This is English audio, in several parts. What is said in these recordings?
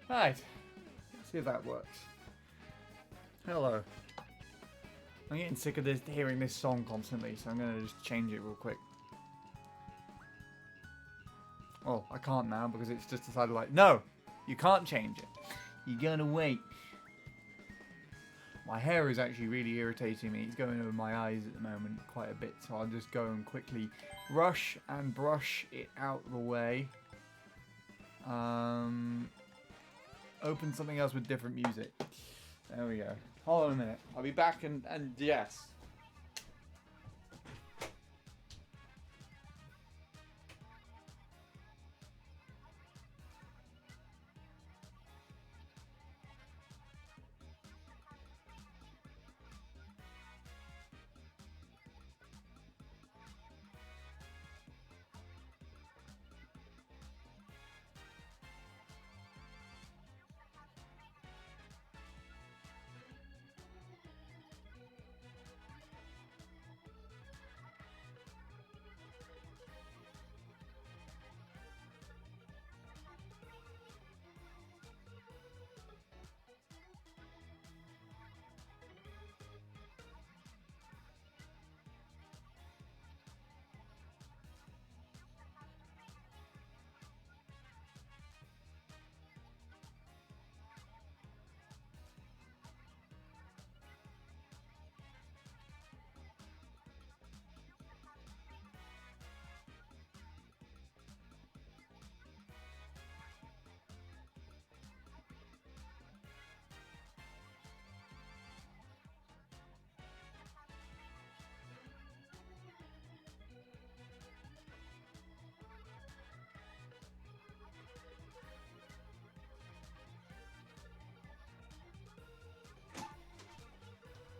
Right. Let's see if that works. Hello. I'm getting sick of hearing this song constantly, so I'm gonna just change it real quick. Well, I can't now because it's just decided like, no, you can't change it. You're gonna wait. My hair is actually really irritating me. It's going over my eyes at the moment quite a bit, so I'll just go and quickly rush and brush it out of the way. Open something else with different music. There we go. Hold on a minute. I'll be back and yes.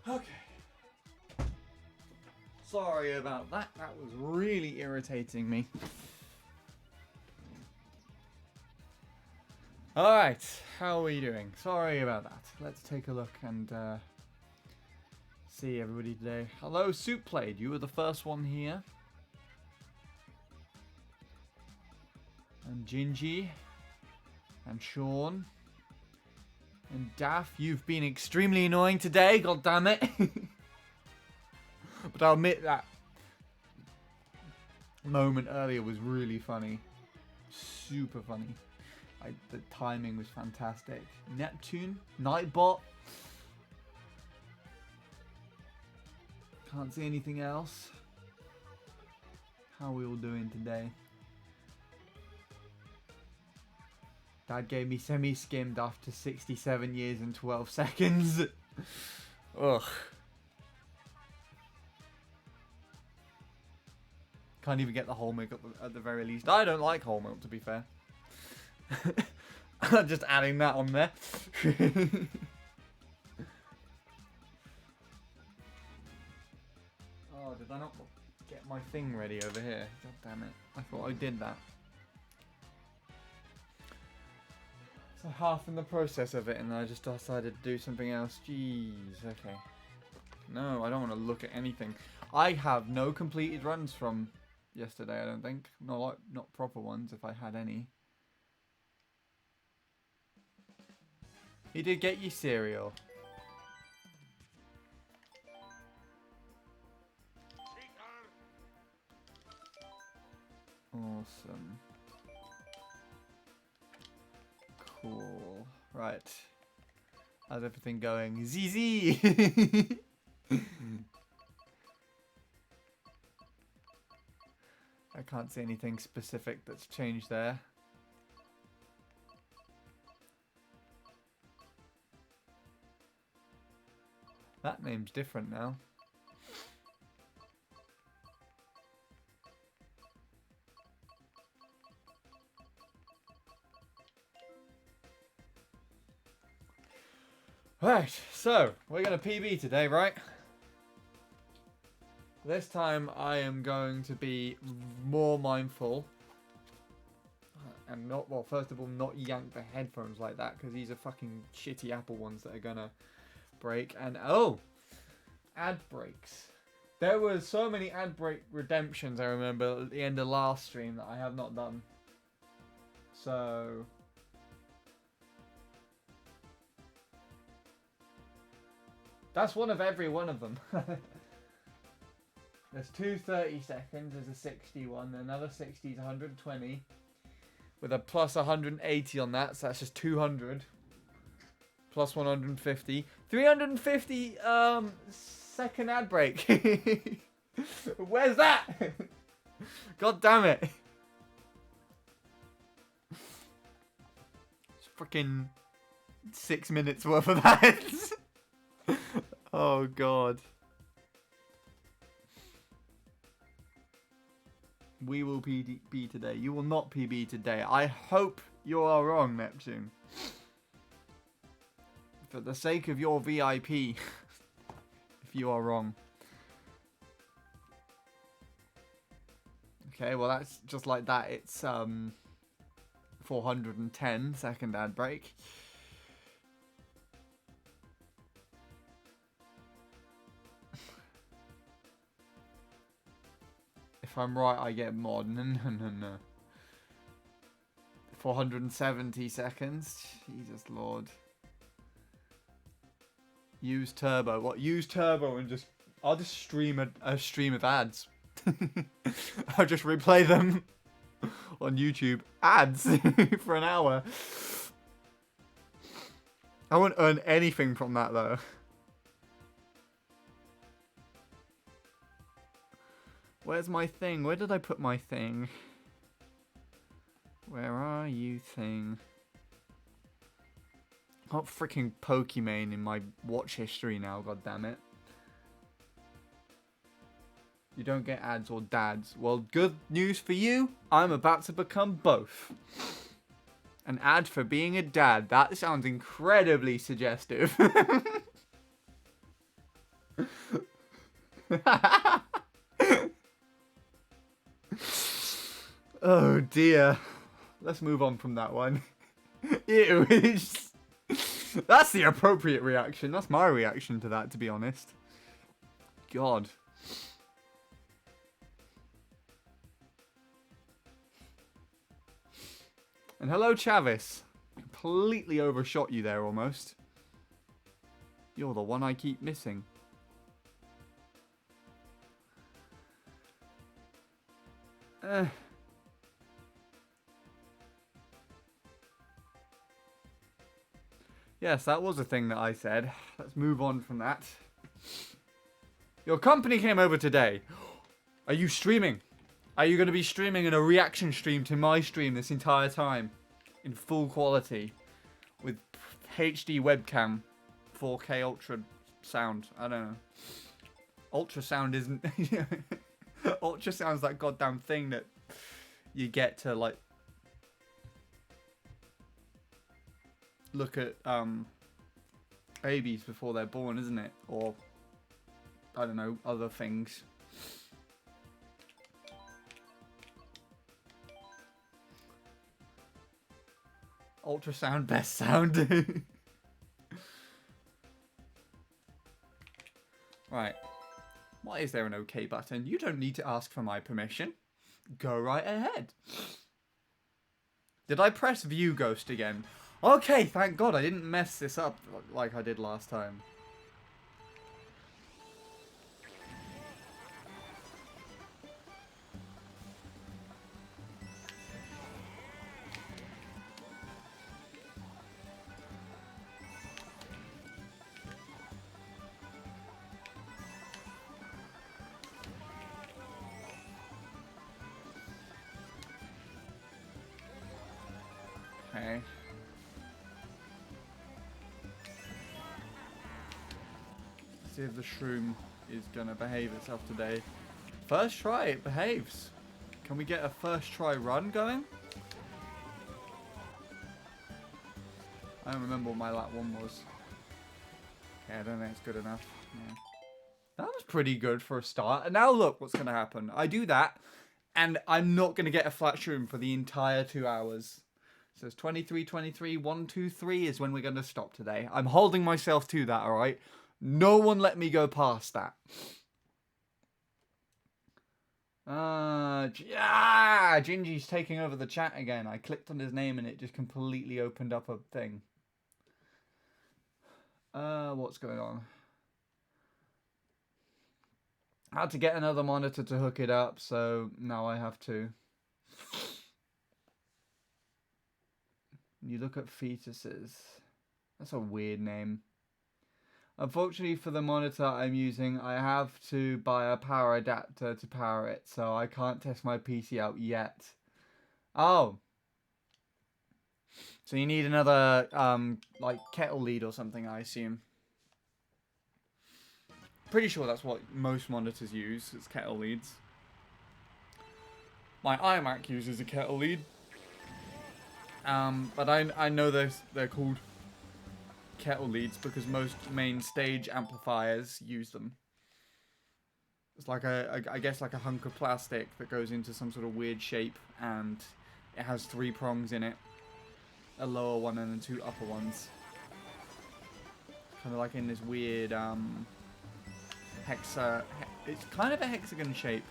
Okay. Sorry about that. That was really irritating me. Alright, how are we doing? Sorry about that. Let's take a look and see everybody today. Hello, Soup Played. You were the first one here. And Gingy. And Sean. And Daff, you've been extremely annoying today, god damn it. But I'll admit that moment earlier was really funny. Super funny. The timing was fantastic. Neptune, Nightbot. Can't see anything else. How are we all doing today? Dad gave me semi-skimmed after 67 years and 12 seconds. Ugh. Can't even get the whole milk at the very least. I don't like whole milk, to be fair. Just adding that on there. Oh, did I not get my thing ready over here? God damn it. I thought I did that. So half in the process of it and I just decided to do something else. Jeez, okay. No, I don't want to look at anything. I have no completed runs from yesterday, I don't think. Not proper ones, if I had any. You did get your cereal. Awesome. Cool. Right. How's everything going? ZZ! I can't see anything specific that's changed there. That name's different now. Right, so we're going to PB today, right? This time I am going to be more mindful. And not, well, first of all, not yank the headphones like that, because these are fucking shitty Apple ones that are going to break. And, oh, ad breaks. There were so many ad break redemptions, I remember, at the end of last stream that I have not done. So That's one of every one of them. There's two 30 seconds, there's a 61, another 60 is 120. With a plus 180 on that, so that's just 200. Plus 150. 350 second ad break. Where's that? God damn it. It's freaking 6 minutes worth of that. Oh god. We will PB today. You will not PB today. I hope you are wrong, Neptune. For the sake of your VIP. If you are wrong. Okay, well that's just like that. It's 410 second ad break. If I'm right, I get mod. No. 470 seconds. Jesus Lord. Use turbo. What? Use turbo and just... I'll just stream a stream of ads. I'll just replay them on YouTube. Ads for an hour. I won't earn anything from that though. Where's my thing? Where did I put my thing? Where are you, thing? Got freaking Pokemon in my watch history now, god damn it. You don't get ads or dads. Well, good news for you. I'm about to become both. An ad for being a dad. That sounds incredibly suggestive. Oh dear. Let's move on from that one. Ew. That's the appropriate reaction. That's my reaction to that, to be honest. God. And hello, Chavis. Completely overshot you there, almost. You're the one I keep missing. Yes, that was a thing that I said. Let's move on from that. Your company came over today. Are you streaming? Are you going to be streaming in a reaction stream to my stream this entire time? In full quality. With HD webcam. 4K ultra sound. I don't know. Ultrasound isn't... Ultrasound's that goddamn thing that you get to, like... look at babies before they're born, isn't it? Or, I don't know, other things. Ultrasound, best sound. Right. Why is there an OK button? You don't need to ask for my permission. Go right ahead. Did I press view ghost again? Okay, thank God I didn't mess this up like I did last time. Okay. See if the shroom is gonna behave itself today. First try, it behaves. Can we get a first try run going? I don't remember what my lap one was. Okay, I don't think it's good enough. Yeah. That was pretty good for a start. And now look what's gonna happen. I do that, and I'm not gonna get a flat shroom for the entire 2 hours. So it's 23, 23, 1, 2, 3 is when we're gonna stop today. I'm holding myself to that, alright? No one let me go past that. Gingy's taking over the chat again. I clicked on his name and it just completely opened up a thing. What's going on? I had to get another monitor to hook it up, so now I have to. You look at fetuses. That's a weird name. Unfortunately for the monitor I'm using, I have to buy a power adapter to power it, so I can't test my PC out yet. Oh. So you need another, like, kettle lead or something, I assume. Pretty sure that's what most monitors use, it's kettle leads. My iMac uses a kettle lead. But I know they're called kettle leads because most main stage amplifiers use them. It's like I guess like a hunk of plastic that goes into some sort of weird shape, and it has 3 prongs in it. A lower one and then 2 upper ones. Kind of like in this weird it's kind of a hexagon shape,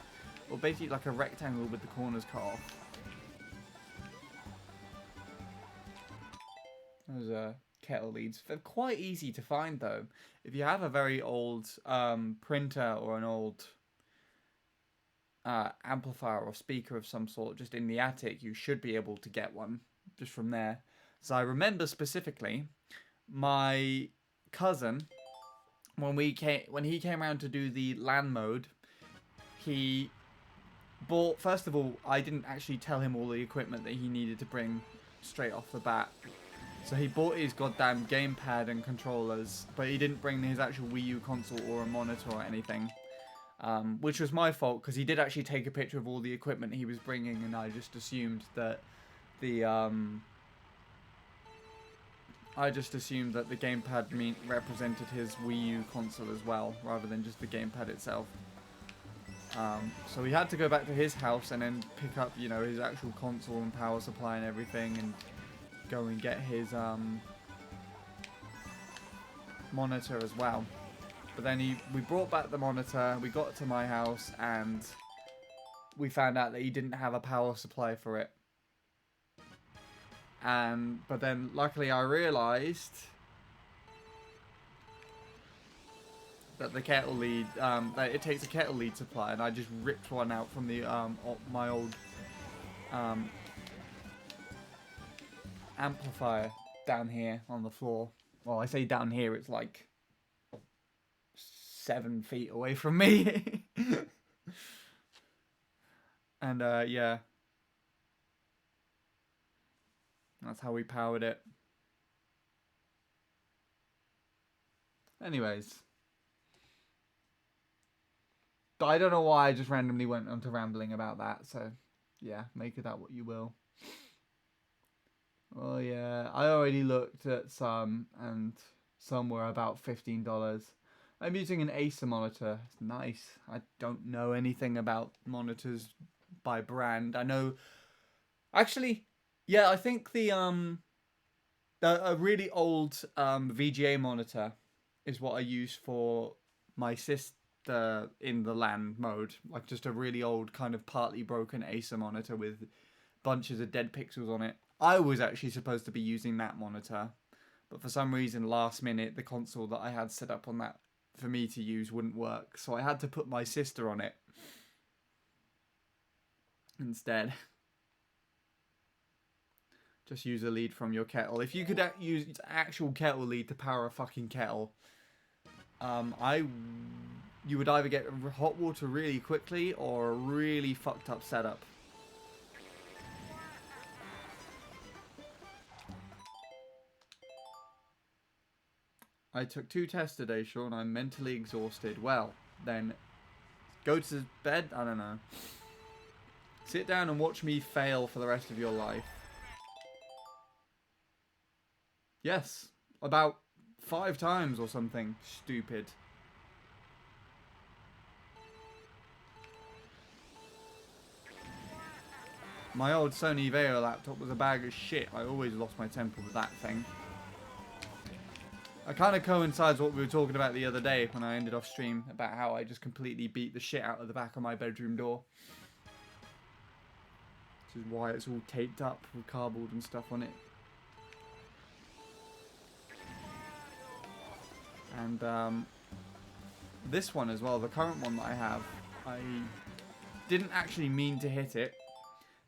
or basically like a rectangle with the corners cut off. Those kettle leads. They're quite easy to find though. If you have a very old printer or an old amplifier or speaker of some sort just in the attic, you should be able to get one just from there. So I remember specifically my cousin, when he came around to do the LAN mode, he bought, first of all, I didn't actually tell him all the equipment that he needed to bring straight off the bat. So he bought his goddamn gamepad and controllers, but he didn't bring his actual Wii U console or a monitor or anything. Which was my fault, because he did actually take a picture of all the equipment he was bringing, and I just assumed that the gamepad represented his Wii U console as well, rather than just the gamepad itself. So we had to go back to his house and then pick up, you know, his actual console and power supply and everything, and go and get his monitor as well. But then we brought back the monitor, we got to my house, and we found out that he didn't have a power supply for it. But then luckily I realised that the kettle lead, that it takes a kettle lead supply, and I just ripped one out from the my old amplifier down here on the floor. Well, I say down here, it's like 7 feet away from me. And yeah, that's how we powered it. Anyways, I don't know why I just randomly went onto rambling about that, so yeah, make of that what you will. Oh yeah, I already looked at some, and some were about $15. I'm using an Acer monitor. It's nice. I don't know anything about monitors by brand. I know, actually, yeah, I think a really old VGA monitor is what I use for my sister in the LAN mode. Like just a really old kind of partly broken Acer monitor with bunches of dead pixels on it. I was actually supposed to be using that monitor, but for some reason last minute the console that I had set up on that for me to use wouldn't work, so I had to put my sister on it instead. Just use a lead from your kettle. If you could use actual kettle lead to power a fucking kettle, you would either get hot water really quickly or a really fucked up setup. I took 2 tests today, Sean. I'm mentally exhausted. Well, then go to bed? I don't know. Sit down and watch me fail for the rest of your life. Yes. About 5 times or something. Stupid. My old Sony Vaio laptop was a bag of shit. I always lost my temper with that thing. It kind of coincides with what we were talking about the other day when I ended off stream about how I just completely beat the shit out of the back of my bedroom door. Which is why it's all taped up with cardboard and stuff on it. And this one as well, the current one that I have, I didn't actually mean to hit it.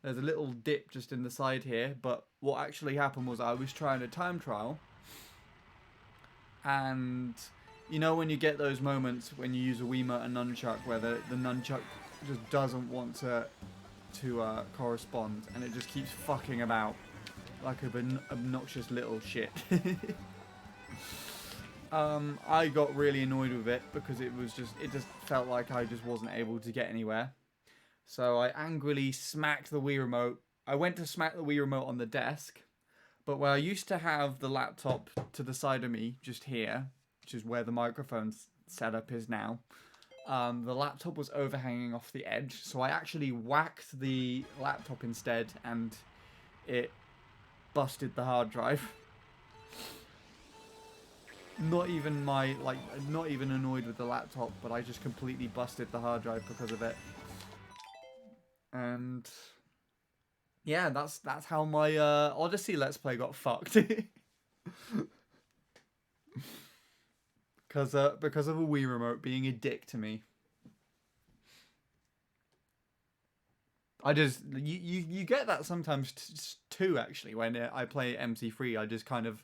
There's a little dip just in the side here, but what actually happened was I was trying a time trial, and you know when you get those moments when you use a Wiimote and nunchuck where the nunchuck just doesn't want to correspond, and it just keeps fucking about like an obnoxious little shit. I got really annoyed with it because it just felt like I just wasn't able to get anywhere. So I angrily smacked the Wii remote. I went to smack the Wii remote on the desk, but where I used to have the laptop to the side of me, just here, which is where the microphone setup is now, the laptop was overhanging off the edge. So I actually whacked the laptop instead, and it busted the hard drive. Not even annoyed with the laptop, but I just completely busted the hard drive because of it. And yeah, that's how my Odyssey Let's Play got fucked. because of a Wii remote being a dick to me. You get that sometimes too, actually, when I play MC3. I just kind of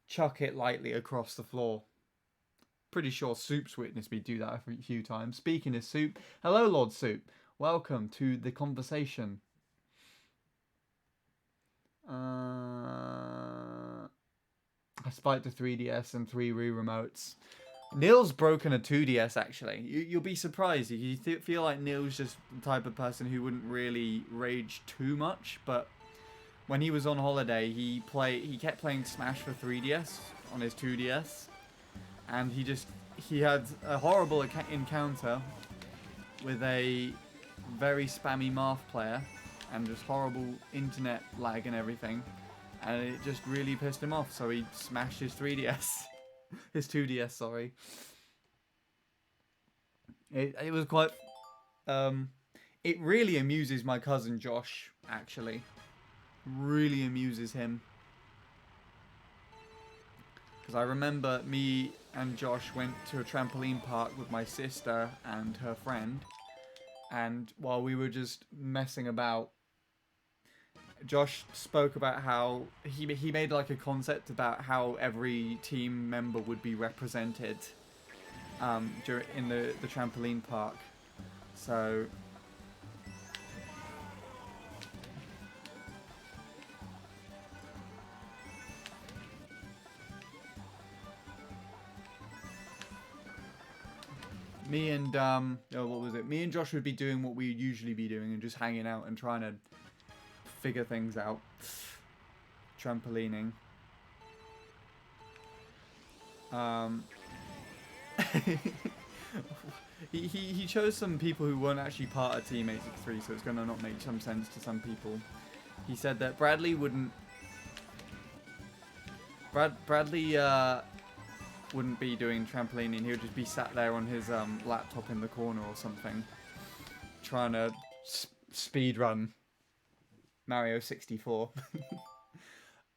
chuck it lightly across the floor. Pretty sure Soup's witnessed me do that a few times. Speaking of Soup, hello Lord Soup. Welcome to the conversation. I spiked a 3DS and 3 Wii remotes. Neil's broken a 2DS, actually. You'll be surprised. You feel like Neil's just the type of person who wouldn't really rage too much, but when he was on holiday, he kept playing Smash for 3DS on his 2DS, and he had a horrible encounter with a very spammy Marth player, and just horrible internet lag and everything, and it just really pissed him off, so he smashed his 3DS. His 2DS, sorry. It was quite... it really amuses my cousin Josh, actually. Really amuses him. Because I remember me and Josh went to a trampoline park with my sister and her friend, and while we were just messing about, Josh spoke about how he made like a concept about how every team member would be represented in the trampoline park. So me and me and Josh would be doing what we'd usually be doing and just hanging out and trying to figure things out. Trampolining. He chose some people who weren't actually part of Team 83, so it's gonna not make some sense to some people. He said that Bradley wouldn't be doing trampolining. He would just be sat there on his laptop in the corner or something, trying to speed run Mario 64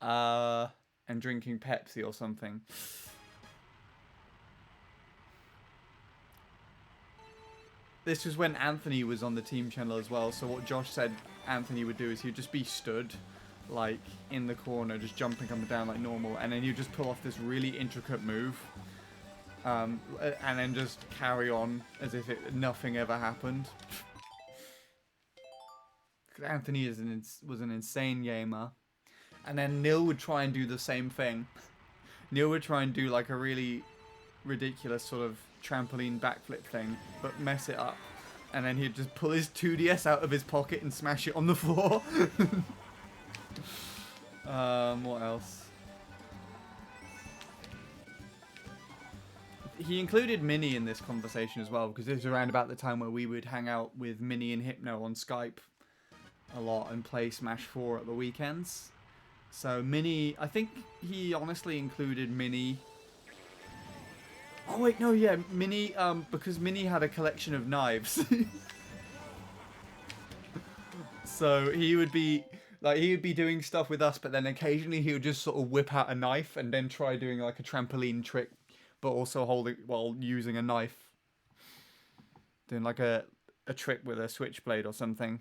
and drinking Pepsi or something. This was when Anthony was on the team channel as well, so what Josh said Anthony would do is he'd just be stood like in the corner, just jumping up and down like normal, and then he'd just pull off this really intricate move, and then just carry on as if nothing ever happened. Anthony was an insane gamer. And then Neil would try and do the same thing. Neil would try and do like a really ridiculous sort of trampoline backflip thing, but mess it up. And then he'd just pull his 2DS out of his pocket and smash it on the floor. What else? He included Minnie in this conversation as well, because it was around about the time where we would hang out with Minnie and Hypno on Skype a lot and play Smash 4 at the weekends. So Minnie, I think he honestly included Minnie. Oh wait, no, yeah, Minnie, because Minnie had a collection of knives. So he would be doing stuff with us, but then occasionally he would just sort of whip out a knife and then try doing like a trampoline trick, but also hold it while using a knife. doing like a trick with a switchblade or something.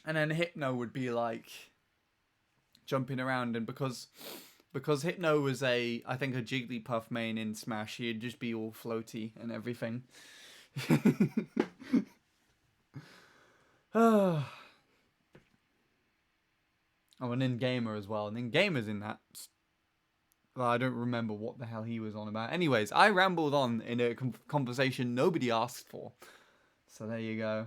And then Hypno would be like jumping around, and because Hypno was I think a Jigglypuff main in Smash, he'd just be all floaty and everything. Oh, an in-gamer as well. An in-gamer's in that. Well, I don't remember what the hell he was on about. Anyways, I rambled on in a conversation nobody asked for. So there you go.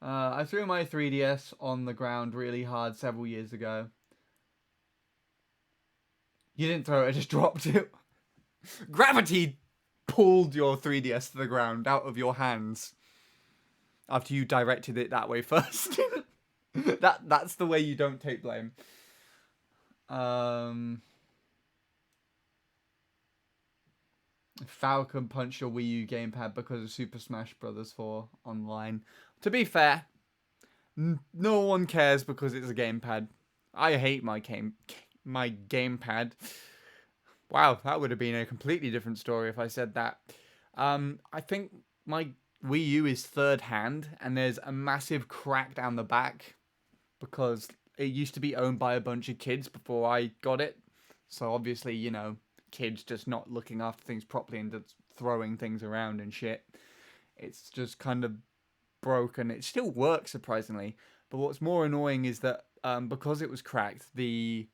I threw my 3DS on the ground really hard several years ago. You didn't throw it, I just dropped it. Gravity pulled your 3DS to the ground out of your hands. After you directed it that way first. That's the way you don't take blame. Falcon punched your Wii U gamepad because of Super Smash Bros. 4 online. To be fair, no one cares because it's a gamepad. I hate my gamepad. Wow, that would have been a completely different story if I said that. I think my Wii U is third hand, and there's a massive crack down the back because it used to be owned by a bunch of kids before I got it. So obviously, you know, kids just not looking after things properly and just throwing things around and shit. It's just kind of broken. It still works surprisingly, but what's more annoying is that because it was cracked, the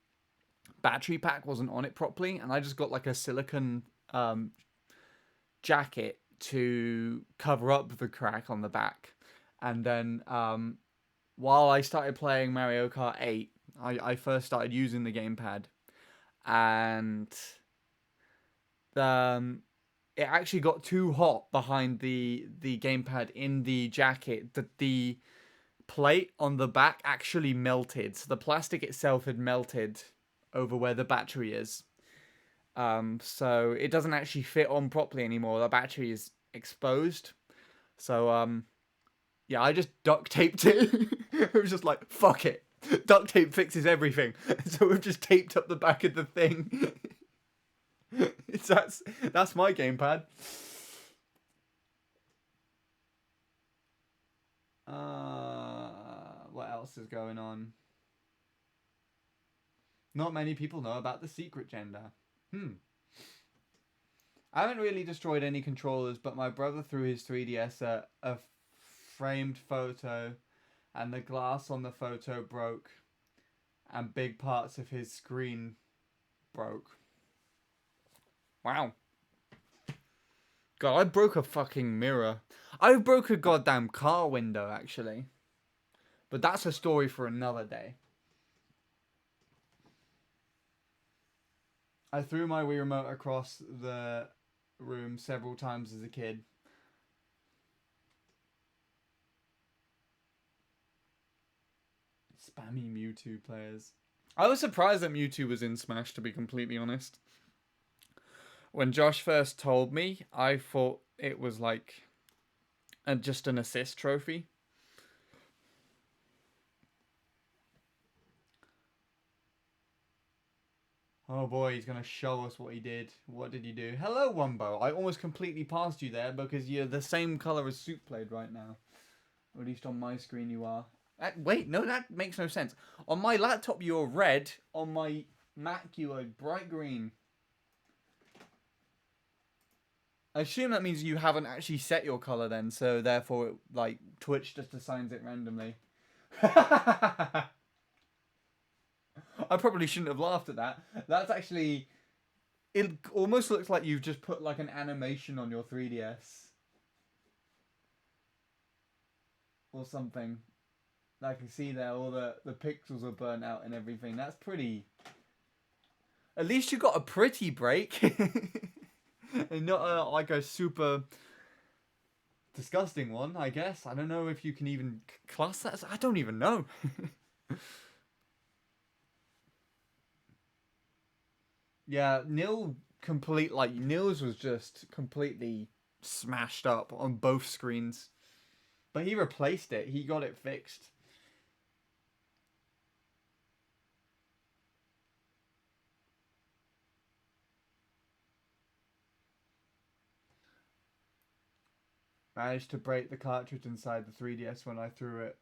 battery pack wasn't on it properly, and I just got like a silicone jacket to cover up the crack on the back. And then while I started playing Mario Kart 8, I first started using the gamepad, and it actually got too hot behind the gamepad in the jacket that the plate on the back actually melted. So the plastic itself had melted over where the battery is. So it doesn't actually fit on properly anymore. The battery is exposed. So yeah, I just duct taped it. It was just like, fuck it. Duct tape fixes everything. So we've just taped up the back of the thing. That's my gamepad. What else is going on? Not many people know about the secret gender. I haven't really destroyed any controllers, but my brother threw his 3DS at a framed photo, and the glass on the photo broke, and big parts of his screen broke. Wow. God, I broke a fucking mirror. I broke a goddamn car window, actually. But that's a story for another day. I threw my Wii remote across the room several times as a kid. Spammy Mewtwo players. I was surprised that Mewtwo was in Smash, to be completely honest. When Josh first told me, I thought it was like just an assist trophy. Oh boy, he's going to show us what he did. What did he do? Hello, Wumbo. I almost completely passed you there because you're the same colour as Soup Blade right now. Or at least on my screen you are. Wait, no, that makes no sense. On my laptop you're red. On my Mac you are bright green. I assume that means you haven't actually set your colour then, so therefore, it, like, Twitch just assigns it randomly. I probably shouldn't have laughed at that. That's actually... It almost looks like you've just put, like, an animation on your 3DS. Or something. I can see there all the pixels are burnt out and everything. That's pretty... At least you got a pretty break. And not like a super disgusting one, I guess. I don't know if you can even class that as... I don't even know. Yeah, Nils was just completely smashed up on both screens. But he replaced it. He got it fixed. Managed to break the cartridge inside the 3DS when I threw it.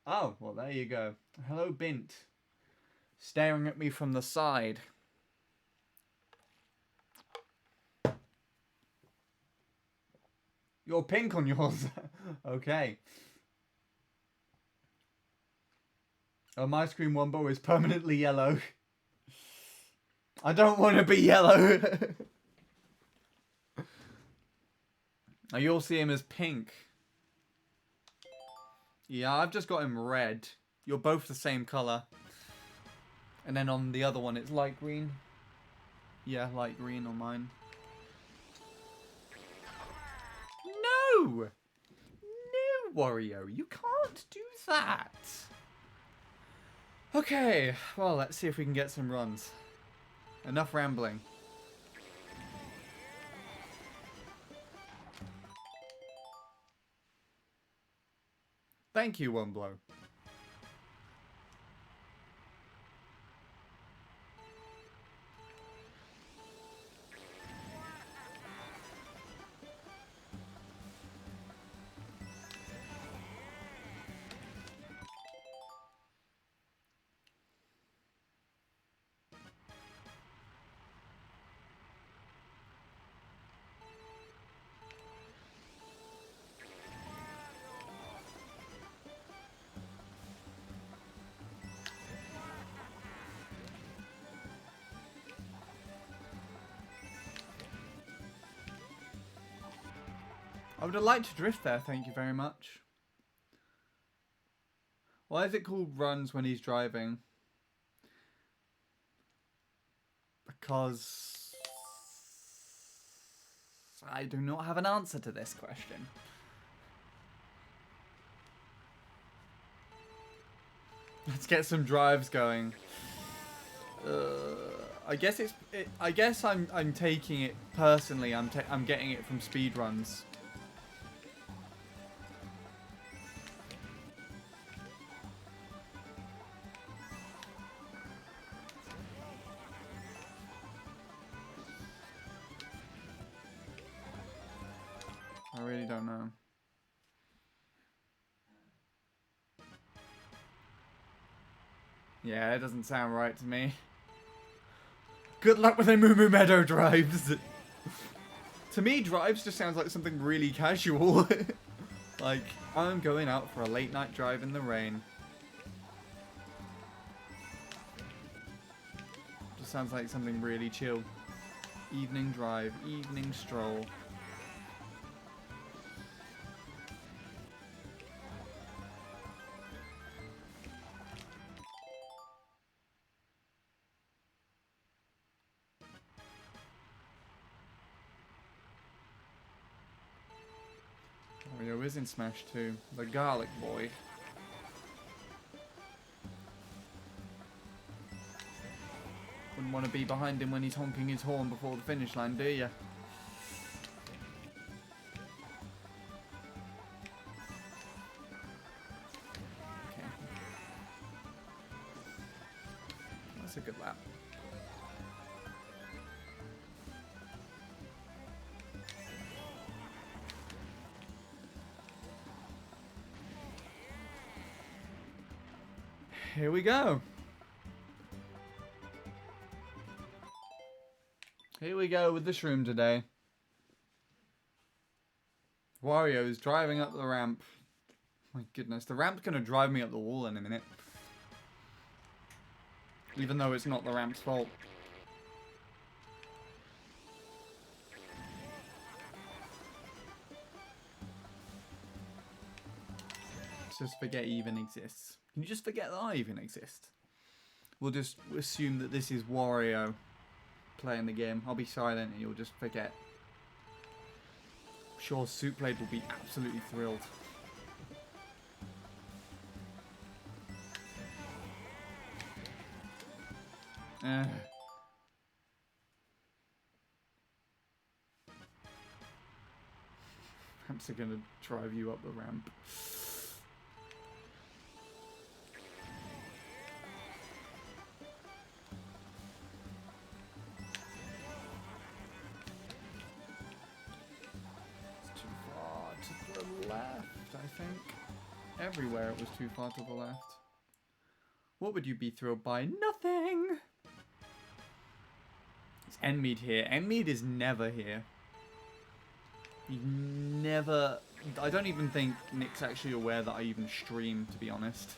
Oh, well, there you go. Hello, Bint. Staring at me from the side. You're pink on yours. Okay. Oh, my Scream Wombo is permanently yellow. I don't want to be yellow. Oh, you'll see him as pink. Yeah, I've just got him red. You're both the same colour. And then on the other one, it's light green. Yeah, light green on mine. No! No, Wario, you can't do that. Okay, well, let's see if we can get some runs. Enough rambling. Thank you, One Blow. I would have liked to drift there, thank you very much. Why is it called runs when he's driving? Because I do not have an answer to this question. Let's get some drives going. I guess I guess I'm taking it personally. I'm getting it from speedruns. I really don't know. Yeah, it doesn't sound right to me. Good luck with the Moo Moo Meadow drives. To me, drives just sounds like something really casual. Like, I'm going out for a late night drive in the rain. Just sounds like something really chill. Evening drive, evening stroll. Mario is in Smash 2. The Garlic Boy. Wouldn't want to be behind him when he's honking his horn before the finish line, do you? Okay. That's a good lap. Here we go. Here we go with the shroom today. Wario is driving up the ramp. My goodness, the ramp's going to drive me up the wall in a minute. Even though it's not the ramp's fault. Let's just forget he even exists. Can you just forget that I even exist? We'll just assume that this is Wario playing the game. I'll be silent and you'll just forget. I'm sure Soupblade will be absolutely thrilled. Ramps are gonna drive you up the ramp. left, I think. Everywhere it was too far to the left. What would you be thrilled by? Nothing! Is Enmead here? Enmead is never here. He's never... I don't even think Nick's actually aware that I even stream, to be honest.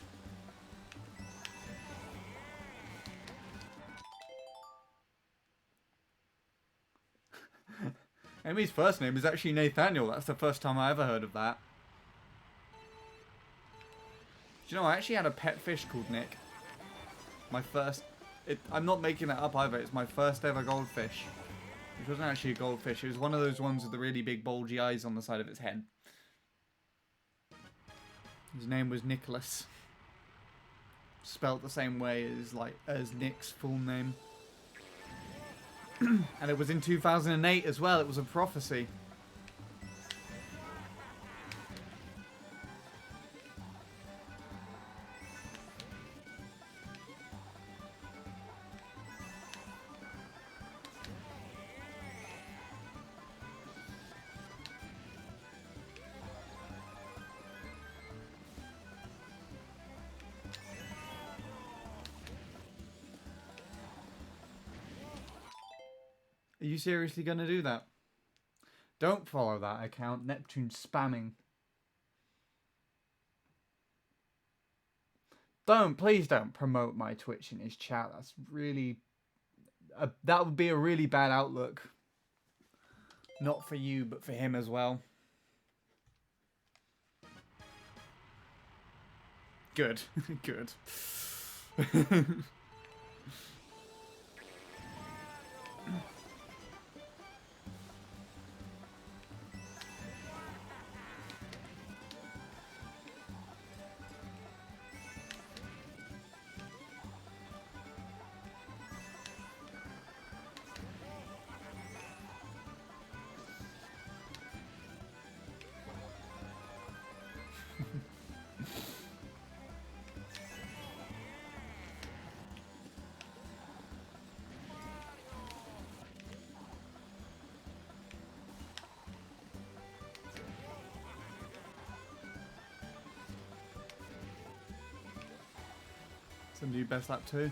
Enmead's first name is actually Nathaniel. That's the first time I ever heard of that. Do you know, I actually had a pet fish called Nick. My first... I'm not making that up either. It's my first ever goldfish. Which wasn't actually a goldfish. It was one of those ones with the really big bulgy eyes on the side of its head. His name was Nicholas. Spelt the same way as Nick's full name. And it was in 2008 as well. It was a prophecy. Are you seriously going to do that? Don't follow that account. Neptune's spamming. Please don't promote my Twitch in his chat. That's really... that would be a really bad outlook. Not for you, but for him as well. Good. Good. Some new best lap 2.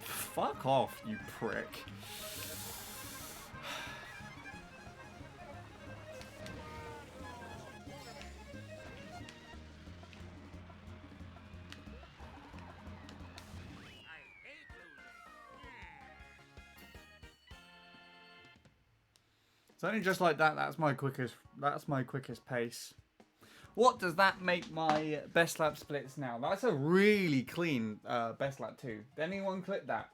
Fuck off, you prick. It's only just like that. That's my quickest pace. What does that make my best lap splits now? That's a really clean best lap 2. Did anyone clip that?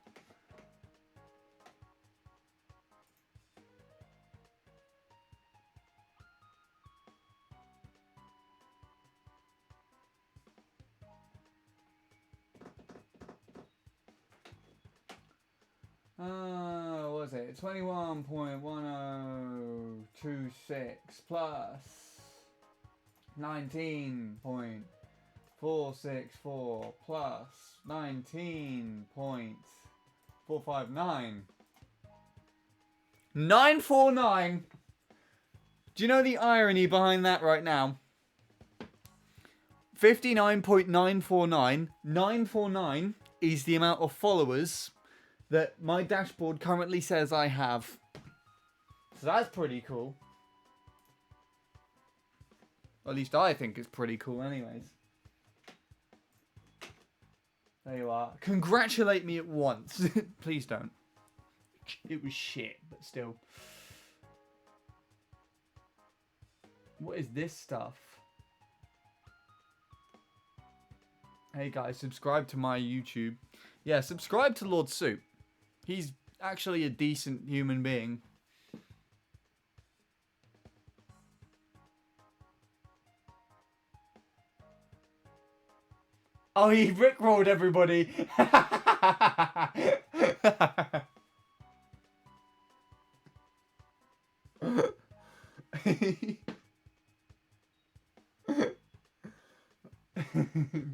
What was it? 21.1026 plus 19.464 plus 19.459. 949. Do you know the irony behind that right now? 59.949. 949 is the amount of followers that my dashboard currently says I have. So that's pretty cool. At least I think it's pretty cool anyways. There you are. Congratulate me at once. Please don't. It was shit, but still. What is this stuff? Hey guys, subscribe to my YouTube. Yeah, subscribe to Lord Soup. He's actually a decent human being. Oh, he rickrolled everybody.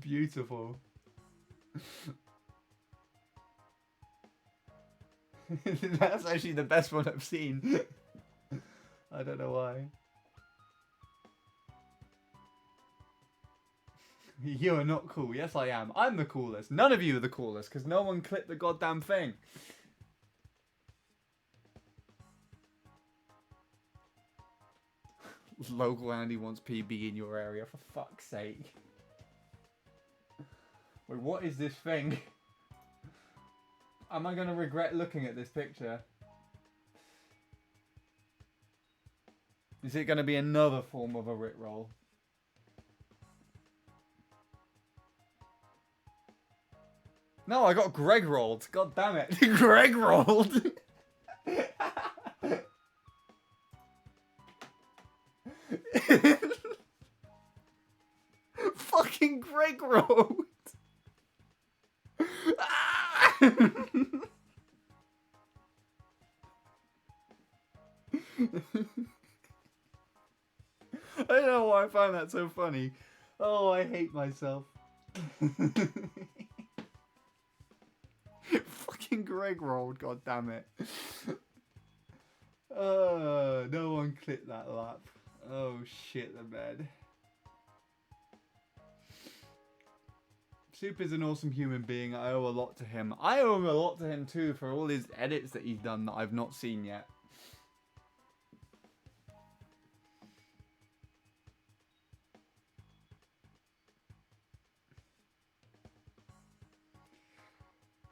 Beautiful. That's actually the best one I've seen. I don't know why. You are not cool. Yes, I am. I'm the coolest. None of you are the coolest because no one clipped the goddamn thing. Local Andy wants PB in your area, for fuck's sake. Wait, what is this thing? Am I going to regret looking at this picture? Is it going to be another form of a Rickroll? No, I got Greg rolled. God damn it. Greg rolled. Fucking Greg rolled. I don't know why I find that so funny. Oh, I hate myself. Fucking Greg rolled, god damn it. No one clipped that lap. Oh shit the bed. Soup is an awesome human being. I owe a lot to him. I owe him a lot to him too for all his edits that he's done that I've not seen yet.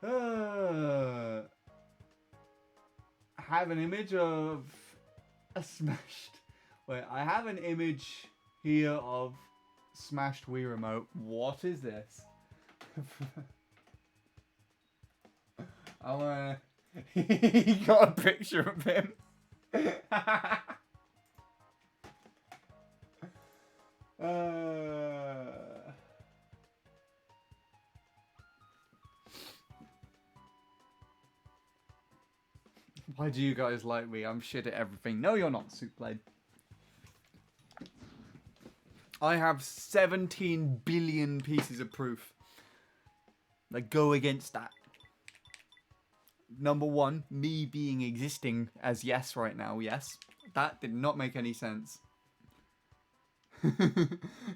I have an image of a smashed... Wait, I have an image here of smashed Wii Remote. What is this? I wanna... He got a picture of him. Why do you guys like me? I'm shit at everything. No, you're not, Soup Blade. I have 17 billion pieces of proof that go against that. Number one, me being existing as yes right now, yes. That did not make any sense.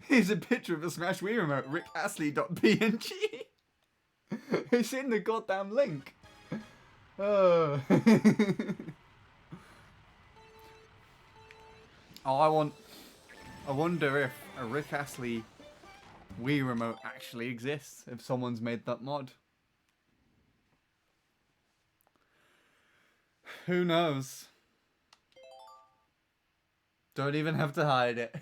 Here's a picture of a Smash Wii Remote, rickasley.png. It's in the goddamn link. Oh. Oh, I wonder if a Rick Astley Wii Remote actually exists, if someone's made that mod. Who knows? Don't even have to hide it.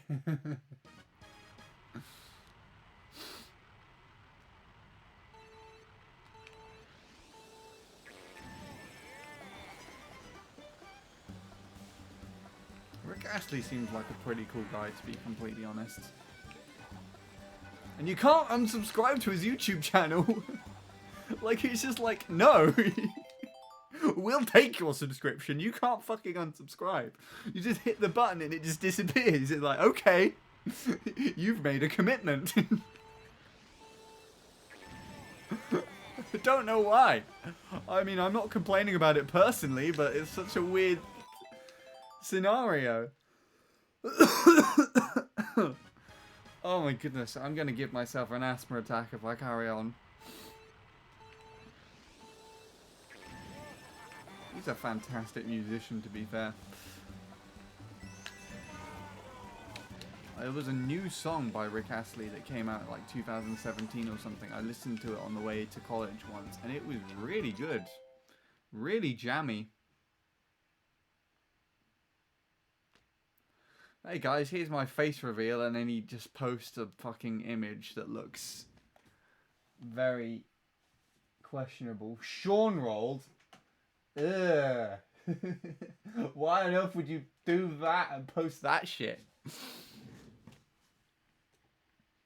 Rick Astley seems like a pretty cool guy, to be completely honest. And you can't unsubscribe to his YouTube channel. Like, it's just like, no. We'll take your subscription. You can't fucking unsubscribe. You just hit the button and it just disappears. It's like, okay. You've made a commitment. I don't know why. I mean, I'm not complaining about it personally, but it's such a weird scenario. Oh my goodness, I'm gonna give myself an asthma attack if I carry on. He's a fantastic musician, to be fair. There was a new song by Rick Astley that came out like 2017 or something. I listened to it on the way to college once, and it was really good. Really jammy. Hey guys, here's my face reveal, and then he just posts a fucking image that looks very questionable. Sean rolled. Ugh. Why on earth would you do that and post that shit?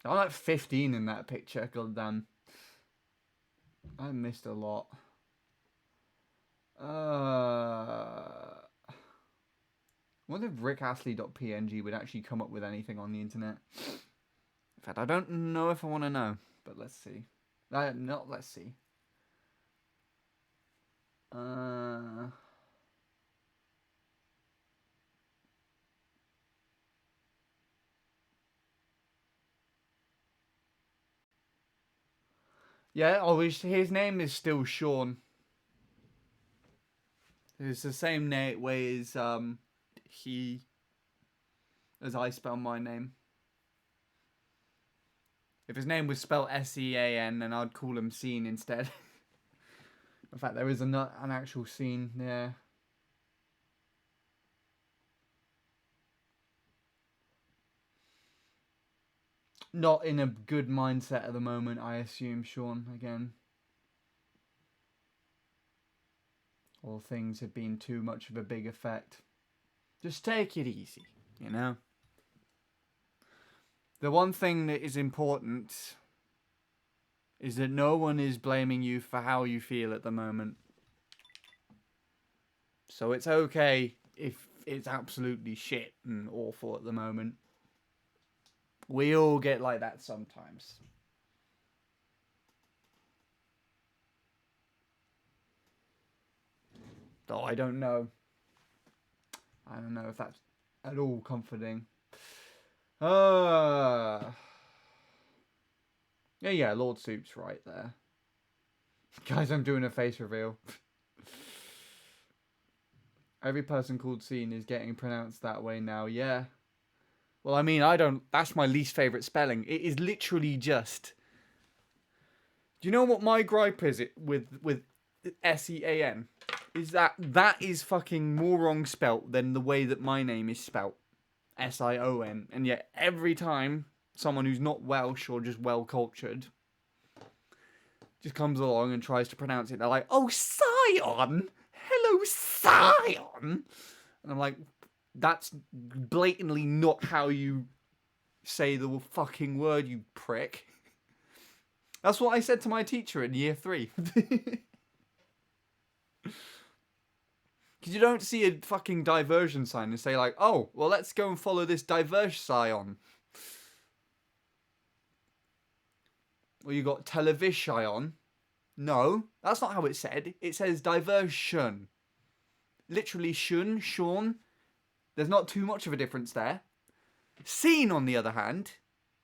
I'm like 15 in that picture, goddamn. I missed a lot. I wonder if rickasley.png would actually come up with anything on the internet. In fact, I don't know if I want to know, but let's see. Let's see. Yeah, oh, his name is still Sean. It's the same way as as I spell my name. If his name was spelled Sean, then I'd call him Scene instead. In fact, there is an actual scene, yeah. Not in a good mindset at the moment, I assume, Sean, again. Or things have been too much of a big effect. Just take it easy, you know? The one thing that is important is that no one is blaming you for how you feel at the moment. So it's okay if it's absolutely shit and awful at the moment. We all get like that sometimes. Though I don't know. I don't know if that's at all comforting. Yeah, Lord Soup's right there. Guys, I'm doing a face reveal. Every person called Scene is getting pronounced that way now, yeah. Well, I mean, that's my least favourite spelling. It is literally just... Do you know what my gripe is with S-E-A-N? Is that is fucking more wrong spelt than the way that my name is spelt. S-I-O-N. And yet, every time someone who's not Welsh or just well-cultured just comes along and tries to pronounce it, they're like, oh, Scion! Hello, Scion! And I'm like, that's blatantly not how you say the fucking word, you prick. That's what I said to my teacher in year 3. Because you don't see a fucking diversion sign and say like, oh, well, let's go and follow this diverse Scion. Or you got television. No, that's not how it's said. It says diversion. Literally shun, Sean. There's not too much of a difference there. Scene, on the other hand,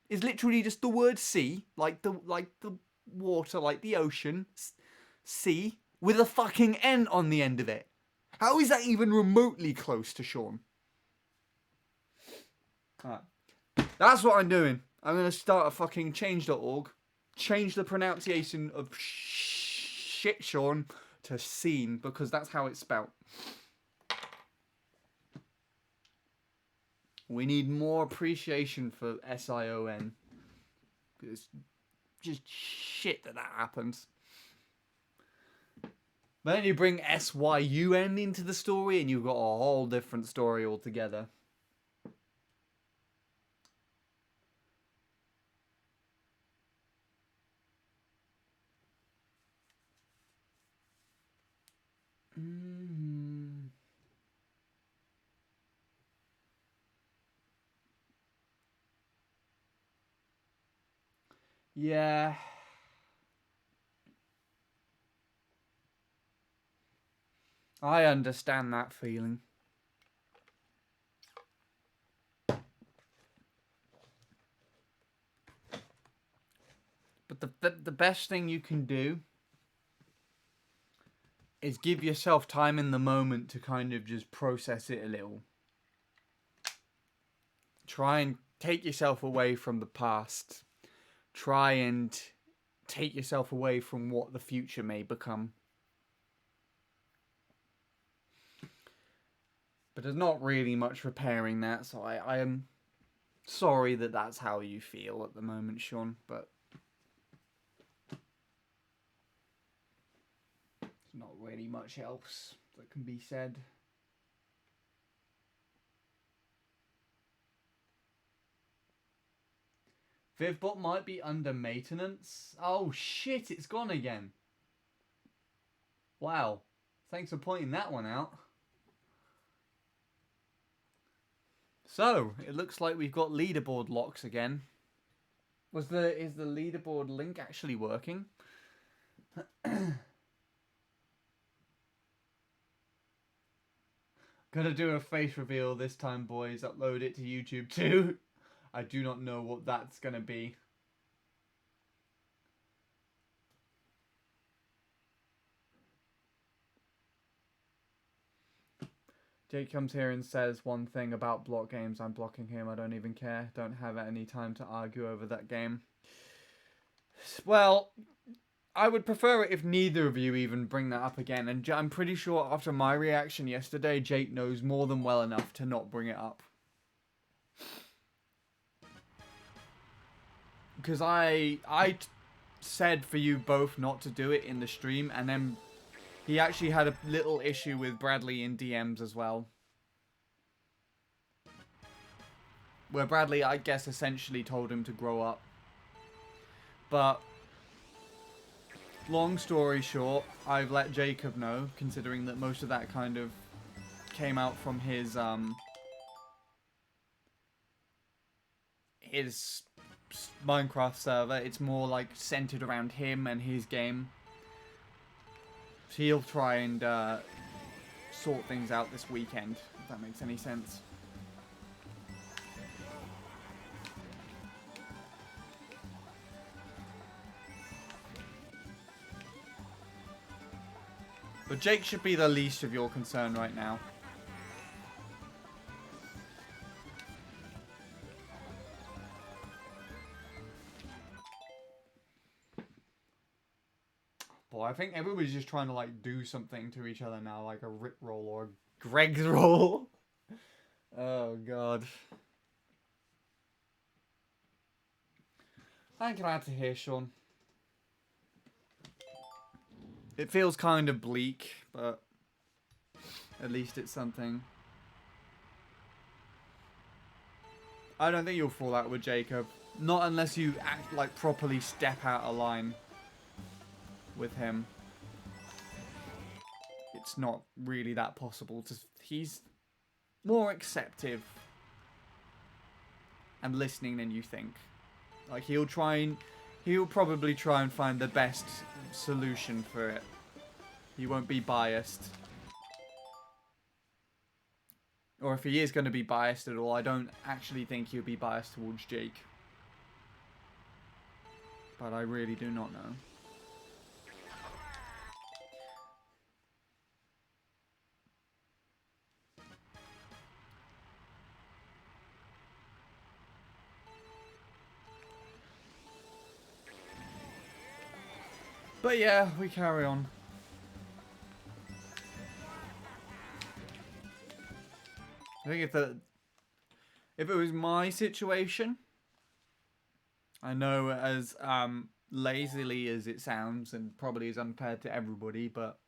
is literally just the word sea, like the water, like the ocean, sea, with a fucking N on the end of it. How is that even remotely close to Sean? Right. That's what I'm doing. I'm going to start a fucking change.org. Change the pronunciation of shit Sean to scene, because that's how it's spelt. We need more appreciation for S-I-O-N. It's just shit that happens. But then you bring S-Y-U-N into the story and you've got a whole different story altogether. Yeah. I understand that feeling. But the best thing you can do is give yourself time in the moment to kind of just process it a little. Try and take yourself away from the past. Try and take yourself away from what the future may become. But there's not really much repairing that, so I am sorry that that's how you feel at the moment, Sean, but there's not really much else that can be said. Vivbot might be under maintenance. Oh shit, it's gone again. Wow. Thanks for pointing that one out. So, it looks like we've got leaderboard locks again. Is the leaderboard link actually working? Gonna do a face reveal this time, boys. Upload it to YouTube too. I do not know what that's gonna be. Jake comes here and says one thing about block games. I'm blocking him. I don't even care. Don't have any time to argue over that game. Well, I would prefer it if neither of you even bring that up again. And I'm pretty sure after my reaction yesterday, Jake knows more than well enough to not bring it up. Because I said for you both not to do it in the stream, and then he actually had a little issue with Bradley in DMs as well. Where Bradley, I guess, essentially told him to grow up. But long story short, I've let Jacob know, considering that most of that kind of came out from his Minecraft server. It's more like centered around him and his game. So he'll try and sort things out this weekend, if that makes any sense. But Jake should be the least of your concern right now. Boy, I think everybody's just trying to like do something to each other now, like a Rick roll or a Greg's roll. Oh god. I'm glad to hear, Sean. It feels kind of bleak, but at least it's something. I don't think you'll fall out with Jacob. Not unless you act like properly step out of line with him. It's not really that possible. He's more acceptive and listening than you think. Like he'll probably try and find the best solution for it. He won't be biased. Or if he is going to be biased at all, I don't actually think he'll be biased towards Jake. But I really do not know. But yeah, we carry on. I think if it was my situation, I know as lazily as it sounds and probably is unfair to everybody, but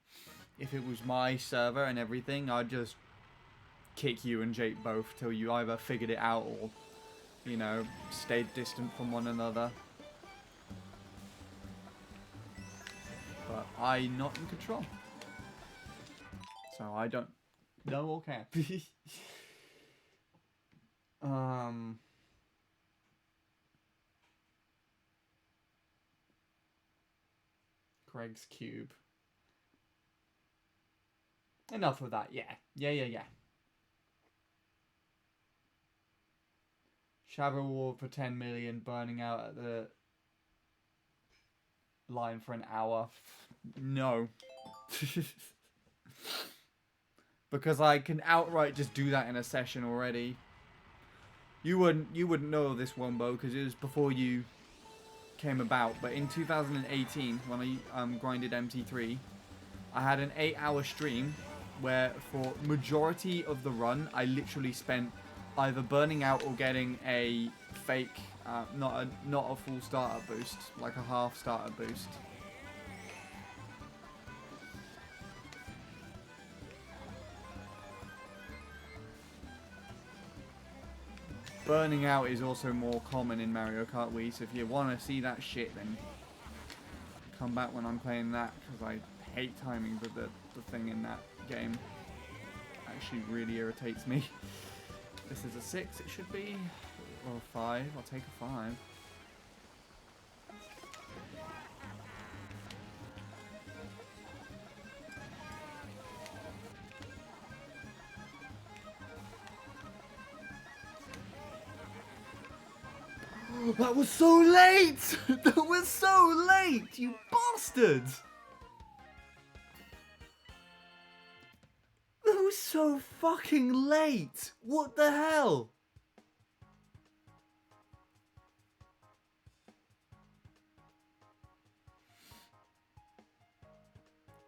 if it was my server and everything, I'd just kick you and Jake both till you either figured it out or, you know, stayed distant from one another. But I'm not in control. So I don't know or care. Greg's Cube. Enough of that, yeah. Yeah. Shadow War for 10 million, burning out at the line for an hour. No. Because I can outright just do that in a session already. You wouldn't know this, Wombo, because it was before you came about. But in 2018, when I grinded MT3, I had an 8-hour stream where for majority of the run, I literally spent either burning out or getting a fake, not a full starter boost, like a half starter boost. Burning out is also more common in Mario Kart Wii, so if you want to see that shit, then come back when I'm playing that, because I hate timing with the thing in that game. Actually really irritates me. This is a 6, it should be, or a 5. I'll take a 5. That was so late! That was so late, you bastard! That was so fucking late! What the hell?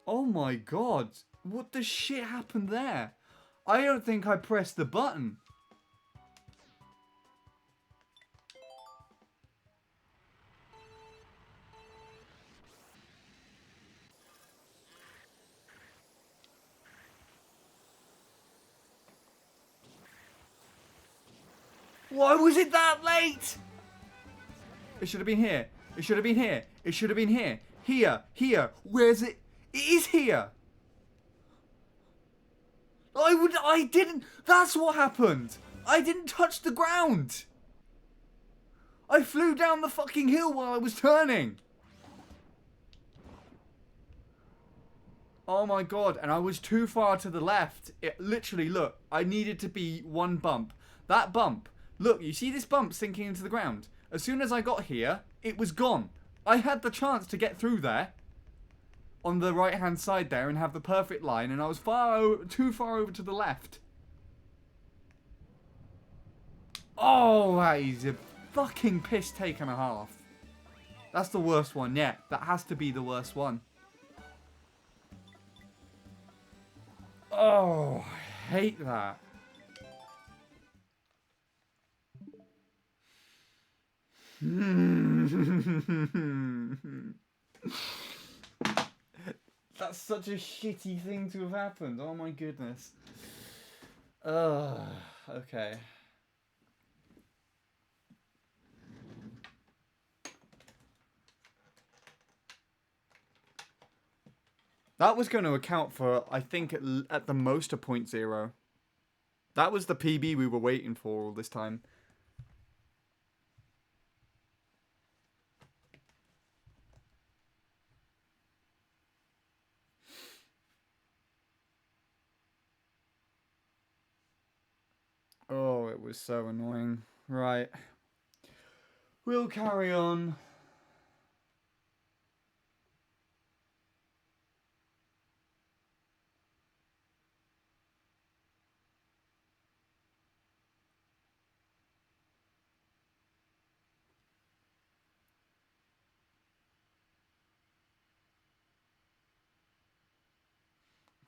Oh my god. What the shit happened there? I don't think I pressed the button. Why was it that late? It should have been here. It should have been here. It should have been here. Here. Here. Where's it? It is here. I didn't. That's what happened. I didn't touch the ground. I flew down the fucking hill while I was turning. Oh my god, and I was too far to the left. It literally, look, I needed to be one bump. That bump, look, you see this bump sinking into the ground? As soon as I got here, it was gone. I had the chance to get through there on the right hand side there and have the perfect line, and I was too far over to the left. Oh, that is a fucking piss take and a half. That's the worst one yet. That has to be the worst one. Oh, I hate that. That's such a shitty thing to have happened. Oh my goodness. Okay. That was going to account for, I think, at the most a 0.0. That was the PB we were waiting for all this time. Oh, it was so annoying. Right. We'll carry on.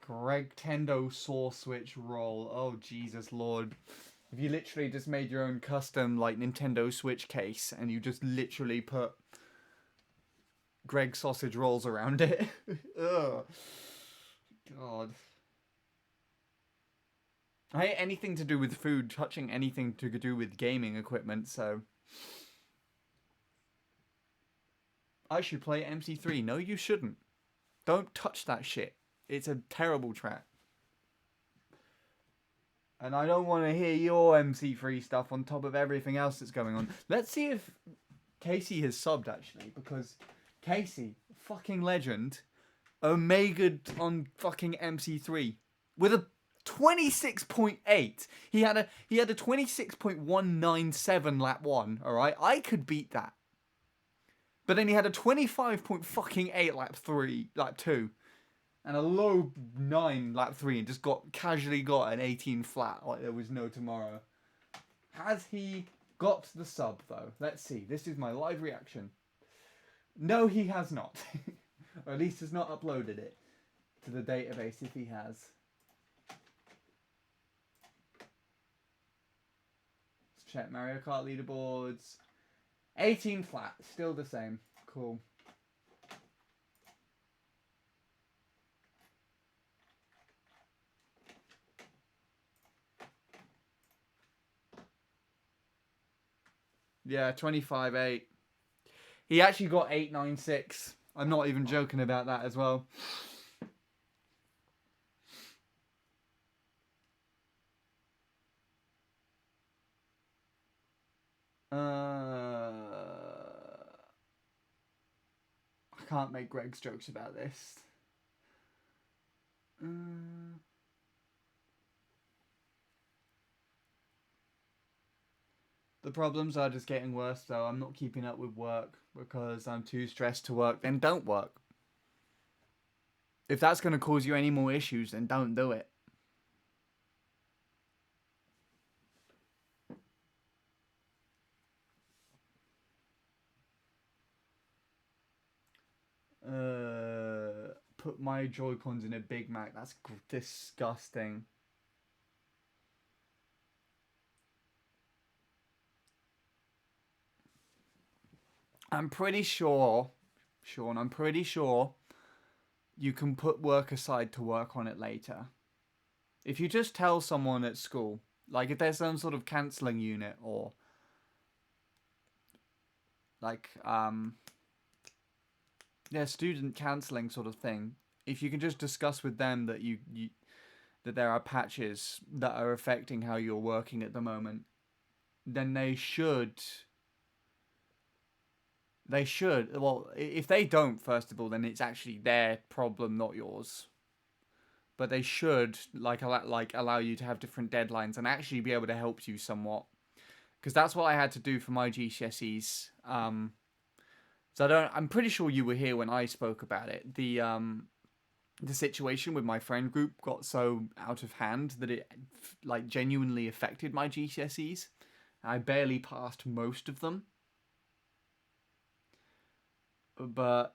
Greg Tendo saw switch roll. Oh, Jesus Lord. If you literally just made your own custom, like, Nintendo Switch case, and you just literally put Greg sausage rolls around it. Ugh. God. I hate anything to do with food, touching anything to do with gaming equipment, so... I should play MC3. No, you shouldn't. Don't touch that shit. It's a terrible track. And I don't want to hear your MC3 stuff on top of everything else that's going on. Let's see if Casey has subbed, actually. Because Casey, fucking legend, Omega on fucking MC3. With a 26.8. He had a 26.197 lap 1, alright? I could beat that. But then he had a 25.8 lap 2. And a low 9 lap 3 and just casually got an 18 flat like there was no tomorrow. Has he got the sub though? Let's see. This is my live reaction. No, he has not. Or at least has not uploaded it to the database if he has. Let's check Mario Kart leaderboards. 18 flat. Still the same. Cool. Yeah, 25.8. He actually got 8.96. I'm not even joking about that as well. I can't make Greg's jokes about this. The problems are just getting worse, though. I'm not keeping up with work because I'm too stressed to work. Then don't work. If that's going to cause you any more issues, then don't do it. Put my Joy-Cons in a Big Mac. That's disgusting. I'm pretty sure, Sean, I'm pretty sure you can put work aside to work on it later. If you just tell someone at school, like if there's some sort of cancelling unit or like yeah, student cancelling sort of thing, if you can just discuss with them that that there are patches that are affecting how you're working at the moment, then they should, well, if they don't, first of all, then it's actually their problem, not yours. But they should allow you to have different deadlines and actually be able to help you somewhat, because that's what I had to do for my GCSEs. So I'm pretty sure you were here when I spoke about it. The situation with my friend group got so out of hand that it like genuinely affected my GCSEs. I barely passed most of them. But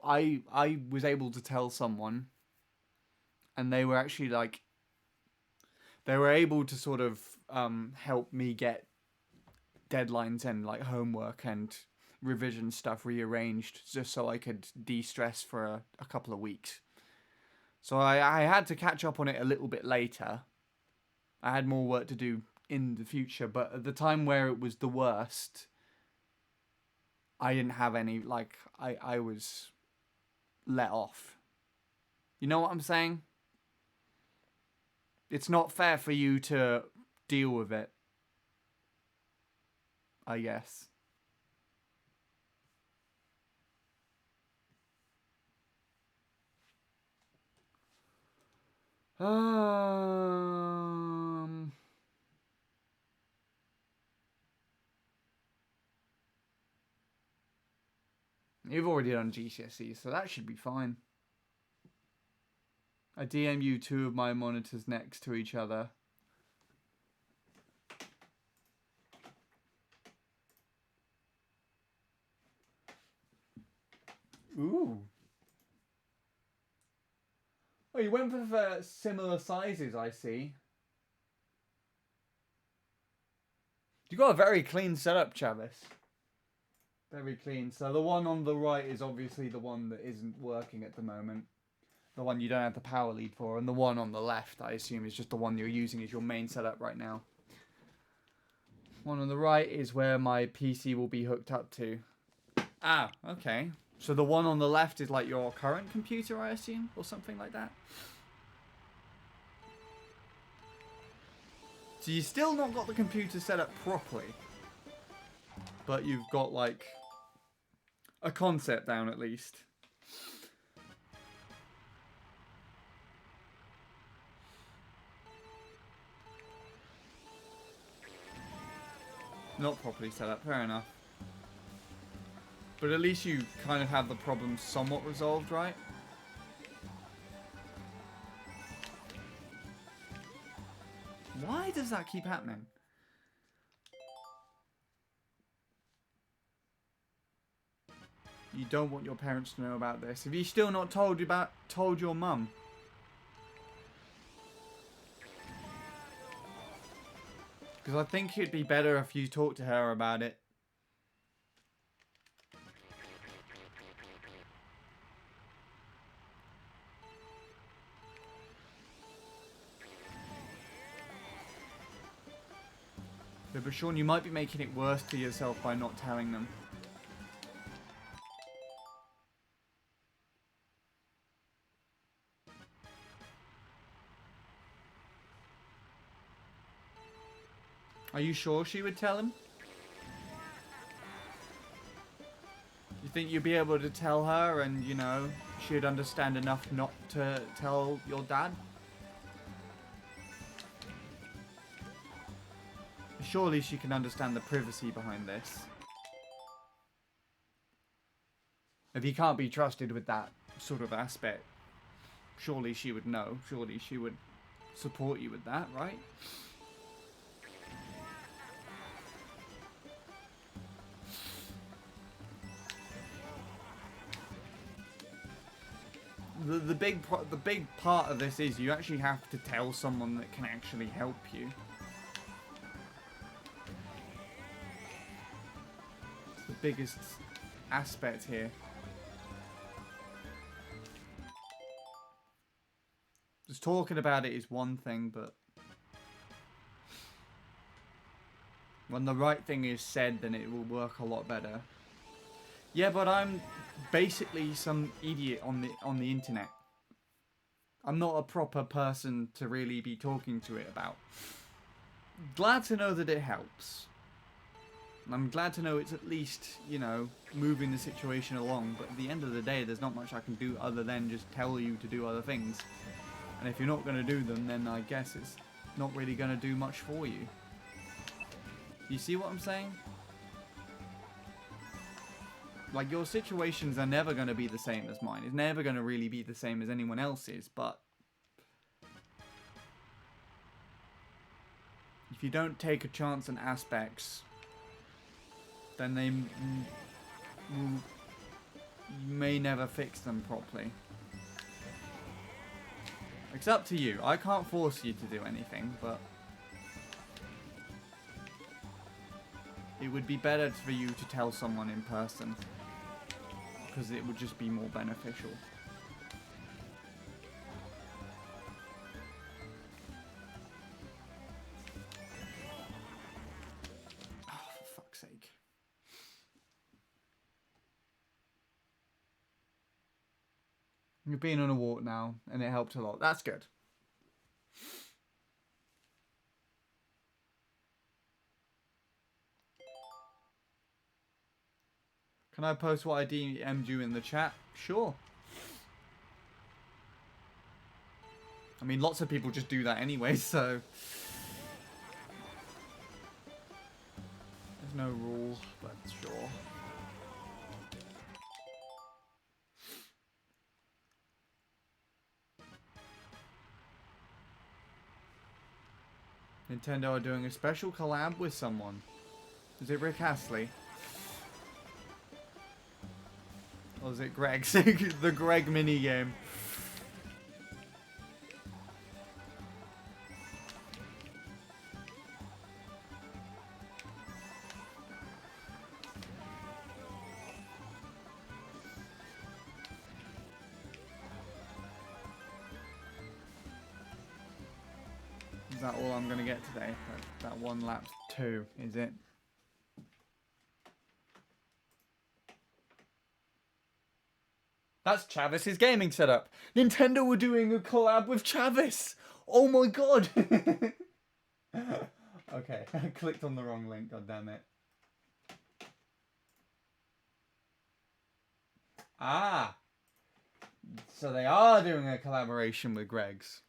I was able to tell someone, and they were actually like, they were able to sort of help me get deadlines and like homework and revision stuff rearranged just so I could de-stress for a couple of weeks. So I had to catch up on it a little bit later. I had more work to do in the future, but at the time where it was the worst, I didn't have any, like, I was let off. You know what I'm saying? It's not fair for you to deal with it, I guess. You've already done GCSE, so that should be fine. I DM you two of my monitors next to each other. Ooh. Oh, you went for similar sizes, I see. You got a very clean setup, Travis. Very clean. So the one on the right is obviously the one that isn't working at the moment. The one you don't have the power lead for. And the one on the left, I assume, is just the one you're using as your main setup right now. One on the right is where my PC will be hooked up to. Ah, okay. So the one on the left is like your current computer, I assume? Or something like that? So you still not got the computer set up properly. But you've got like a concept down at least. Not properly set up, fair enough. But at least you kind of have the problem somewhat resolved, right? Why does that keep happening? You don't want your parents to know about this. Have you still not told your mum? Because I think it'd be better if you talk to her about it. Yeah, but Sean, you might be making it worse to yourself by not telling them. Are you sure she would tell him? You think you'd be able to tell her and, you know, she'd understand enough not to tell your dad? surely she can understand the privacy behind this. If he can't be trusted with that sort of aspect, surely she would know. Surely she would support you with that, right? The big part of this is you actually have to tell someone that can actually help you. It's the biggest aspect here. Just talking about it is one thing, but when the right thing is said, then it will work a lot better. Yeah, but I'm basically some idiot on the internet. I'm not a proper person to really be talking to it about. Glad to know that it helps. I'm glad to know it's at least, you know, moving the situation along. But at the end of the day, there's not much I can do other than just tell you to do other things. And if you're not going to do them, then I guess it's not really going to do much for you. You see what I'm saying? Like, your situations are never going to be the same as mine. It's never going to really be the same as anyone else's, but if you don't take a chance on aspects, then you may never fix them properly. It's up to you. I can't force you to do anything, but it would be better for you to tell someone in person, because it would just be more beneficial. Oh, for fuck's sake. You've been on a walk now, and it helped a lot. That's good. Can I post what I DM'd you in the chat? Sure. I mean, lots of people just do that anyway, so there's no rule, but sure. Nintendo are doing a special collab with someone. Is it Rick Astley? Or is it Greg? The Greg minigame. Is that all I'm going to get today? That one lap 2, is it? That's Chavis's gaming setup. Nintendo were doing a collab with Chavis. Oh my god. Okay, I clicked on the wrong link, god damn it. Ah. So they are doing a collaboration with Greg's.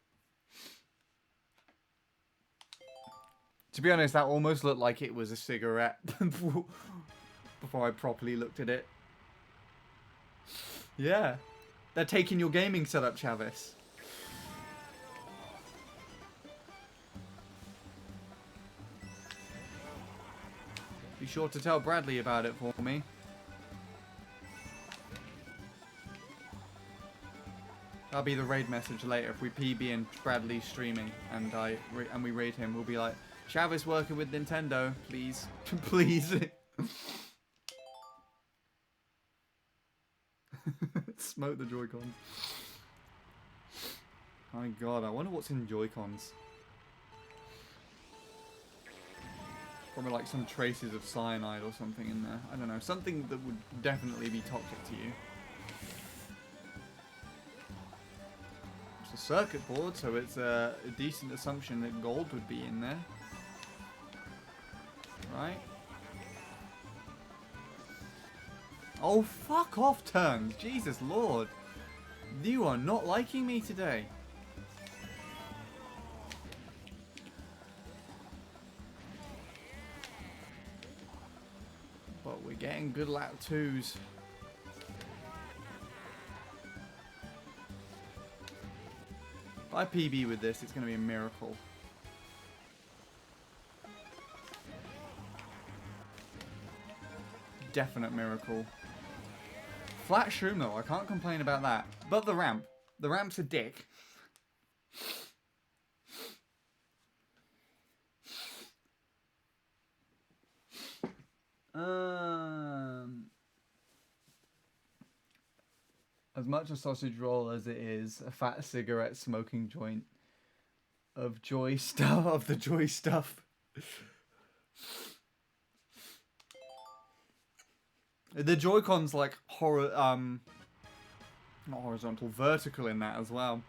To be honest, that almost looked like it was a cigarette before I properly looked at it. Yeah. They're taking your gaming setup, Chavis. Be sure to tell Bradley about it for me. That'll be the raid message later if we PB and Bradley streaming and we raid him. We'll be like, Chavis working with Nintendo, please. Please. Smoke the Joy-Cons. My god, I wonder what's in Joy-Cons. Probably like some traces of cyanide or something in there. I don't know. Something that would definitely be toxic to you. It's a circuit board, so it's a decent assumption that gold would be in there. Right? Oh, fuck off, Turns. Jesus Lord. You are not liking me today. we're getting good lap 2s. If I PB with this, it's going to be a miracle. Definite miracle. Flat shroom though, I can't complain about that. But the ramp. The ramp's a dick. As much a sausage roll as it is a fat cigarette smoking joint of joy stuff, of the joy stuff. The Joy-Con's like not horizontal, vertical in that as well.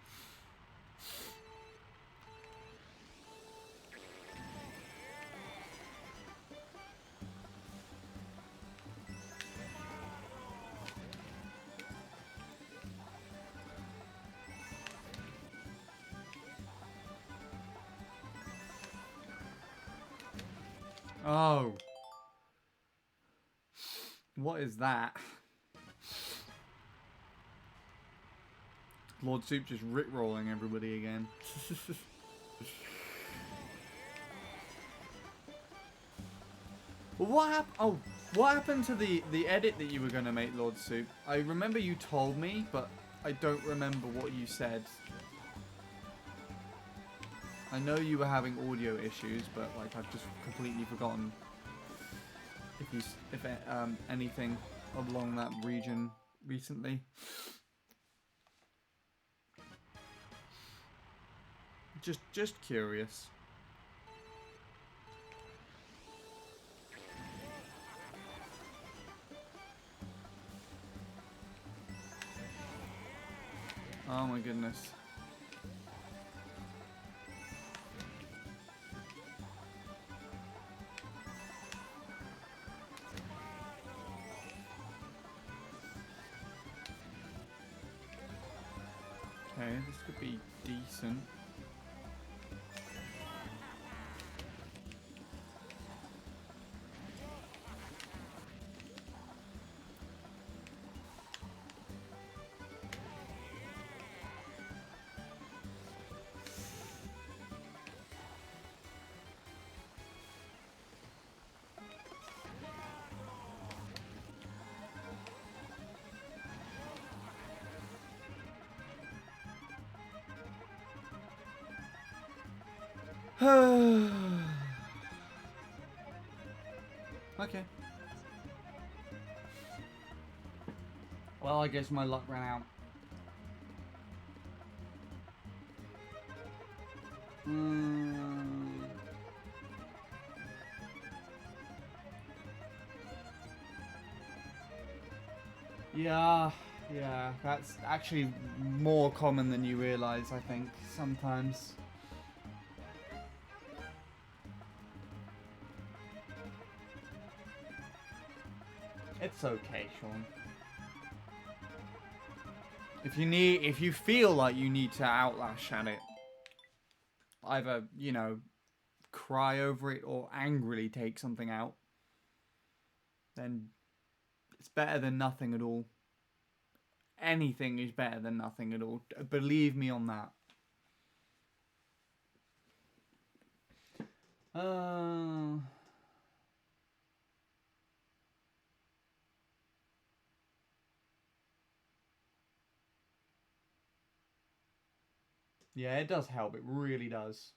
Oh. What is that? Lord Soup just rickrolling everybody again. What happened to the edit that you were going to make, Lord Soup? I remember you told me, but I don't remember what you said. I know you were having audio issues, but like I've just completely forgotten if anything along that region recently. Just curious. Oh my goodness. Okay, this could be decent. Okay. Well, I guess my luck ran out. Yeah, that's actually more common than you realize, I think, sometimes. It's okay, Sean. If you feel like you need to outlash at it, either, you know, cry over it or angrily take something out, then it's better than nothing at all. Anything is better than nothing at all. Believe me on that. Yeah, it does help. It really does.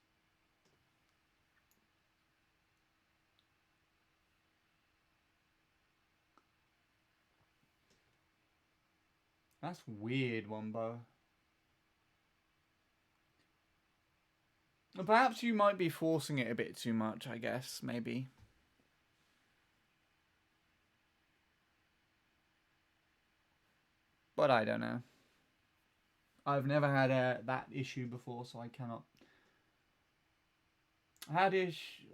That's weird, Wombo. Perhaps you might be forcing it a bit too much, I guess, maybe. But I don't know. I've never had that issue before, so I cannot. I had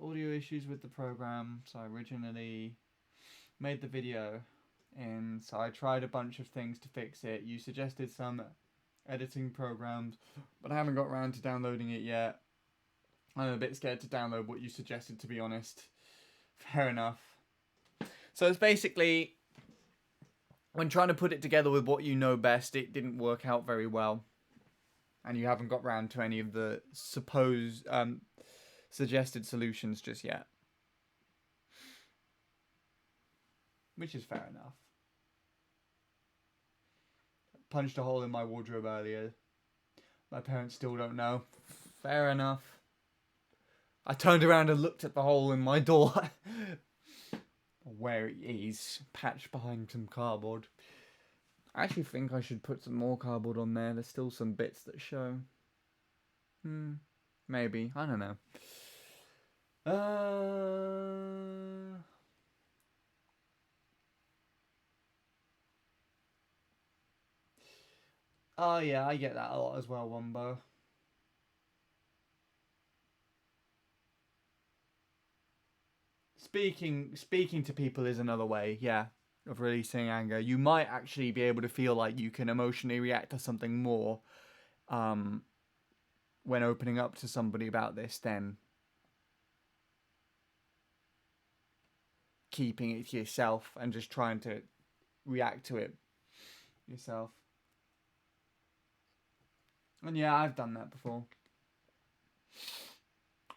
audio issues with the program, so I originally made the video, and so I tried a bunch of things to fix it. You suggested some editing programs, but I haven't got around to downloading it yet. I'm a bit scared to download what you suggested, to be honest. Fair enough. So it's basically, when trying to put it together with what you know best, it didn't work out very well. And you haven't got round to any of the supposed suggested solutions just yet. Which is fair enough. Punched a hole in my wardrobe earlier. My parents still don't know. Fair enough. I turned around and looked at the hole in my door. Where it is. Patched behind some cardboard. I actually think I should put some more cardboard on there. There's still some bits that show. Maybe. I don't know. Oh yeah, I get that a lot as well, Wombo. Speaking to people is another way, yeah, of releasing anger. You might actually be able to feel like you can emotionally react to something more when opening up to somebody about this than keeping it to yourself and just trying to react to it yourself. And yeah, I've done that before.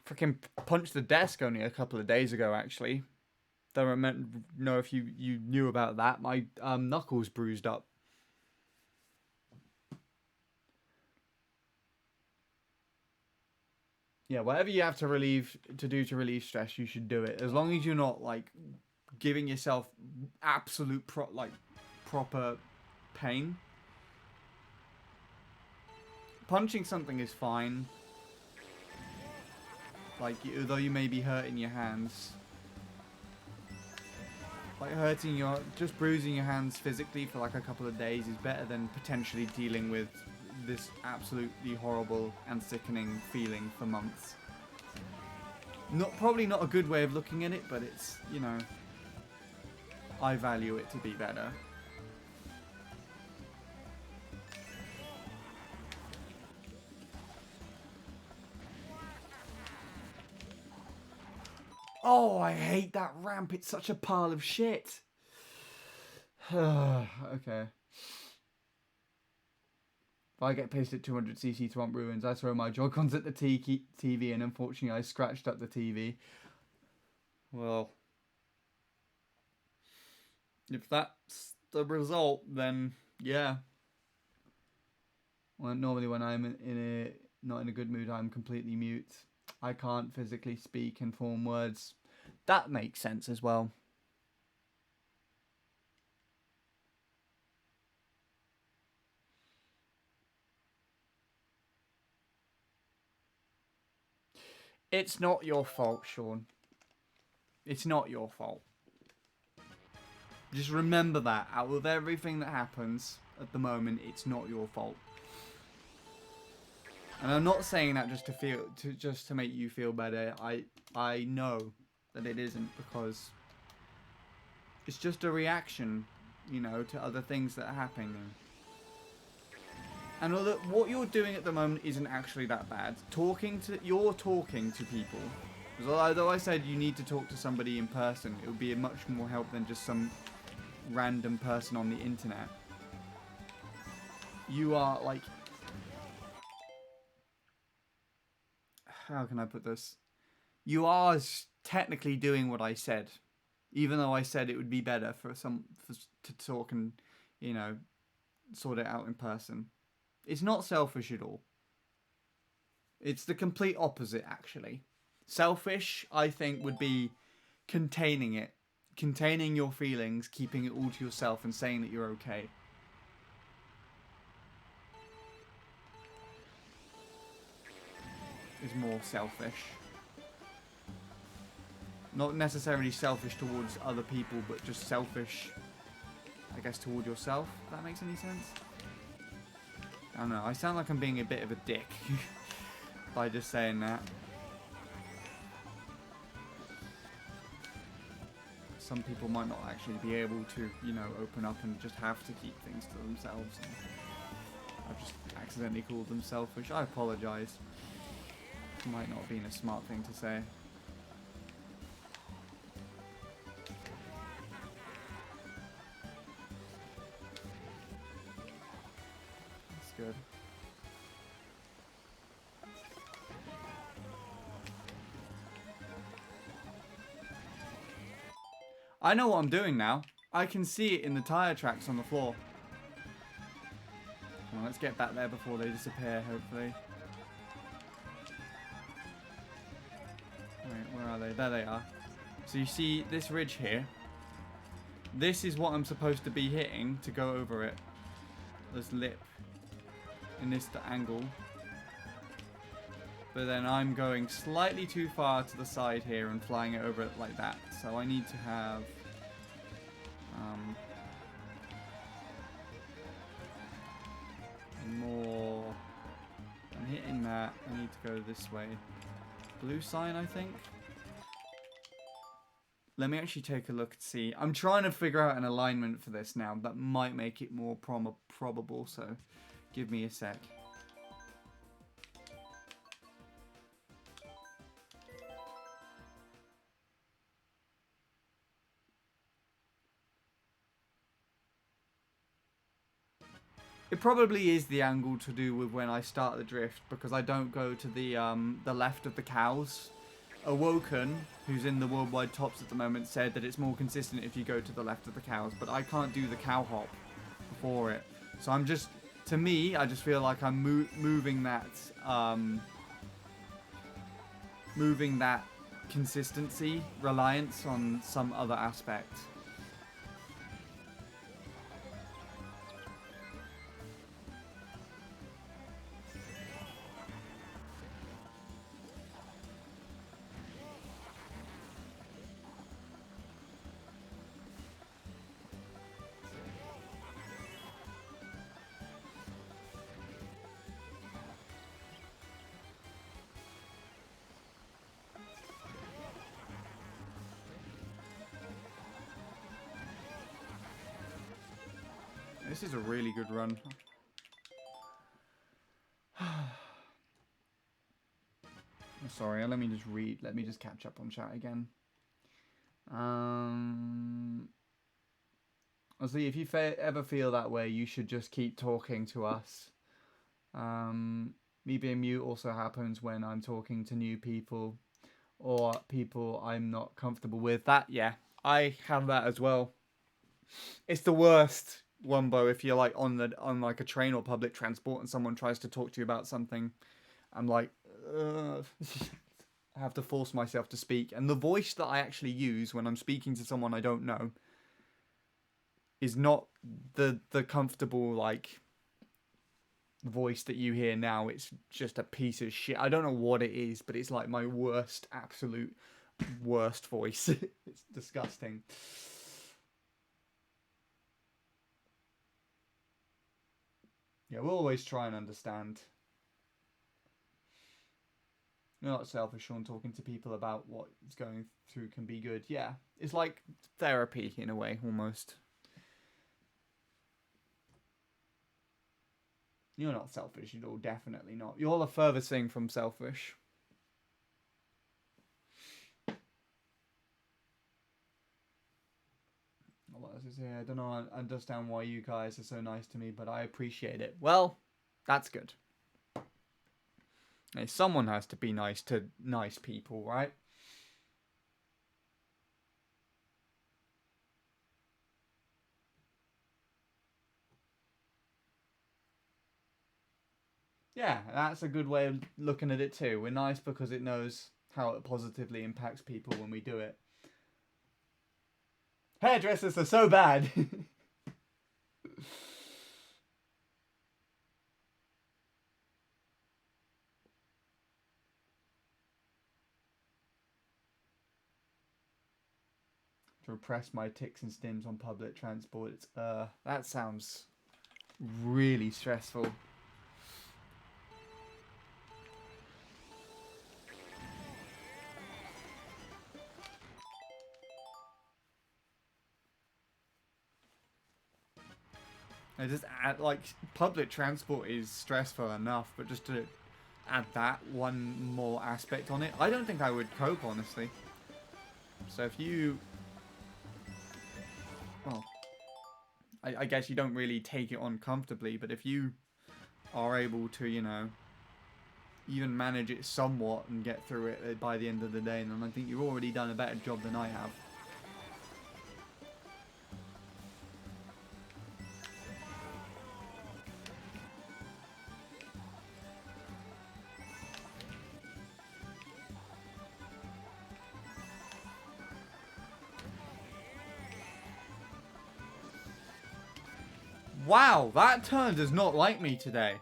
Freaking punched the desk only a couple of days ago, actually. Don't know if you knew about that. My knuckles bruised up. Yeah, whatever you have to relieve stress, you should do it. As long as you're not like giving yourself absolute proper pain. Punching something is fine. Like, although you may be hurting your hands. Like, just bruising your hands physically for like a couple of days is better than potentially dealing with this absolutely horrible and sickening feeling for months. Probably not a good way of looking at it, but it's, you know, I value it to be better. Oh, I hate that ramp. It's such a pile of shit. Okay. If I get pissed at 200cc Swamp Ruins, I throw my Joy-Cons at the TV, and unfortunately I scratched up the TV. Well, if that's the result, then yeah. Well, normally when I'm not in a good mood, I'm completely mute. I can't physically speak and form words. That makes sense as well. It's not your fault, Sean. It's not your fault. Just remember that. Out of everything that happens at the moment, it's not your fault. And I'm not saying that just to make you feel better. I know that it isn't, because it's just a reaction, you know, to other things that are happening. And what you're doing at the moment isn't actually that bad. You're talking to people. Because although I said you need to talk to somebody in person, it would be a much more help than just some random person on the internet. You are like, how can I put this? You are technically doing what I said, even though I said it would be better to talk and, you know, sort it out in person. It's not selfish at all. It's the complete opposite, actually. Selfish, I think, would be containing it. Containing your feelings, keeping it all to yourself and saying that you're okay. Is more selfish. Not necessarily selfish towards other people, but just selfish, I guess, toward yourself. If that makes any sense? I don't know. I sound like I'm being a bit of a dick by just saying that. Some people might not actually be able to, you know, open up and just have to keep things to themselves. And I've just accidentally called them selfish. I apologise. Might not have been a smart thing to say. good. I know what I'm doing now. I can see it in the tire tracks on the floor. Come on, let's get back there before they disappear, hopefully. Wait, where are they? There they are. So you see this ridge here. This is what I'm supposed to be hitting to go over it. This lip. In this angle. But then I'm going slightly too far to the side here and flying it over it like that. So I need to have... more... I'm hitting that. I need to go this way. Blue sign, I think. Let me actually take a look and see. I'm trying to figure out an alignment for this now that might make it more probable, so give me a sec. It probably is the angle to do with when I start the drift, because I don't go to the left of the cows. Awoken, who's in the worldwide tops at the moment, said that it's more consistent if you go to the left of the cows, but I can't do the cow hop before it. So I'm just, to me, I just feel like I'm moving that consistency, reliance on some other aspect. This is a really good run. Sorry, let me just catch up on chat again. Honestly, if you ever feel that way, you should just keep talking to us. Me being mute also happens when I'm talking to new people or people I'm not comfortable with. Yeah, I have that as well. It's the worst, Wumbo, if you're like on like a train or public transport and someone tries to talk to you about something. I'm like, I have to force myself to speak. And the voice that I actually use when I'm speaking to someone I don't know is not the comfortable, like, voice that you hear now. It's just a piece of shit. I don't know what it is, but it's like my worst, absolute worst voice. It's disgusting. Yeah, we'll always try and understand. You're not selfish, Sean. Talking to people about what is going through can be good. Yeah, it's like therapy in a way, almost. You're not selfish at all, definitely not. You're the furthest thing from selfish. I don't know, I understand why you guys are so nice to me, but I appreciate it. Well, that's good. Hey, someone has to be nice to nice people, right? Yeah, that's a good way of looking at it too. We're nice because it knows how it positively impacts people when we do it. Hairdressers are so bad. To repress my tics and stims on public transport. It's that sounds really stressful. I just add, like, public transport is stressful enough, but just to add that one more aspect on it, I don't think I would cope, honestly. So if you, well, I guess you don't really take it on comfortably, but if you are able to, you know, even manage it somewhat and get through it by the end of the day, then I think you've already done a better job than I have. Wow, that turn does not like me today.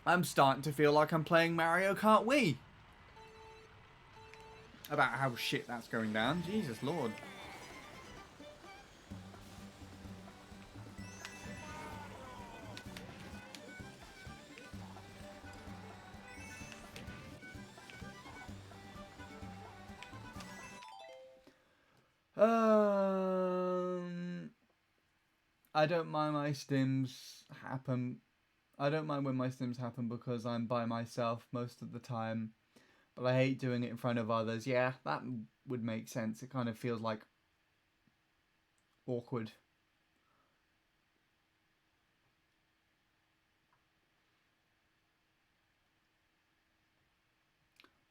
I'm starting to feel like I'm playing Mario Kart Wii. About how shit that's going down. Jesus Lord. I don't mind my stims happen. I don't mind when my stims happen because I'm by myself most of the time. But I hate doing it in front of others. Yeah, that would make sense. It kind of feels like awkward.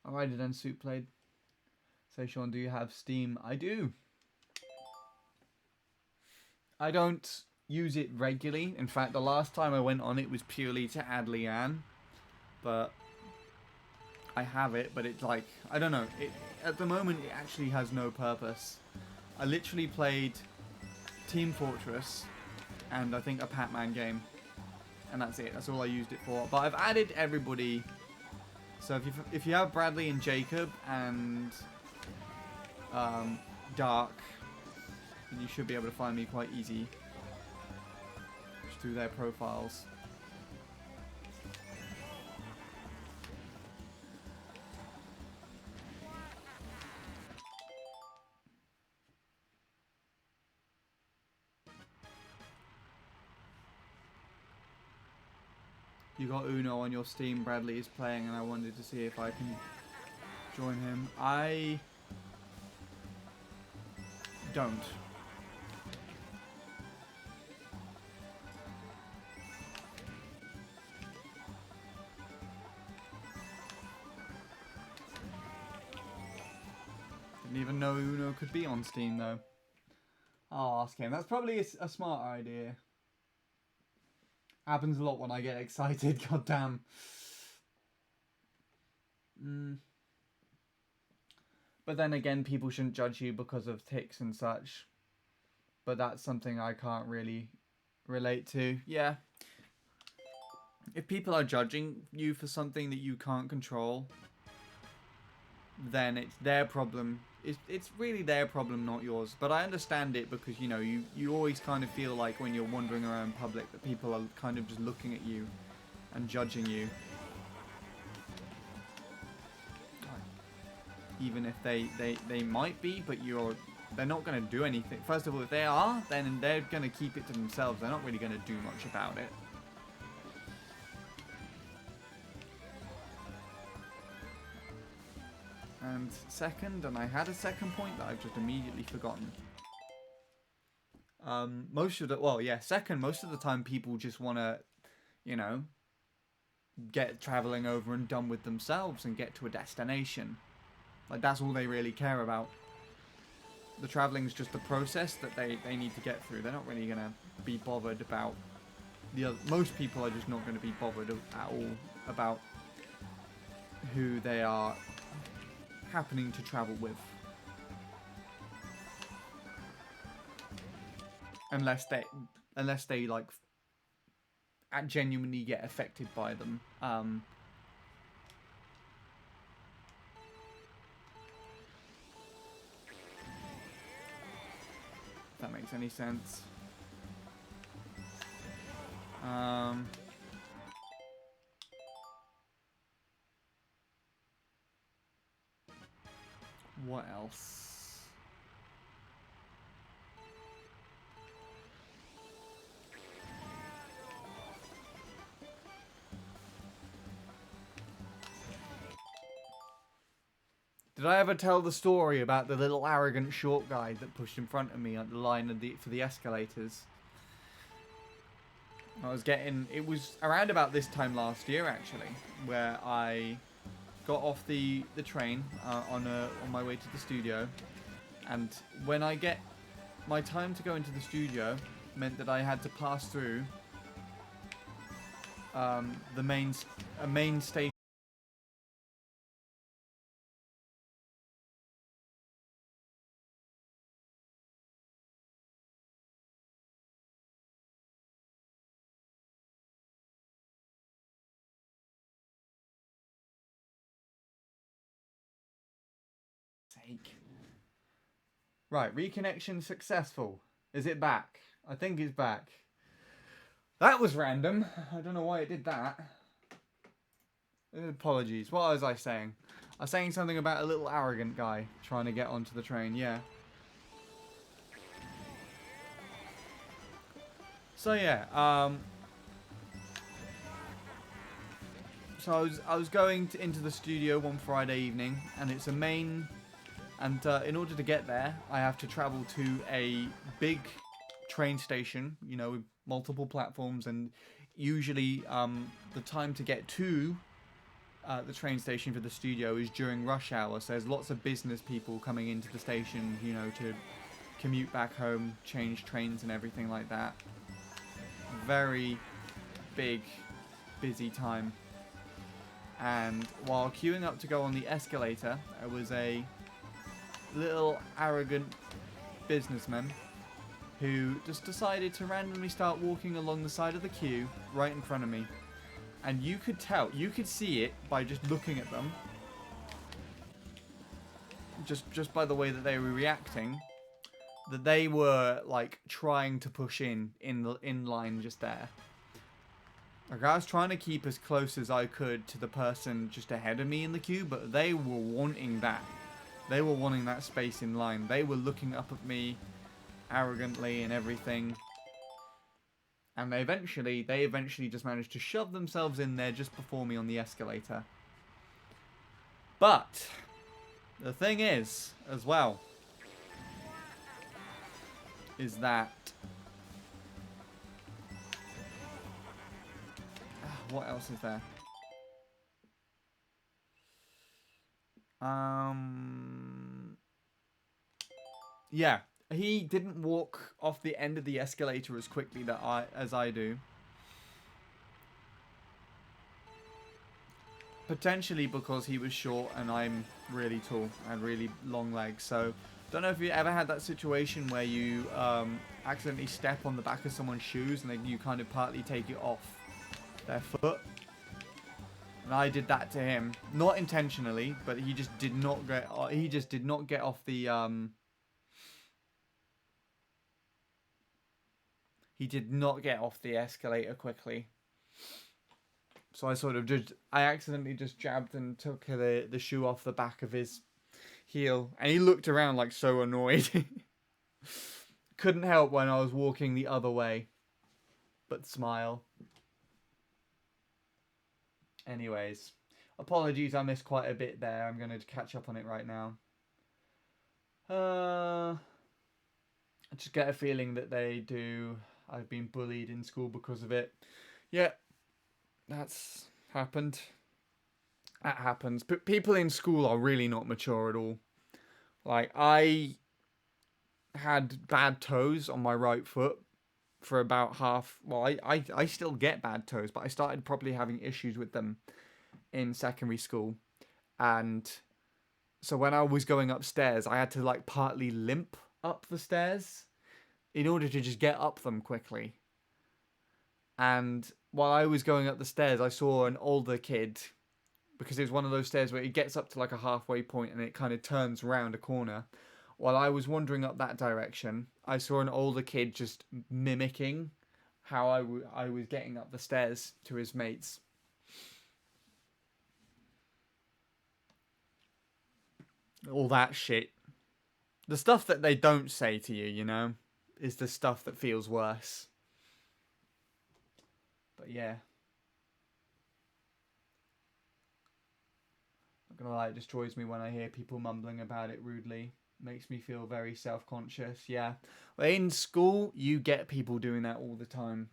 Alrighty then, Soup played. Say, Sean, do you have Steam? I do. I don't use it regularly. In fact, the last time I went on it was purely to add Leanne. But I have it, but it's like, I don't know. At the moment, it actually has no purpose. I literally played Team Fortress and I think a Pac-Man game. And that's it. That's all I used it for. But I've added everybody. So if you have Bradley and Jacob and Dark, then you should be able to find me quite easy. Just through their profiles. You got Uno on your Steam, Bradley is playing, and I wanted to see if I can join him. I don't. Didn't even know Uno could be on Steam though. I'll ask him. That's probably a smart idea. Happens a lot when I get excited, goddamn. But then again, people shouldn't judge you because of tics and such. But that's something I can't really relate to. Yeah. If people are judging you for something that you can't control, then it's their problem. It's really their problem, not yours. But I understand it because, you know, you always kind of feel like when you're wandering around public that people are kind of just looking at you and judging you. Even if they might be, but they're not going to do anything. First of all, if they are, then they're going to keep it to themselves. They're not really going to do much about it. And second, and I had a second point that I've just immediately forgotten. Most of the time people just want to, you know, get traveling over and done with themselves and get to a destination. Like, that's all they really care about. The traveling's just the process that they need to get through. They're not really going to be bothered about the other. Most people are just not going to be bothered at all about who they are happening to travel with. Unless they like genuinely get affected by them. If that makes any sense. What else? Did I ever tell the story about the little arrogant short guy that pushed in front of me at the line of for the escalators? It was around about this time last year actually, where I got off the train on my way to the studio, and when I get my time to go into the studio, meant that I had to pass through the main station. Right, reconnection successful. Is it back? I think it's back. That was random. I don't know why it did that. Apologies. What was I saying? I was saying something about a little arrogant guy trying to get onto the train. Yeah. So yeah. So I was going into the studio one Friday evening, and it's a main. And in order to get there, I have to travel to a big train station, you know, with multiple platforms, and usually the time to get to the train station for the studio is during rush hour. So there's lots of business people coming into the station, you know, to commute back home, change trains and everything like that. Very big, busy time. And while queuing up to go on the escalator, there was a little arrogant businessman who just decided to randomly start walking along the side of the queue right in front of me. And you could tell, you could see it by just looking at them. Just by the way that they were reacting, that they were like trying to push in line just there. Like, I was trying to keep as close as I could to the person just ahead of me in the queue, but they were wanting that. They were wanting that space in line. They were looking up at me arrogantly and everything. And they eventually just managed to shove themselves in there just before me on the escalator. But the thing is, as well, is that what else is there? Yeah, he didn't walk off the end of the escalator as quickly as I do. Potentially because he was short and I'm really tall and really long legs. So, don't know if you ever had that situation where you accidentally step on the back of someone's shoes and then you kind of partly take it off their foot. And I did that to him, not intentionally, but he just did not get. He just did not get off the. He did not get off the escalator quickly. So I accidentally just jabbed and took the shoe off the back of his heel, and he looked around like so annoyed. Couldn't help when I was walking the other way, but smile. Anyways, apologies, I missed quite a bit there. I'm going to catch up on it right now. I just get a feeling that I've been bullied in school because of it. Yeah, that's happened. That happens. But people in school are really not mature at all. Like, I had bad toes on my right foot for about half. Well, I still get bad toes, but I started probably having issues with them in secondary school. And so when I was going upstairs, I had to like partly limp up the stairs in order to just get up them quickly. And while I was going up the stairs, I saw an older kid, because it was one of those stairs where it gets up to like a halfway point and it kind of turns around a corner. While I was wandering up that direction, I saw an older kid just mimicking how I was getting up the stairs to his mates. All that shit. The stuff that they don't say to you, you know, is the stuff that feels worse. But yeah. Not gonna lie, it destroys me when I hear people mumbling about it rudely. Makes me feel very self-conscious. Yeah. Well, in school, you get people doing that all the time.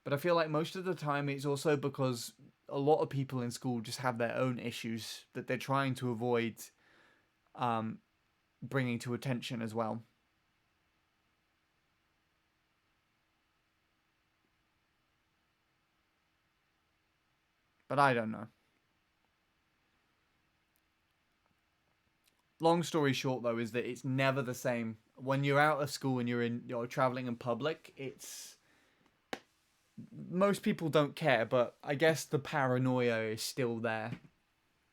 But I feel like most of the time it's also because a lot of people in school just have their own issues that they're trying to avoid um, bringing to attention as well. But I don't know. Long story short, though, is that it's never the same. When you're out of school and you're traveling in public, it's most people don't care, but I guess the paranoia is still there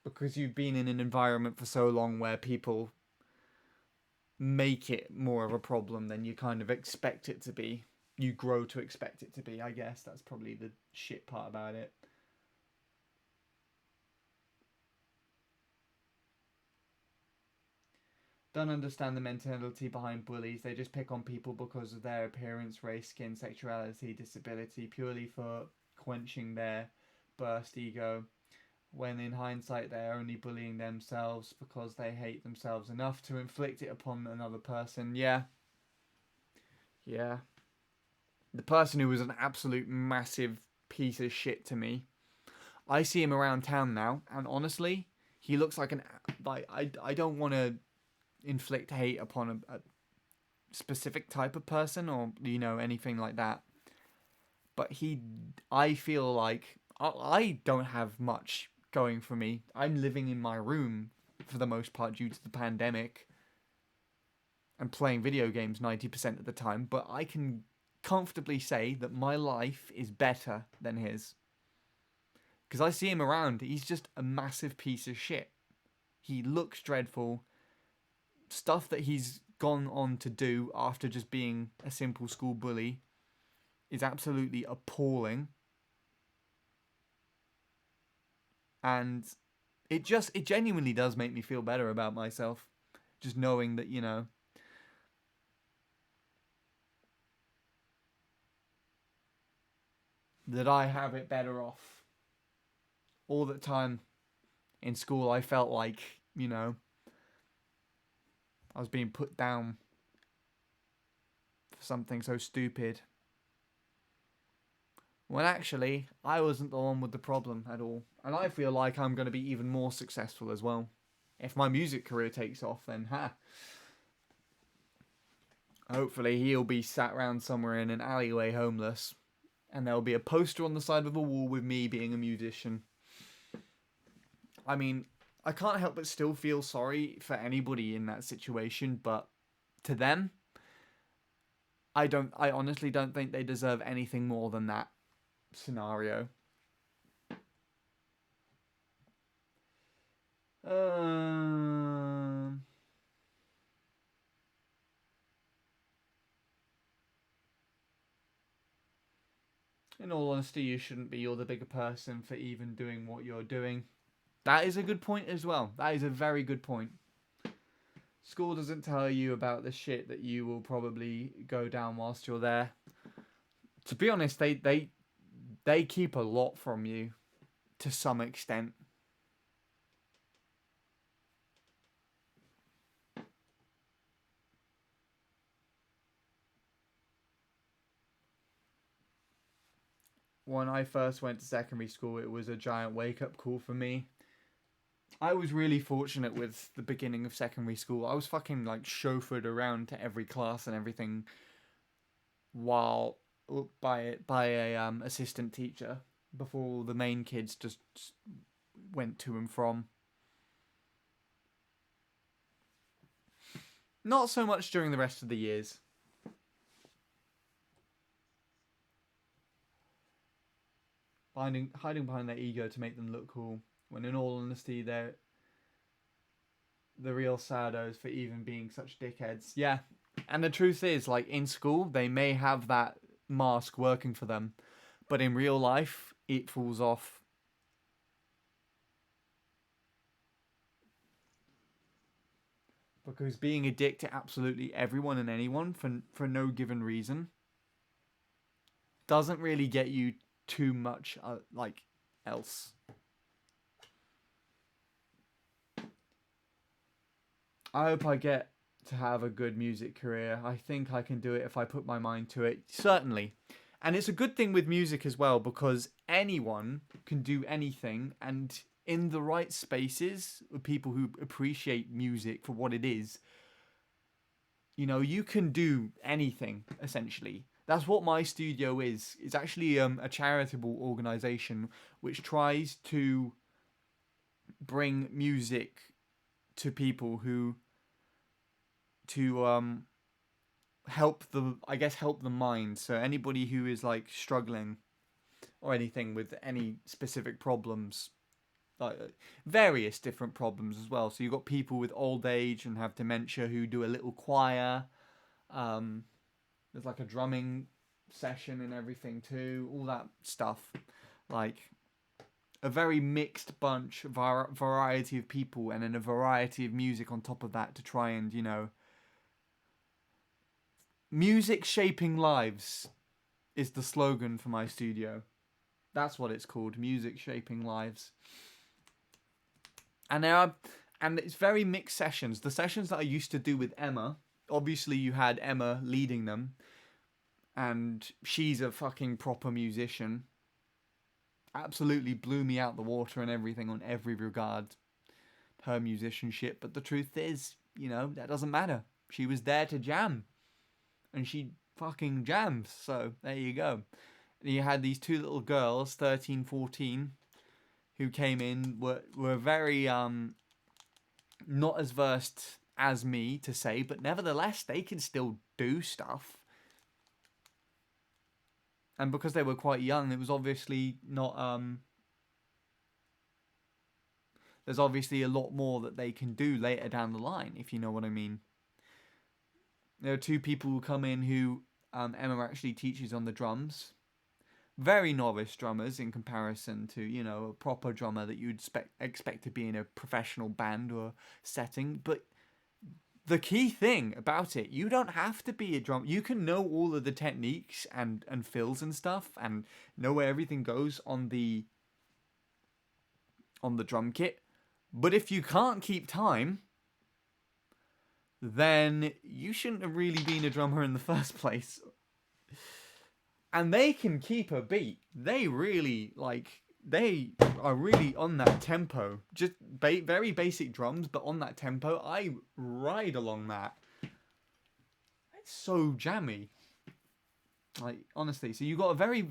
because you've been in an environment for so long where people make it more of a problem than you kind of expect it to be. You grow to expect it to be, I guess. That's probably the shit part about it. Don't understand the mentality behind bullies. They just pick on people because of their appearance, race, skin, sexuality, disability, purely for quenching their burst ego. When in hindsight, they are only bullying themselves because they hate themselves enough to inflict it upon another person. Yeah. Yeah. The person who was an absolute massive piece of shit to me. I see him around town now, and honestly, he looks like an like I don't want to inflict hate upon a specific type of person or anything like that. But I feel like I don't have much going for me. I'm living in my room for the most part due to the pandemic and playing video games 90% of the time, but I can comfortably say that my life is better than his. Because I see him around, he's just a massive piece of shit. He looks dreadful. Stuff that he's gone on to do after just being a simple school bully is absolutely appalling. And it genuinely does make me feel better about myself. Just knowing that, that I have it better off. All the time in school, I felt like, I was being put down for something so stupid. When actually, I wasn't the one with the problem at all. And I feel like I'm going to be even more successful as well. If my music career takes off, then hopefully he'll be sat around somewhere in an alleyway homeless. And there'll be a poster on the side of a wall with me being a musician. I mean, I can't help but still feel sorry for anybody in that situation, but to them, I honestly don't think they deserve anything more than that scenario. In all honesty, you shouldn't be. You're the bigger person for even doing what you're doing. That is a good point as well. That is a very good point. School doesn't tell you about the shit that you will probably go down whilst you're there. To be honest, they keep a lot from you to some extent. When I first went to secondary school, it was a giant wake-up call for me. I was really fortunate with the beginning of secondary school. I was fucking like chauffeured around to every class and everything while by a assistant teacher before the main kids just went to and from. Not so much during the rest of the years. Hiding behind their ego to make them look cool, when in all honesty they're the real saddos for even being such dickheads. Yeah, and the truth is, like, in school they may have that mask working for them, but in real life it falls off. Because being a dick to absolutely everyone and anyone for no given reason doesn't really get you too much else. I hope I get to have a good music career. I think I can do it if I put my mind to it. Certainly. And it's a good thing with music as well, because anyone can do anything, and in the right spaces with people who appreciate music for what it is, you know, you can do anything essentially. That's what my studio is. It's actually a charitable organization which tries to bring music to people who to help the help the mind. So anybody who is like struggling or anything with any specific problems, like various different problems as well. So you've got people with old age and have dementia who do a little choir. There's like a drumming session and everything too, all that stuff. Like a very mixed bunch, variety of people, and then a variety of music on top of that to try and, you know, music shaping lives is the slogan for my studio. That's what it's called, music shaping lives. And it's very mixed sessions. The sessions that I used to do with Emma, obviously you had Emma leading them, and she's a fucking proper musician. Absolutely blew me out the water and everything on every regard, her musicianship. But the truth is, you know, that doesn't matter. She was there to jam, and she fucking jams. So there you go. And you had these two little girls, 13, 14, who came in, were very not as versed as me to say, but nevertheless they can still do stuff. And because they were quite young, it was obviously not there's obviously a lot more that they can do later down the line, if you know what I mean. There are two people who come in who Emma actually teaches on the drums. Very novice drummers in comparison to, you know, a proper drummer that you'd expect to be in a professional band or setting. But the key thing about it, you don't have to be a drummer. You can know all of the techniques and fills and stuff, and know where everything goes on the drum kit. But if you can't keep time, then you shouldn't have really been a drummer in the first place. And they can keep a beat. They really, like, they are really on that tempo. Just very basic drums, but on that tempo. I ride along that. It's so jammy. Like, honestly. So you've got a very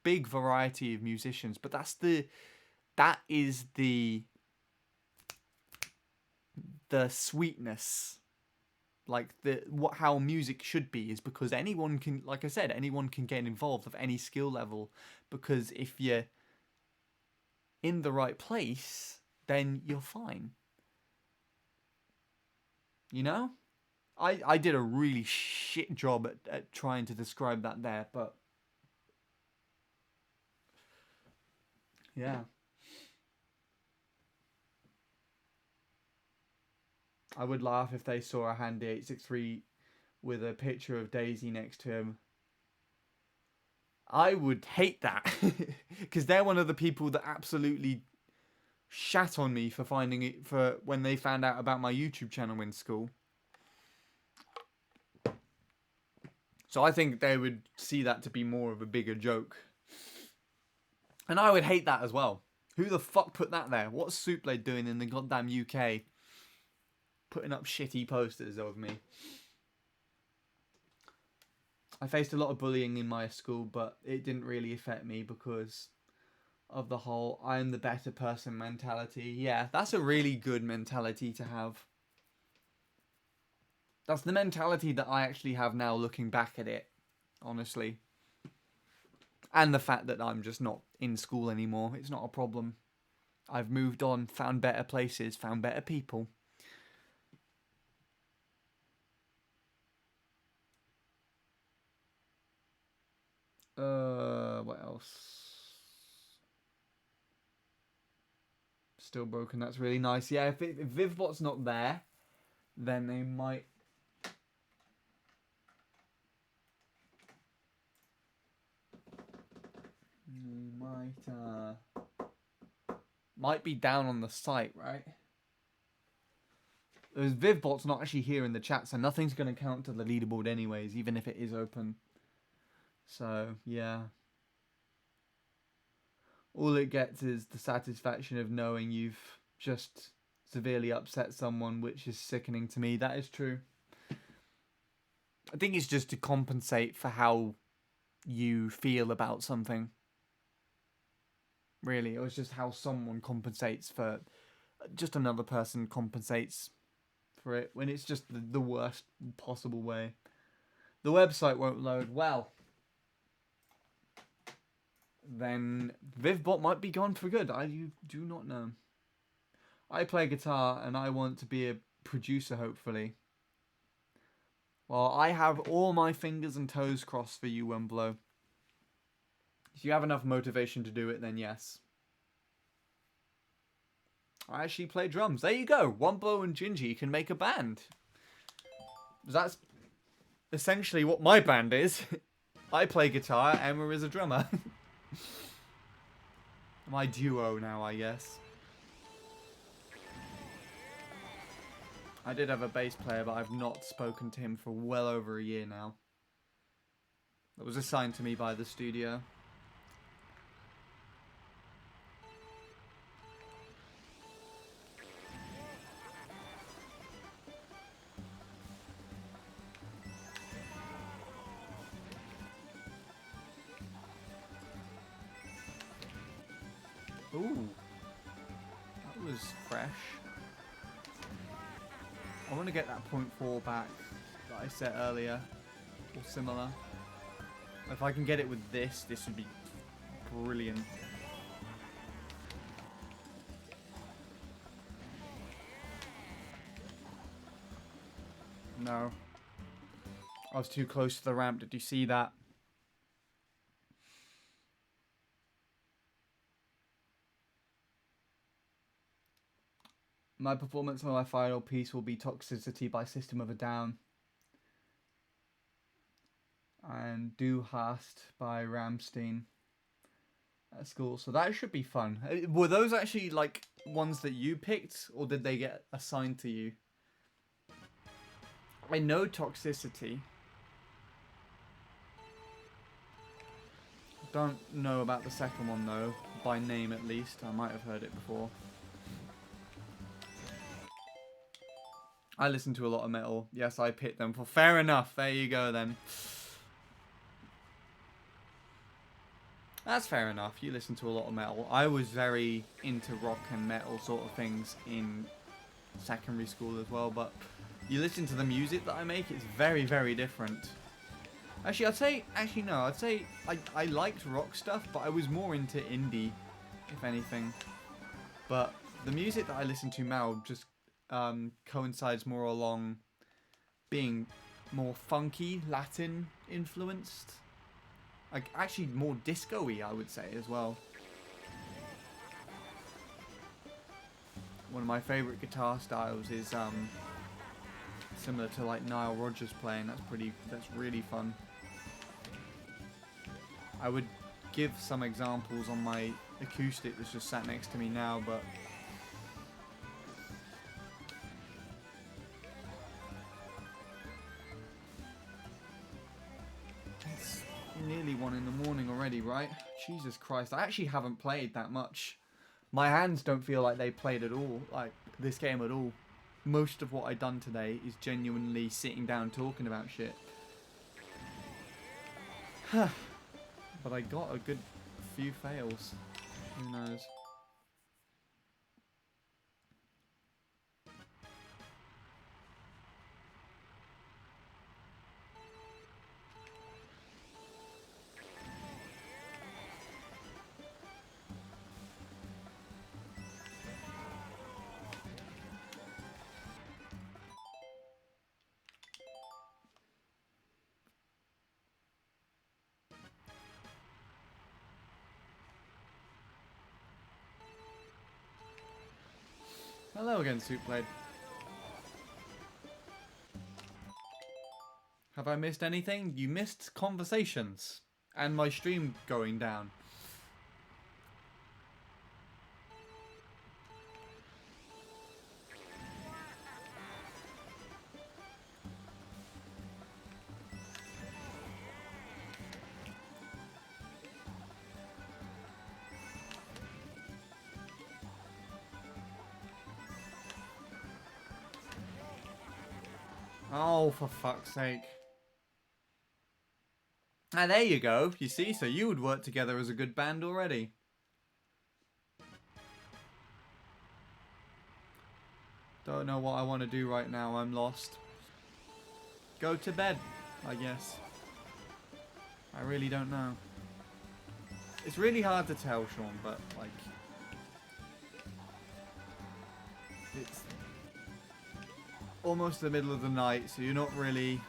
big variety of musicians, but that is the sweetness. Like how music should be, is because anyone can, like I said, anyone can get involved of any skill level, because if you're in the right place, then you're fine. You know? I did a really shit job at trying to describe that there, but yeah. I would laugh if they saw a Handy 863 with a picture of Daisy next to him. I would hate that. Because they're one of the people that absolutely shat on me for finding it, for when they found out about my YouTube channel in school. So I think they would see that to be more of a bigger joke. And I would hate that as well. Who the fuck put that there? What's Souplade doing in the goddamn UK? Putting up shitty posters of me. I faced a lot of bullying in my school, but it didn't really affect me because of the whole I'm the better person mentality. Yeah, that's a really good mentality to have. That's the mentality that I actually have now looking back at it, honestly. And the fact that I'm just not in school anymore. It's not a problem. I've moved on, found better places, found better people. What else? Still broken, that's really nice. Yeah, if Vivbot's not there, then they might... might be down on the site, right? Vivbot's not actually here in the chat, so nothing's going to count to the leaderboard anyways, even if it is open. So, yeah. All it gets is the satisfaction of knowing you've just severely upset someone, which is sickening to me. That is true. I think it's just to compensate for how you feel about something. Really, it was just how someone compensates for... Just another person compensates for it when it's just the worst possible way. The website won't load. Well, then Vivbot might be gone for good. I do not know. I play guitar and I want to be a producer, hopefully. Well, I have all my fingers and toes crossed for you, Wemblow. If you have enough motivation to do it, then yes. I actually play drums. There you go. Wemblow and Gingy can make a band. That's essentially what my band is. I play guitar, Emma is a drummer. My duo now, I guess. I did have a bass player, but I've not spoken to him for well over a year now. That was assigned to me by the studio. Ooh. That was fresh. I want to get that 0.4 back that I set earlier. Or similar. If I can get it with this, this would be brilliant. No. I was too close to the ramp. Did you see that? My performance on my final piece will be Toxicity by System of a Down. And Du Hast by Rammstein at school. So that should be fun. Were those actually like ones that you picked, or did they get assigned to you? I know Toxicity. Don't know about the second one though, by name at least. I might have heard it before. I listen to a lot of metal. Yes, I picked them for. Fair enough. There you go then. That's fair enough. You listen to a lot of metal. I was very into rock and metal sort of things in secondary school as well, but you listen to the music that I make, it's very, very different. Actually, I'd say I liked rock stuff, but I was more into indie, if anything. But the music that I listen to now just coincides more along being more funky, Latin influenced. Like, actually more disco-y, I would say, as well. One of my favourite guitar styles is similar to like Nile Rodgers playing. That's really fun. I would give some examples on my acoustic that's just sat next to me now, but it's nearly 1 in the morning already, right? Jesus Christ, I actually haven't played that much. My hands don't feel like they played at all, like this game at all. Most of what I've done today is genuinely sitting down talking about shit. But I got a good few fails. Who knows? Hello again, Soupblade. Have I missed anything? You missed conversations and my stream going down. Oh, for fuck's sake. Ah, there you go. You see, so you would work together as a good band already. Don't know what I want to do right now. I'm lost. Go to bed, I guess. I really don't know. It's really hard to tell, Sean, but, like... It's almost the middle of the night, so you're not really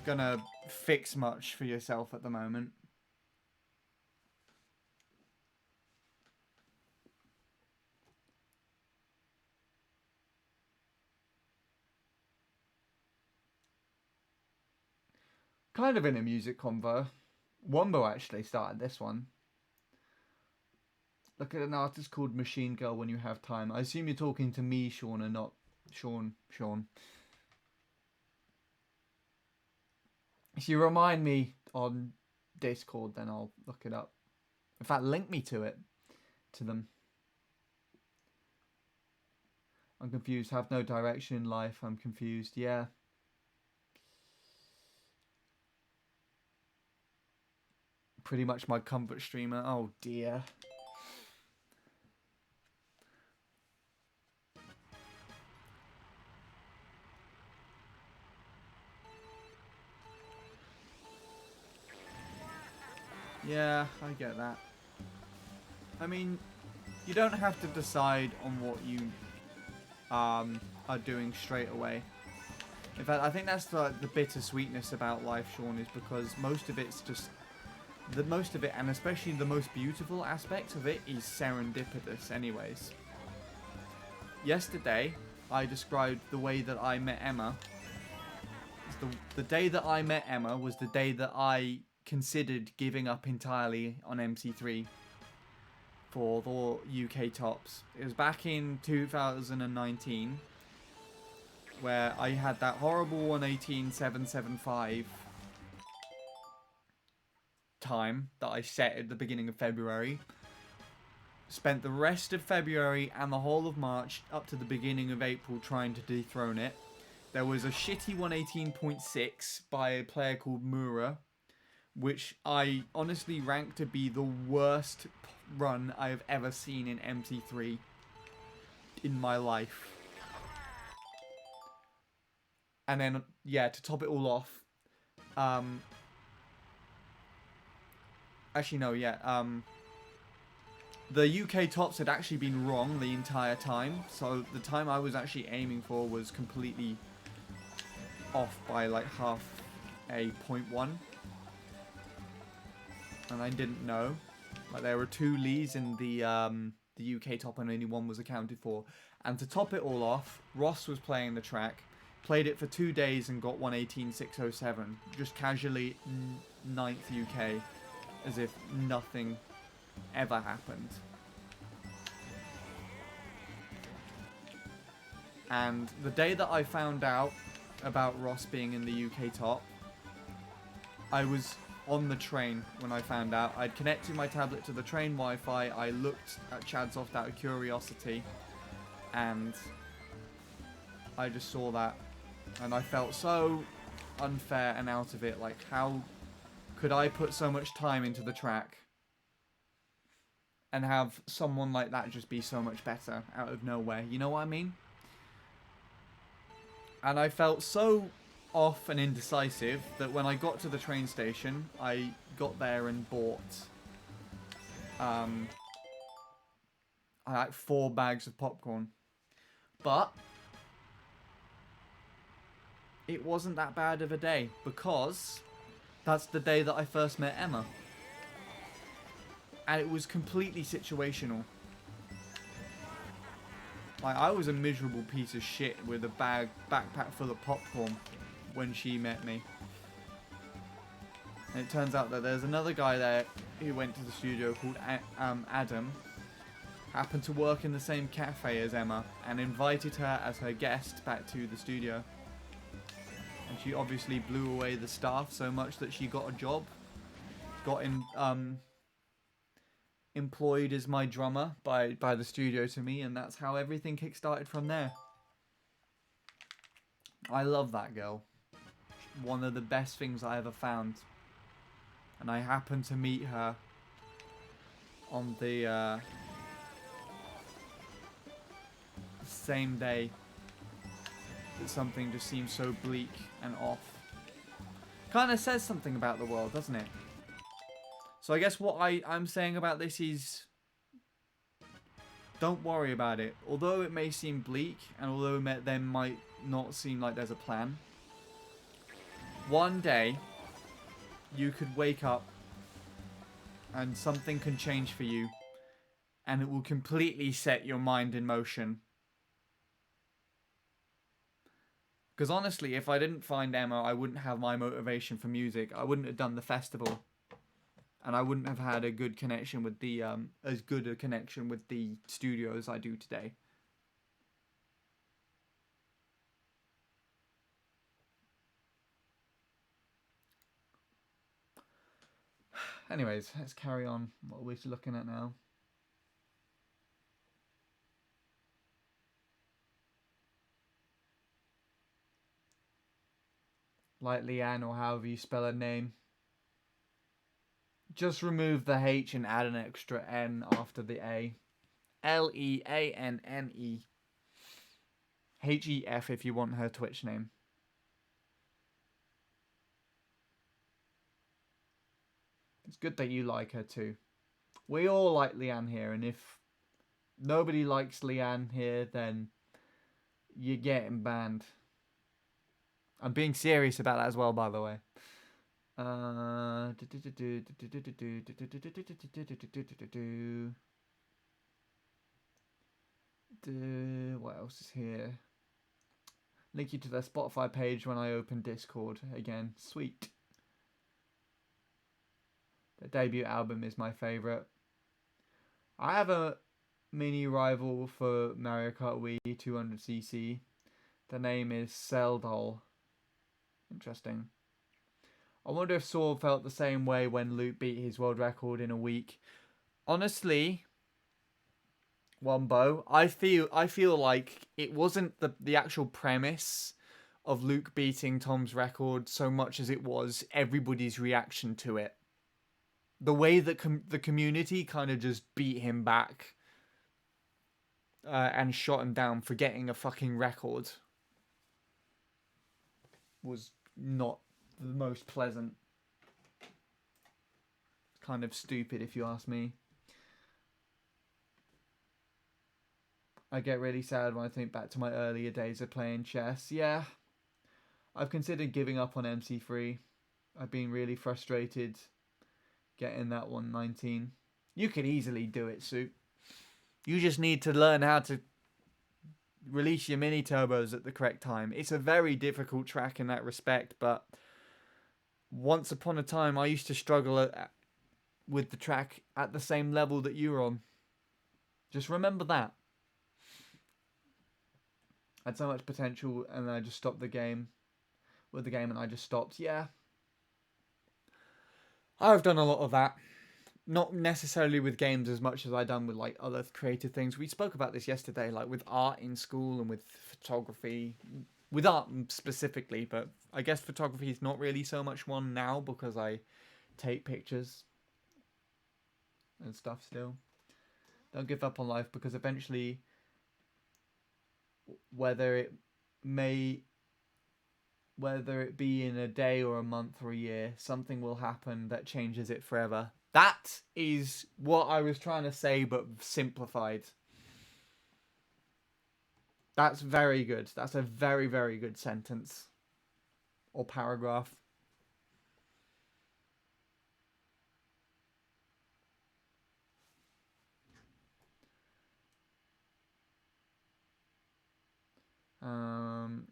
gonna fix much for yourself at the moment. Kind of in a music convo. Wombo actually started this one. Look at an artist called Machine Girl when you have time. I assume you're talking to me, Sean, and not Sean. If you remind me on Discord, then I'll look it up. In fact, link me to it. To them. I'm confused. Have no direction in life. I'm confused. Yeah. Pretty much my comfort streamer. Oh dear. Yeah, I get that. I mean, you don't have to decide on what you are doing straight away. In fact, I think that's the bittersweetness about life, Sean, is because most of it's just... most of it, and especially the most beautiful aspect of it, is serendipitous anyways. Yesterday, I described the way that I met Emma. The day that I met Emma was the day that I considered giving up entirely on MC3 for the UK tops. It was back in 2019 where I had that horrible 118.775 time that I set at the beginning of February. Spent the rest of February and the whole of March up to the beginning of April trying to dethrone it. There was a shitty 118.6 by a player called Mura, which I honestly rank to be the worst run I have ever seen in MC3 in my life. And then, yeah, to top it all off, actually no, yeah, the UK tops had actually been wrong the entire time, so the time I was actually aiming for was completely off by like half a 0.1. And I didn't know. Like, there were 2 leads in the UK top and only 1 was accounted for. And to top it all off, Ross was playing the track, played it for 2 days and got 118.607. Just casually 9th UK, as if nothing ever happened. And the day that I found out about Ross being in the UK top, I was on the train when I found out. I'd connected my tablet to the train Wi-Fi. I looked at Chadsoft out of curiosity, and I just saw that, and I felt so unfair and out of it. Like, how could I put so much time into the track and have someone like that just be so much better out of nowhere? You know what I mean? And I felt so off and indecisive that when I got to the train station, I got there and bought like 4 bags of popcorn. But it wasn't that bad of a day, because that's the day that I first met Emma. And it was completely situational. Like, I was a miserable piece of shit with a backpack full of popcorn when she met me. And it turns out that there's another guy there who went to the studio called Adam. Happened to work in the same cafe as Emma and invited her as her guest back to the studio. And she obviously blew away the staff so much that she got a job. Got employed as my drummer by the studio to me, and that's how everything kick-started from there. I love that girl. One of the best things I ever found. And I happened to meet her on the same day that something just seems so bleak and off. Kind of says something about the world, doesn't it? So I guess what I'm saying about this is, don't worry about it. Although it may seem bleak, and although there might not seem like there's a plan, one day you could wake up and something can change for you, and it will completely set your mind in motion. Because honestly, if I didn't find Emma, I wouldn't have my motivation for music. I wouldn't have done the festival. And I wouldn't have had a good connection with the, as good a connection with the studio as I do today. Anyways, let's carry on. What are we looking at now? Like Leanne, or however you spell her name. Just remove the H and add an extra N after the A. Leanne. Hef if you want her Twitch name. It's good that you like her too. We all like Leanne here, and if nobody likes Leanne here, then you're getting banned. I'm being serious about that as well, by the way. What else is here? Link you to their Spotify page when I open Discord again. Sweet. Their debut album is my favourite. I have a mini rival for Mario Kart Wii 200cc. The name is Seldol. Interesting. I wonder if Saul felt the same way when Luke beat his world record in a week. Honestly, Wombo, I feel like it wasn't the actual premise of Luke beating Tom's record so much as it was everybody's reaction to it. The way that the community kind of just beat him back and shot him down for getting a fucking record was not the most pleasant. Kind of stupid, if you ask me. I get really sad when I think back to my earlier days of playing chess. Yeah, I've considered giving up on MC3. I've been really frustrated getting that 119. You could easily do it, Soup. You just need to learn how to release your mini turbos at the correct time. It's a very difficult track in that respect, but once upon a time I used to struggle with the track at the same level that you're on. Just remember that. I had so much potential and I just stopped the game. With the game and I just stopped. Yeah. I've done a lot of that. Not necessarily with games as much as I've done with like other creative things. We spoke about this yesterday, like with art in school and with photography. With art specifically, but I guess photography is not really so much one now because I take pictures and stuff still. Don't give up on life, because eventually, whether it be in a day or a month or a year, something will happen that changes it forever. That is what I was trying to say, but simplified. That's very good. That's a very, very good sentence. Or paragraph.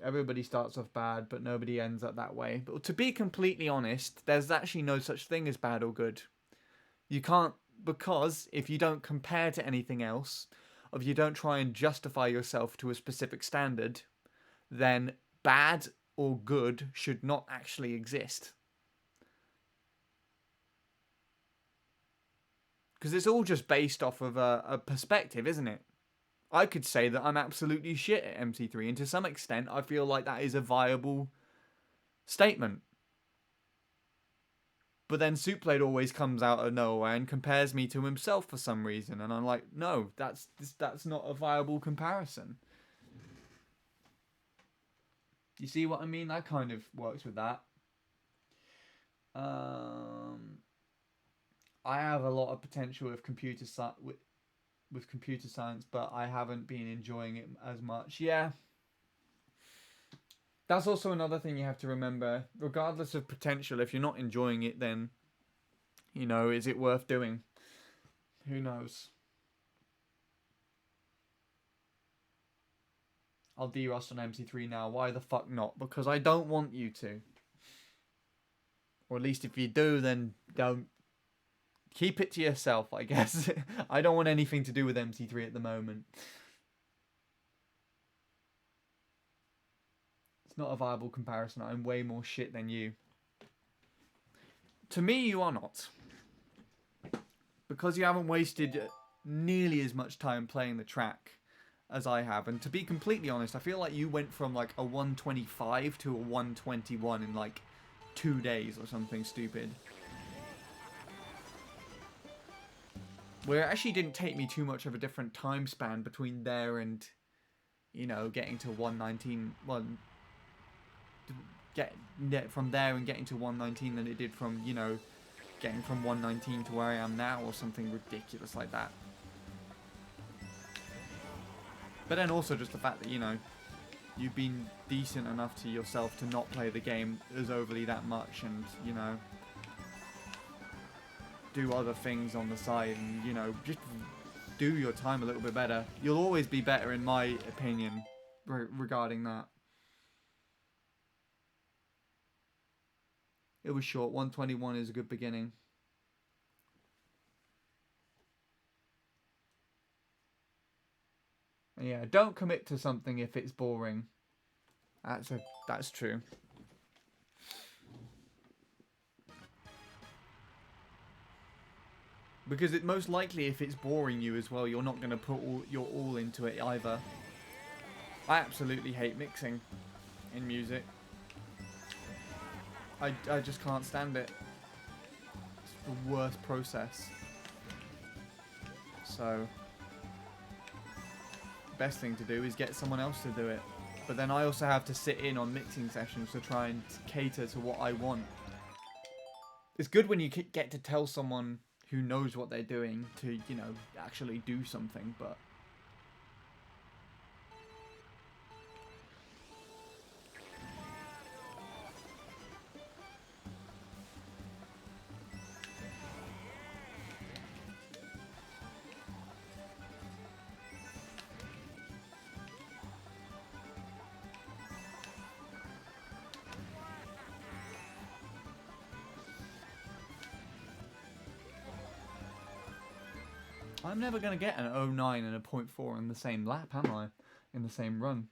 Everybody starts off bad, but nobody ends up that way. But to be completely honest, there's actually no such thing as bad or good. You can't, because if you don't compare to anything else, if you don't try and justify yourself to a specific standard, then bad or good should not actually exist. Because it's all just based off of a perspective, isn't it? I could say that I'm absolutely shit at MT3, and to some extent, I feel like that is a viable statement. But then Soupblade always comes out of nowhere and compares me to himself for some reason, and I'm like, no, that's not a viable comparison. You see what I mean? That kind of works with that. I have a lot of potential with computer science, but I haven't been enjoying it as much. Yeah. That's also another thing you have to remember. Regardless of potential, if you're not enjoying it, then, you know, is it worth doing? Who knows? I'll derust on MT3 now. Why the fuck not? Because I don't want you to. Or at least if you do, then don't. Keep it to yourself, I guess. I don't want anything to do with MT3 at the moment. It's not a viable comparison. I'm way more shit than you. To me, you are not. Because you haven't wasted nearly as much time playing the track as I have. And to be completely honest, I feel like you went from like a 125 to a 121 in like 2 days or something stupid. Where it actually didn't take me too much of a different time span between there and, you know, getting to 119. Well, from there and getting to 119 than it did from, you know, getting from 119 to where I am now or something ridiculous like that. But then also just the fact that, you know, you've been decent enough to yourself to not play the game as overly that much and, you know, do other things on the side and, you know, just do your time a little bit better. You'll always be better in my opinion regarding that. It was short. 121 is a good beginning. Yeah, don't commit to something if it's boring. That's true. Because it most likely, if it's boring you as well, you're not going to put your all into it either. I absolutely hate mixing in music. I just can't stand it. It's the worst process. So, best thing to do is get someone else to do it. But then I also have to sit in on mixing sessions to try and cater to what I want. It's good when you get to tell someone who knows what they're doing to, you know, actually do something, but I'm never going to get an 09 and a 0.4 in the same lap, am I? In the same run.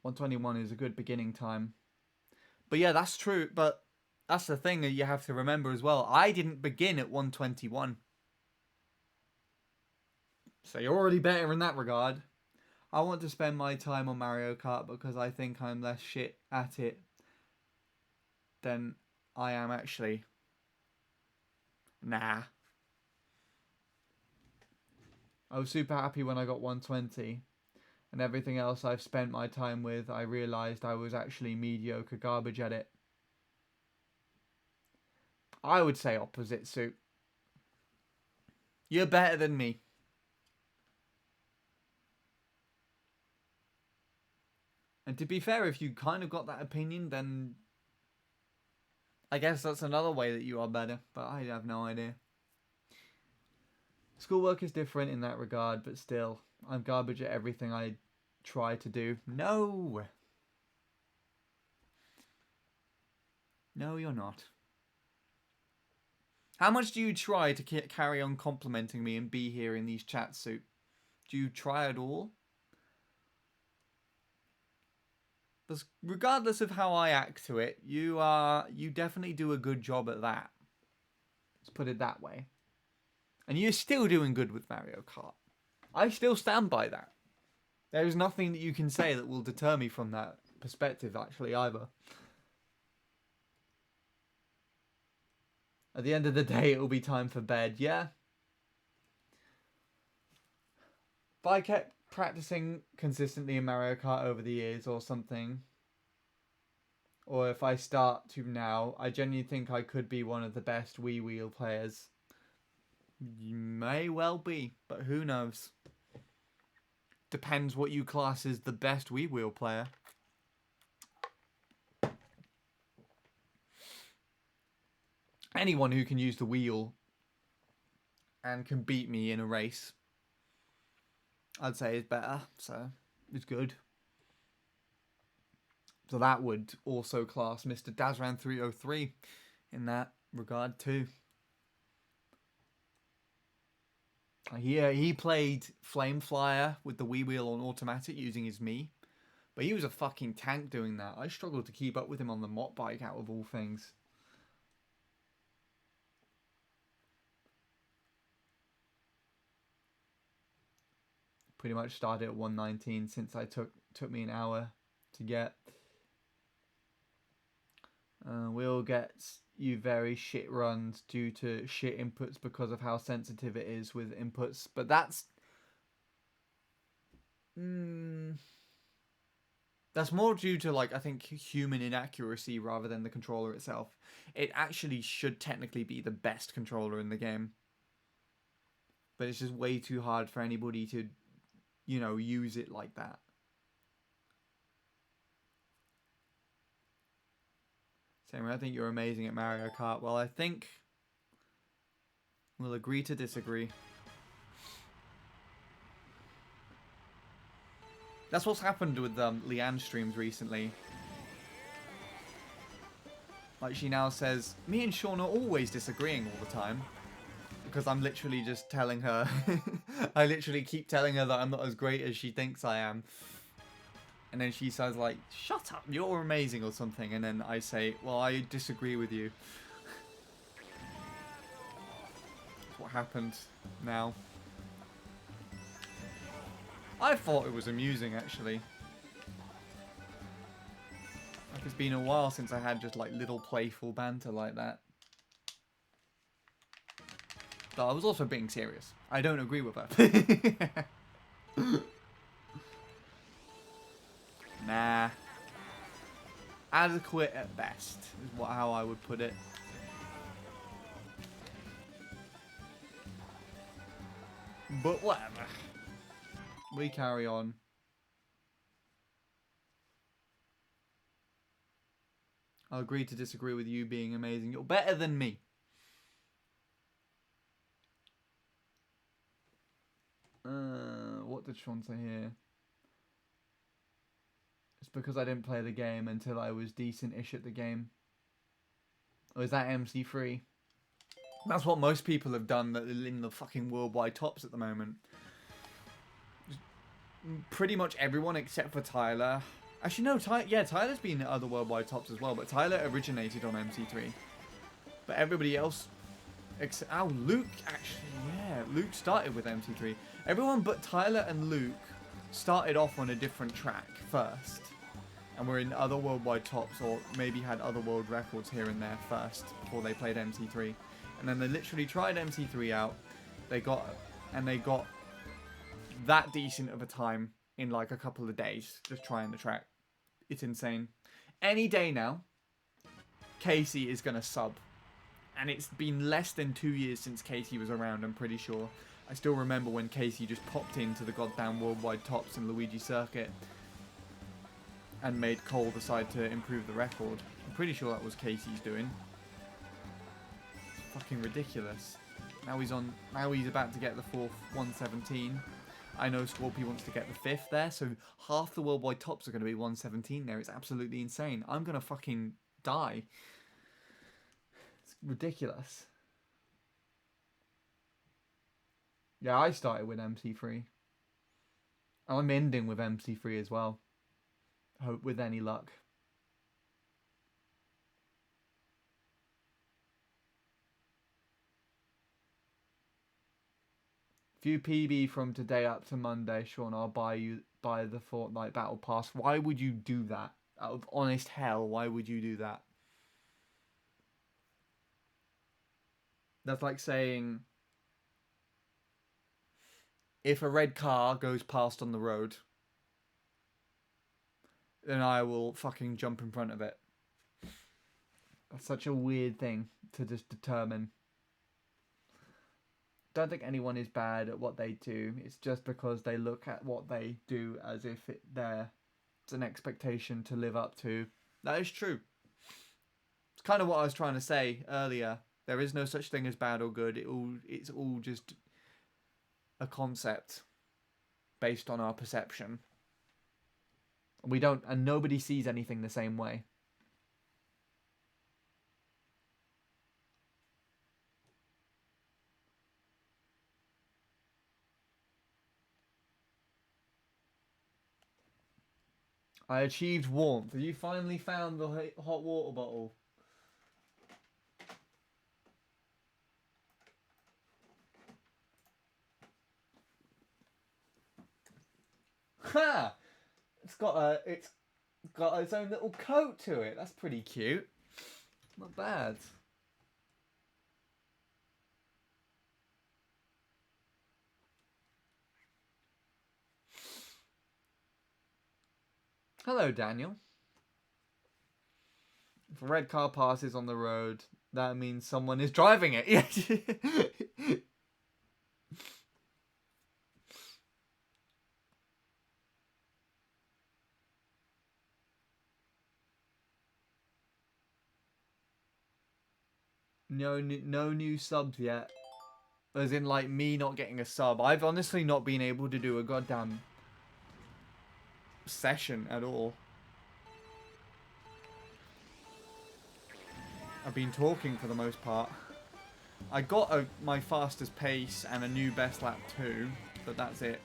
121 is a good beginning time. But yeah, that's true. But that's the thing that you have to remember as well. I didn't begin at 121. So you're already better in that regard. I want to spend my time on Mario Kart because I think I'm less shit at it than I am actually. Nah. I was super happy when I got 120. And everything else I've spent my time with, I realised I was actually mediocre garbage at it. I would say opposite, Soup. You're better than me. And to be fair, if you kind of got that opinion, then I guess that's another way that you are better, but I have no idea. Schoolwork is different in that regard, but still, I'm garbage at everything I try to do. No! No, you're not. How much do you try to carry on complimenting me and be here in these chats, Soup? Do you try at all? Because regardless of how I act to it, you definitely do a good job at that. Let's put it that way. And you're still doing good with Mario Kart. I still stand by that. There is nothing that you can say that will deter me from that perspective, actually, either. At the end of the day, it will be time for bed, yeah? If I kept practicing consistently in Mario Kart over the years or something, or if I start to now, I genuinely think I could be one of the best Wii Wheel players. You may well be, but who knows? Depends what you class as the best Wii Wheel player. Anyone who can use the wheel and can beat me in a race, I'd say is better, so it's good. So that would also class Mr. Dazran 303 in that regard too. He played Flame Flyer with the Wii Wheel on automatic using his Mii, but he was a fucking tank doing that. I struggled to keep up with him on the mop bike out of all things. Pretty much started at 119 since I took me an hour to get. We'll get you very shit runs due to shit inputs because of how sensitive it is with inputs. But that's... that's more due to, like, I think human inaccuracy rather than the controller itself. It actually should technically be the best controller in the game. But it's just way too hard for anybody to, you know, use it like that. Saying, I think you're amazing at Mario Kart. Well, I think we'll agree to disagree. That's what's happened with Leanne's streams recently. Like, she now says, me and Sean are always disagreeing all the time. Because I'm literally just telling her... I literally keep telling her that I'm not as great as she thinks I am. And then she says, like, shut up, you're amazing or something. And then I say, well, I disagree with you. That's what happened now. I thought it was amusing, actually. Like, it's been a while since I had just, like, little playful banter like that. But I was also being serious. I don't agree with her. Nah. Adequate at best is how I would put it. But whatever. We carry on. I'll agree to disagree with you being amazing. You're better than me. What did Sean say here? It's because I didn't play the game until I was decent-ish at the game. Or is that MC3? That's what most people have done that are in the fucking worldwide tops at the moment. Pretty much everyone except for Tyler. Actually, no, Tyler's been at other worldwide tops as well, but Tyler originated on MC3. But everybody else... Luke, actually, yeah. Luke started with MC3. Everyone but Tyler and Luke started off on a different track first. And were in other worldwide tops, or maybe had other world records here and there first, before they played MC3. And then they literally tried MC3 out. They got that decent of a time in like a couple of days, just trying the track. It's insane. Any day now, Casey is going to sub. And it's been less than 2 years since Casey was around, I'm pretty sure. I still remember when Casey just popped into the goddamn worldwide tops in Luigi Circuit and made Cole decide to improve the record. I'm pretty sure that was Casey's doing. It's fucking ridiculous. Now he's about to get the 4th 117. I know Scorpy wants to get the 5th there, so half the worldwide tops are going to be 117 there. It's absolutely insane. I'm going to fucking die. It's ridiculous. Yeah, I started with MC3. I'm ending with MC3 as well. Hope with any luck. If you PB from today up to Monday, Sean, I'll buy the Fortnite Battle Pass. Why would you do that? Out of honest hell, why would you do that? That's like saying, if a red car goes past on the road, then I will fucking jump in front of it. That's such a weird thing to just determine. Don't think anyone is bad at what they do. It's just because they look at what they do as if it's an expectation to live up to. That is true. It's kind of what I was trying to say earlier. There is no such thing as bad or good. It's all just a concept based on our perception. And nobody sees anything the same way. I achieved warmth. Have you finally found the hot water bottle? Ha! It's got its own little coat to it. That's pretty cute. Not bad. Hello, Daniel. If a red car passes on the road, that means someone is driving it. No new subs yet. As in, like, me not getting a sub. I've honestly not been able to do a goddamn session at all. I've been talking for the most part. I got my fastest pace and a new best lap too, but that's it.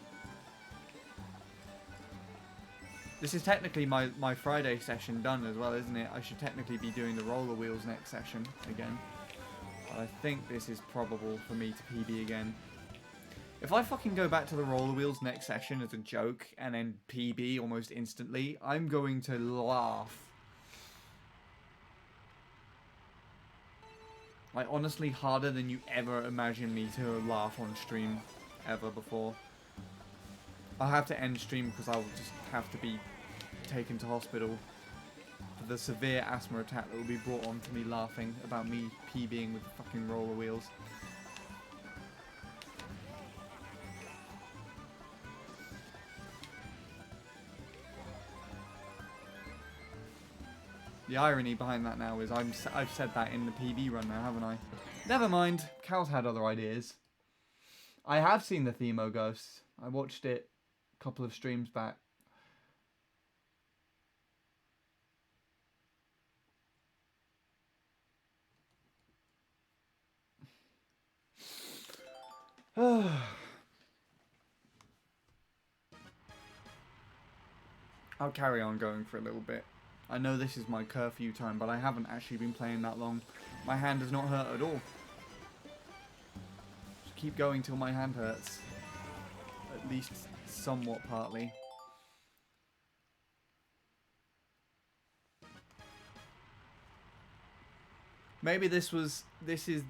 This is technically my Friday session done as well, isn't it? I should technically be doing the roller wheels next session again. But I think this is probable for me to PB again. If I fucking go back to the roller wheels next session as a joke and then PB almost instantly, I'm going to laugh. Like, honestly, harder than you ever imagined me to laugh on stream ever before. I'll have to end stream because I will just have to be taken to hospital for the severe asthma attack that will be brought on to me laughing about me PBing with the fucking roller wheels. The irony behind that now is I've said that in the PB run now, haven't I? Never mind. Cal's had other ideas. I have seen the Themo Ghosts. I watched it a couple of streams back. I'll carry on going for a little bit. I know this is my curfew time, but I haven't actually been playing that long. My hand does not hurt at all. Just keep going till my hand hurts. At least somewhat partly. Maybe this is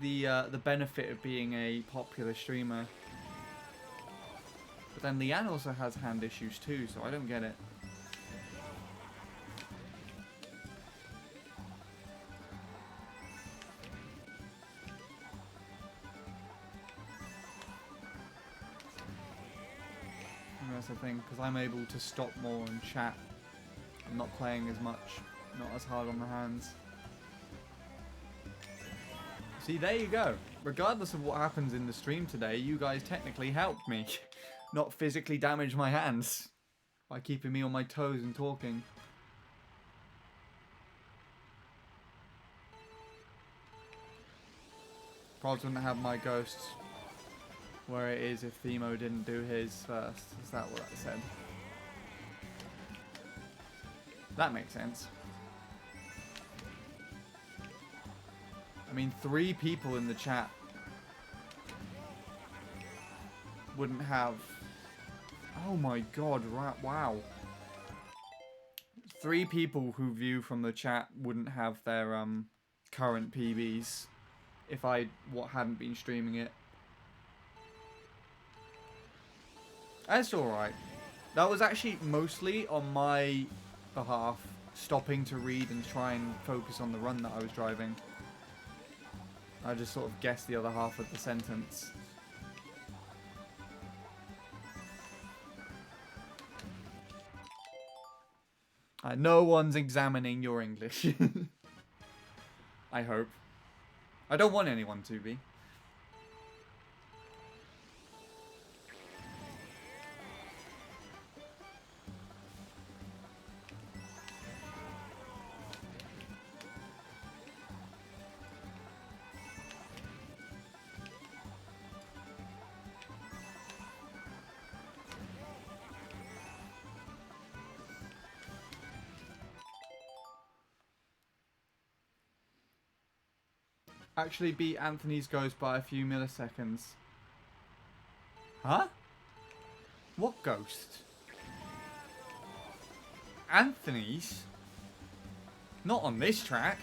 the benefit of being a popular streamer. But then Leanne also has hand issues too, so I don't get it. That's the thing, because I'm able to stop more and chat. I'm not playing as much, not as hard on the hands. See, there you go. Regardless of what happens in the stream today, you guys technically helped me not physically damage my hands by keeping me on my toes and talking. Probably wouldn't have my ghosts where it is if Themo didn't do his first. Is that what that said? That makes sense. I mean, 3 people in the chat wouldn't have... Oh my god, wow. 3 people who view from the chat wouldn't have their current PBs if I hadn't been streaming it. That's alright. That was actually mostly on my behalf, stopping to read and try and focus on the run that I was driving. I just sort of guessed the other half of the sentence. No one's examining your English. I hope. I don't want anyone to be. Actually beat Anthony's ghost by a few milliseconds. Huh? What ghost? Anthony's? Not on this track.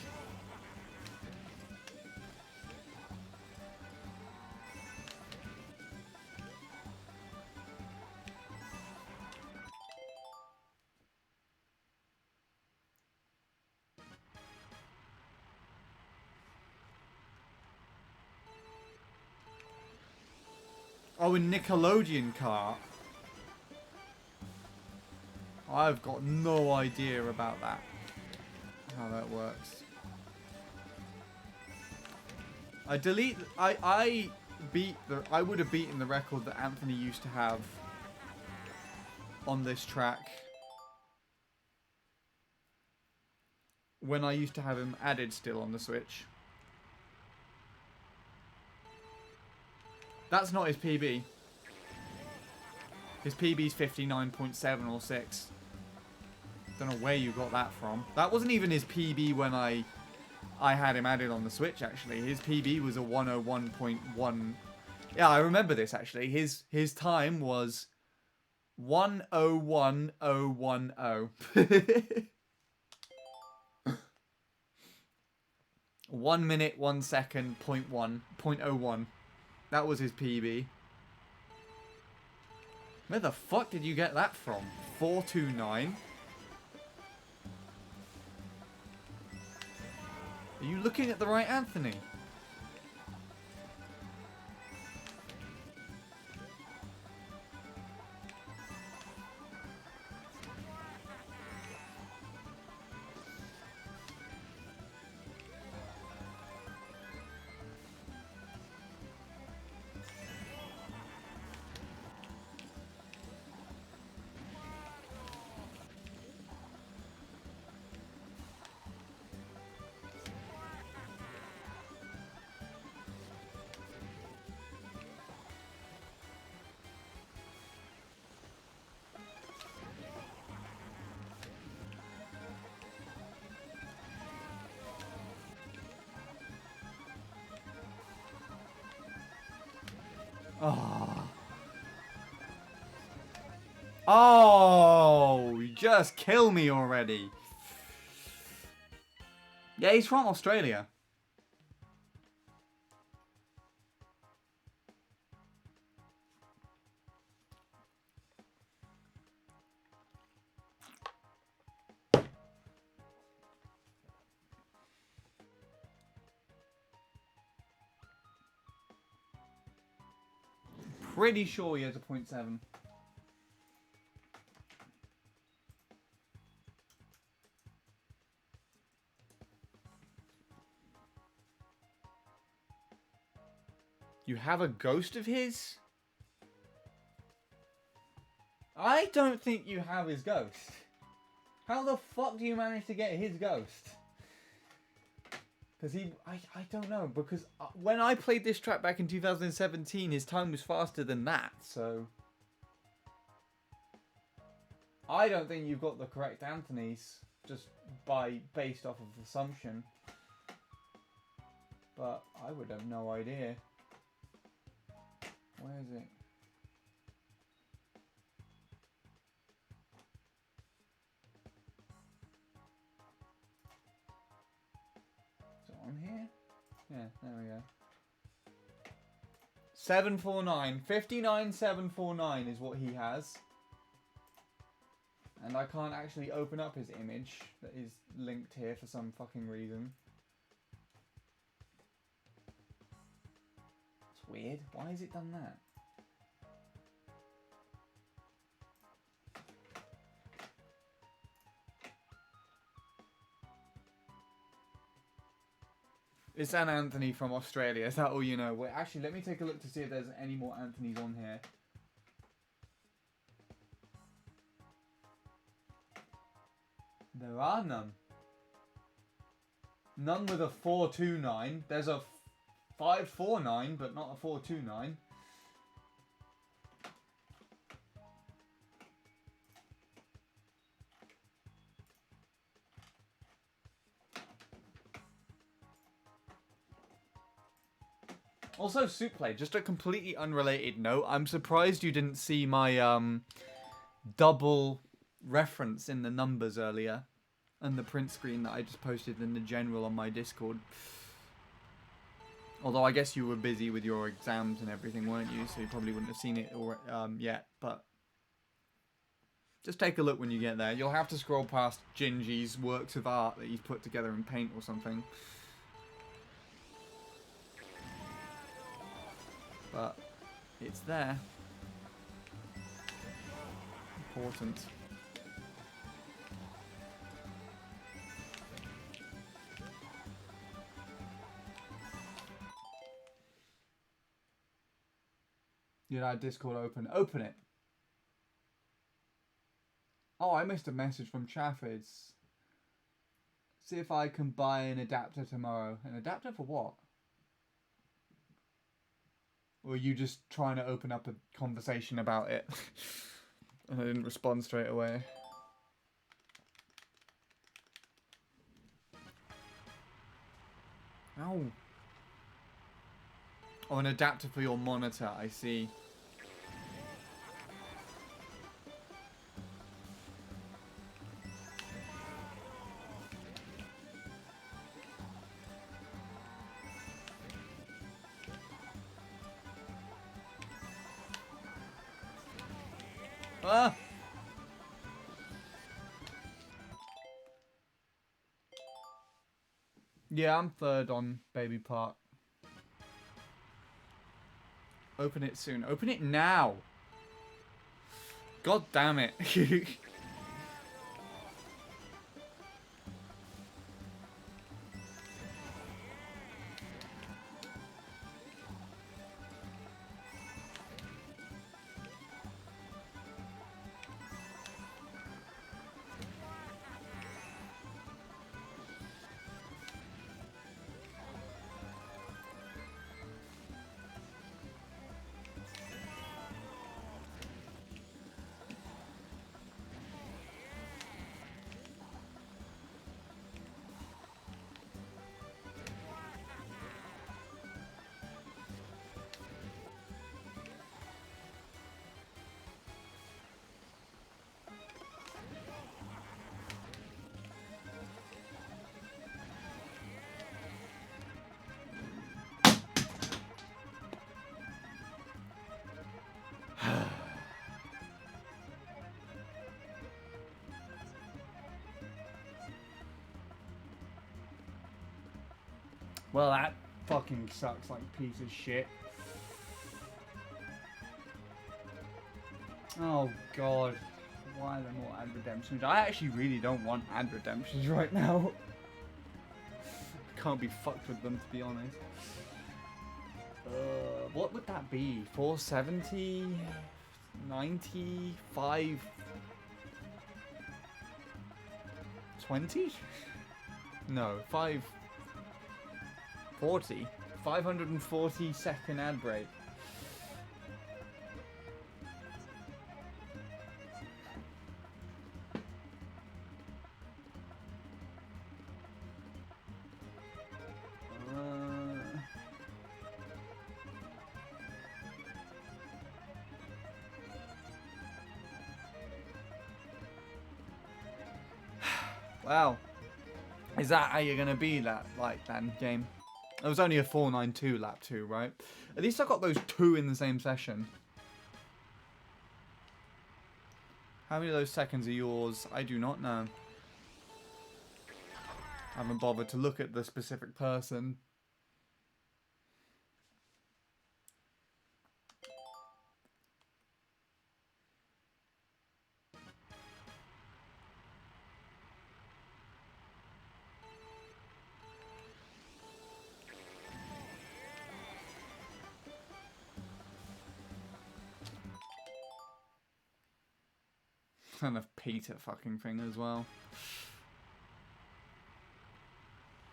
Oh, a Nickelodeon kart. I've got no idea about that. How that works. I would have beaten the record that Anthony used to have on this track when I used to have him added still on the Switch. That's not his PB. His PB's 59.7 or 6. Don't know where you got that from. That wasn't even his PB when I had him added on the Switch, actually. His PB was a 101.1. Yeah, I remember this, actually. His time was 101010. 1 minute, 1 second, 0.01. That was his PB. Where the fuck did you get that from? 429? Are you looking at the right Anthony? Oh. Oh, just kill me already. Yeah, he's from Australia. Pretty sure he has a 0.7. You have a ghost of his? I don't think you have his ghost. How the fuck do you manage to get his ghost? Because I don't know, because when I played this track back in 2017, his time was faster than that, so... I don't think you've got the correct Anthony's, just based off of assumption. But I would have no idea. Where is it? on here? Yeah, there we go. 749. 59749 is what he has. And I can't actually open up his image that is linked here for some fucking reason. It's weird. Why has it done that? It's an Anthony from Australia. Is that all you know? Wait, actually, let me take a look to see if there's any more Anthonys on here. There are none. None with a 429. There's a 549, but not a 429. Also, Souplay, just a completely unrelated note. I'm surprised you didn't see my double reference in the numbers earlier. And the print screen that I just posted in the general on my Discord. Although I guess you were busy with your exams and everything, weren't you? So you probably wouldn't have seen it yet. But just take a look when you get there. You'll have to scroll past Gingy's works of art that he's put together in paint or something. But it's there. Important. You know, Discord open. Open it. Oh, I missed a message from Chaffids. See if I can buy an adapter tomorrow. An adapter for what? Or are you just trying to open up a conversation about it? And I didn't respond straight away. Oh. Oh, an adapter for your monitor, I see. Ah! Yeah, I'm third on Baby Park. Open it soon. Open it now! God damn it. Well, that fucking sucks like a piece of shit. Oh god. Why are there more ad redemptions? I actually really don't want ad redemptions right now. Can't be fucked with them, to be honest. What would that be? 470? 90? 520? No, 540? 540 second ad break. Wow. Is that how you're gonna be that like then game? It was only a 492 lap 2, right? At least I got those 2 in the same session. How many of those seconds are yours? I do not know. I haven't bothered to look at the specific person. And a Peter fucking thing as well.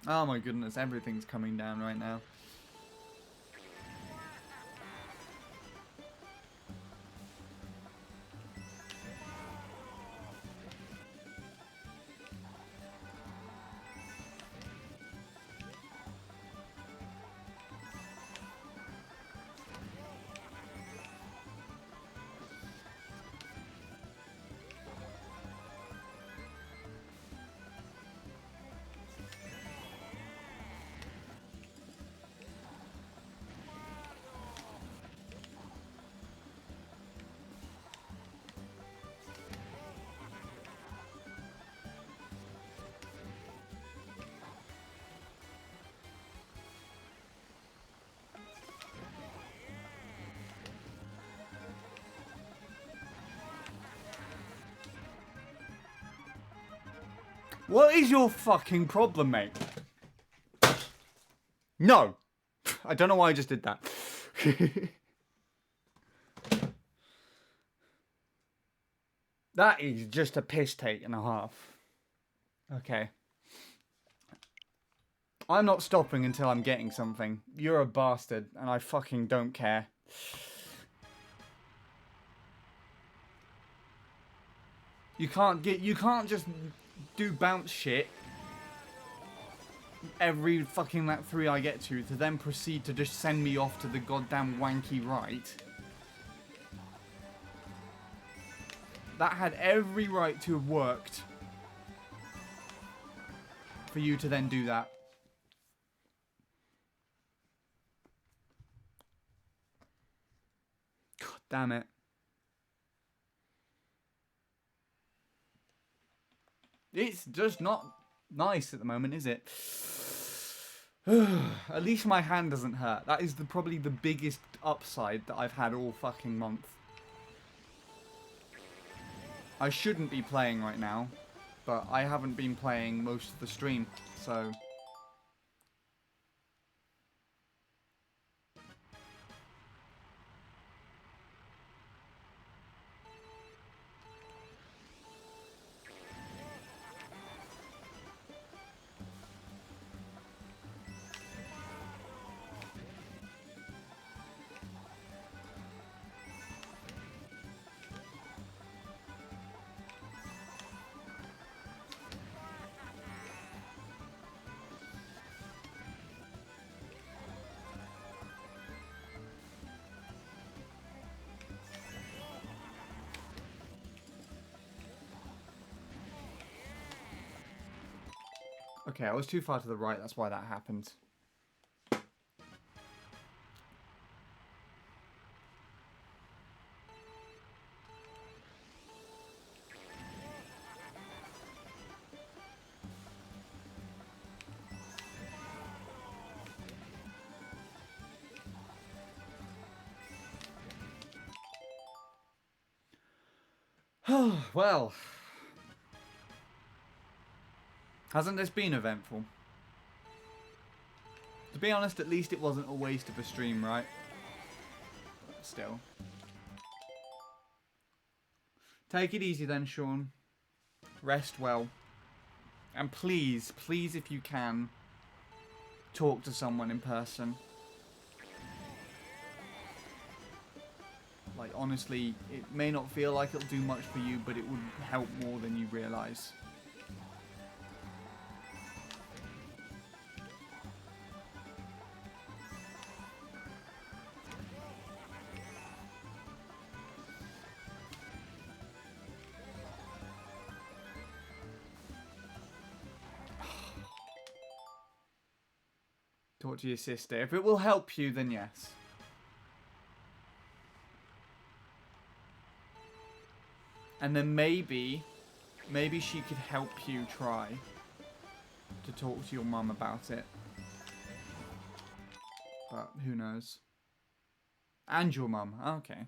Oh my goodness, everything's coming down right now. What is your fucking problem, mate? No! I don't know why I just did that. That is just a piss take and a half. Okay. I'm not stopping until I'm getting something. You're a bastard, and I fucking don't care. You can't just do bounce shit every fucking lap 3 I get to then proceed to just send me off to the goddamn wanky right. That had every right to have worked for you to then do that. God damn it. It's just not nice at the moment, is it? At least my hand doesn't hurt. That is probably the biggest upside that I've had all fucking month. I shouldn't be playing right now, but I haven't been playing most of the stream, so... Okay, I was too far to the right, that's why that happened. Well, hasn't this been eventful? To be honest, at least it wasn't a waste of a stream, right? But still. Take it easy then, Sean. Rest well. And please, please if you can, talk to someone in person. Like, honestly, it may not feel like it'll do much for you, but it would help more than you realise. Talk to your sister. If it will help you, then yes. And then maybe she could help you try to talk to your mum about it. But who knows? And your mum. Okay.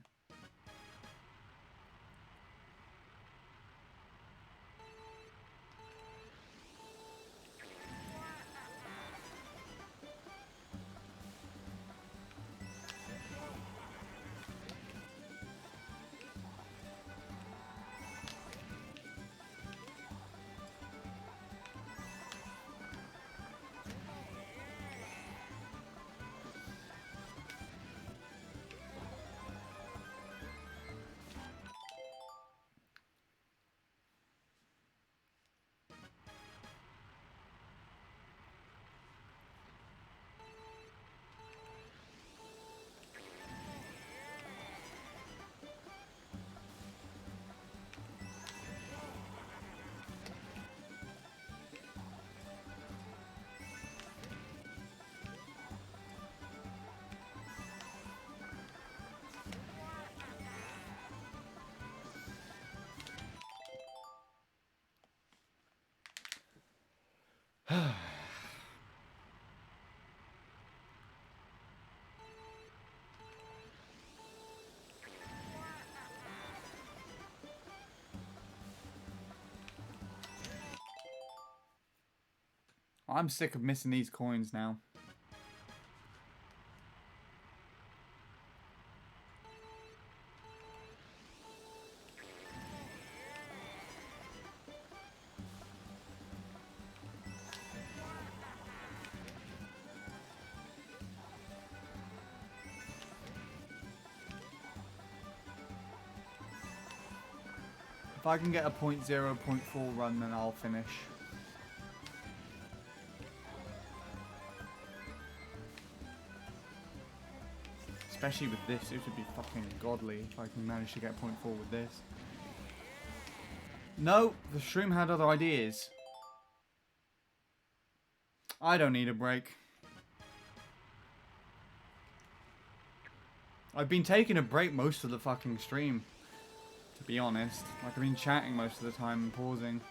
I'm sick of missing these coins now. If I can get a 0.4 run, then I'll finish. Especially with this, it would be fucking godly if I can manage to get 0.4 with this. No, the shroom had other ideas. I don't need a break. I've been taking a break most of the fucking stream, to be honest. Like, I've been chatting most of the time and pausing.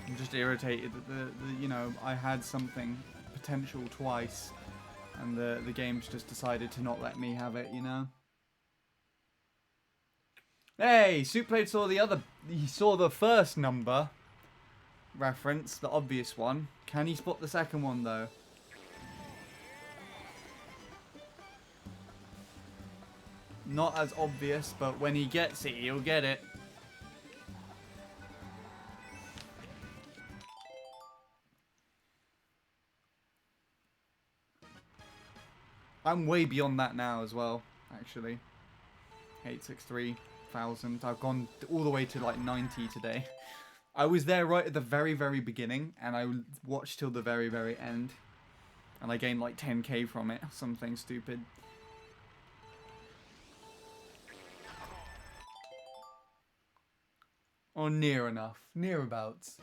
I'm just irritated that you know, I had something potential twice and the game's just decided to not let me have it, you know? Hey, Soupblade saw the first number reference, the obvious one. Can he spot the second one though? Not as obvious, but when he gets it, he'll get it. I'm way beyond that now as well, actually. 863,000. I've gone all the way to like 90 today. I was there right at the very, very beginning, and I watched till the very, very end. And I gained like 10k from it. Something stupid. Or near enough. Nearabouts.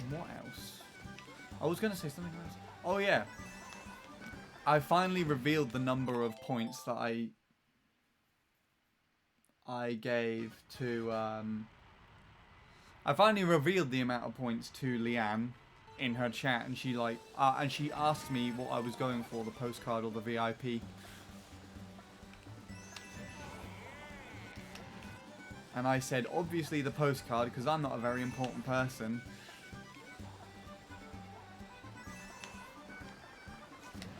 What else? I was going to say something else. Oh, yeah. I finally revealed the number of points that I gave to... I finally revealed the amount of points to Leanne in her chat, and she and she asked me what I was going for, the postcard or the VIP. And I said, obviously the postcard, because I'm not a very important person.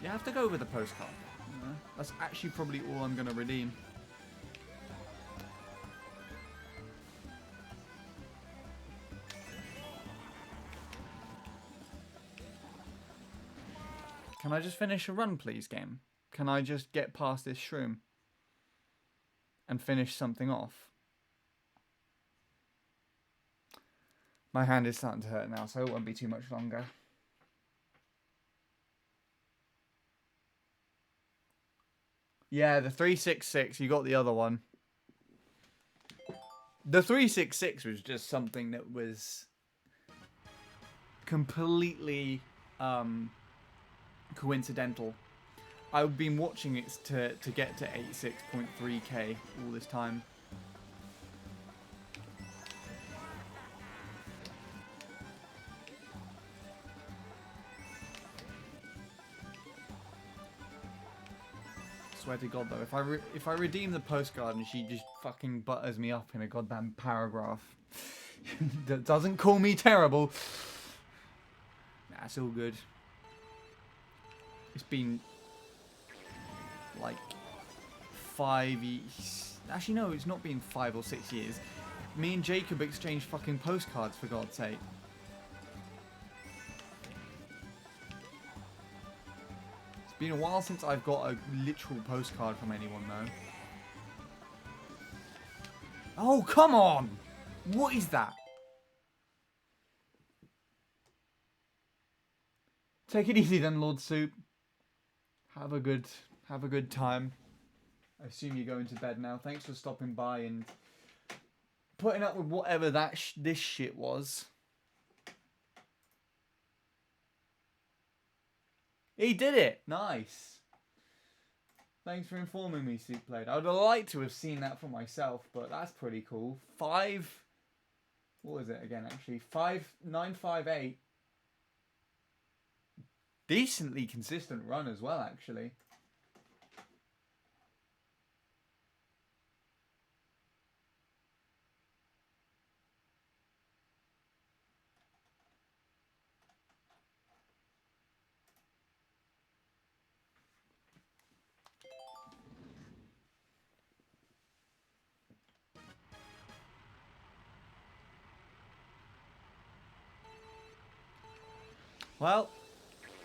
You have to go with the postcard. You know? That's actually probably all I'm going to redeem. Can I just finish a run, please, game? Can I just get past this shroom and finish something off? My hand is starting to hurt now, so it won't be too much longer. Yeah, the 366, you got the other one. The 366 was just something that was completely coincidental. I've been watching it to get to 86.3k all this time. Swear to God though, if I redeem the postcard and she just fucking butters me up in a goddamn paragraph, that doesn't call me terrible. That's all good. It's been like 5 years. Actually, no, it's not been 5 or 6 years. Me and Jacob exchanged fucking postcards, for God's sake. It's been a while since I've got a literal postcard from anyone, though. Oh, come on! What is that? Take it easy then, Lord Soup. Have a good time. I assume you're going to bed now. Thanks for stopping by and putting up with whatever this shit was. He did it! Nice. Thanks for informing me, Soup Played. I would have liked to have seen that for myself, but that's pretty cool. 5... What was it again, actually? 5958. Decently consistent run as well, actually. Well,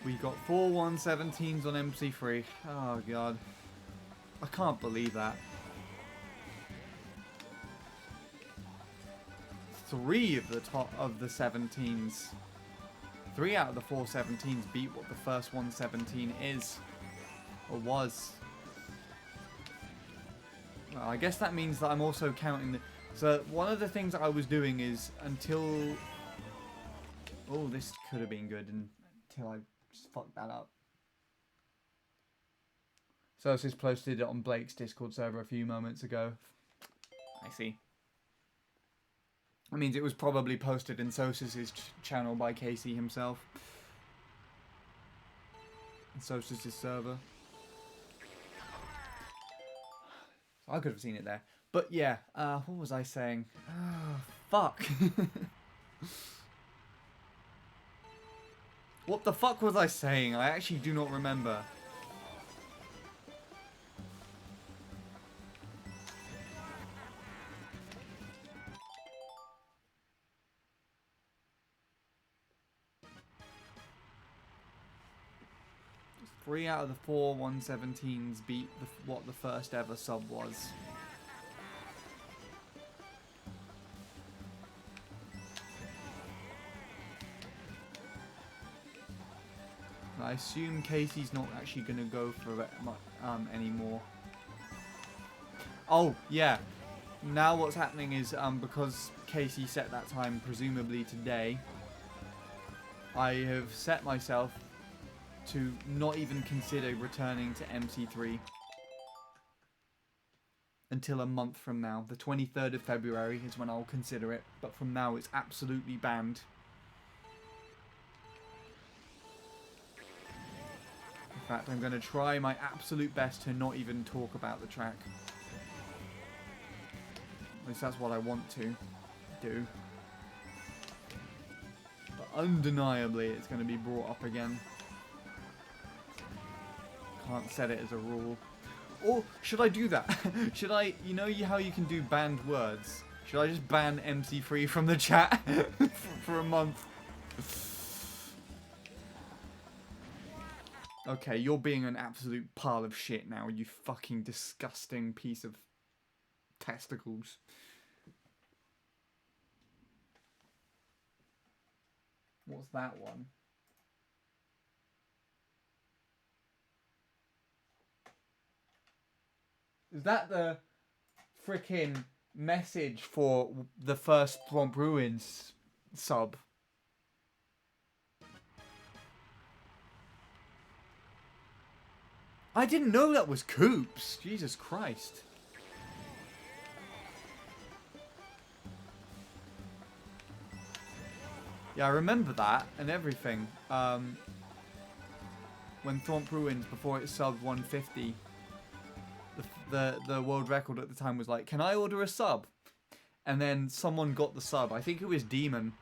we got 4 117s on MC3. Oh, God. I can't believe that. 3 of the top of the 17s. 3 out of the 4 17s beat what the first 117 is. Or was. Well, I guess that means that I'm also counting the... So, one of the things that I was doing is until... Oh, this could have been good until I just fucked that up. So this is posted on Blake's Discord server a few moments ago. I see. That means it was probably posted in Sosis' channel by Casey himself. In Sosis' server. So I could have seen it there. But yeah, what was I saying? Oh, fuck. What the fuck was I saying? I actually do not remember. Three out of the 4 117s beat what the first ever sub was. I assume Casey's not actually going to go for it anymore. Oh, yeah. Now what's happening is because Casey set that time, presumably today, I have set myself to not even consider returning to MC3 until a month from now. The 23rd of February is when I'll consider it, but from now it's absolutely banned. In fact, I'm going to try my absolute best to not even talk about the track. At least that's what I want to do. But undeniably, it's going to be brought up again. Can't set it as a rule. Or should I do that? Should I, you know how you can do banned words? Should I just ban MC3 from the chat for a month? Okay, you're being an absolute pile of shit now, you fucking disgusting piece of testicles. What's that one? Is that the frickin' message for the first Thwomp Ruins sub? I didn't know that was Coops. Jesus Christ. Yeah, I remember that and everything. When Thwomp Ruins, before it subbed 150, the world record at the time was like, can I order a sub? And then someone got the sub. I think it was Demon.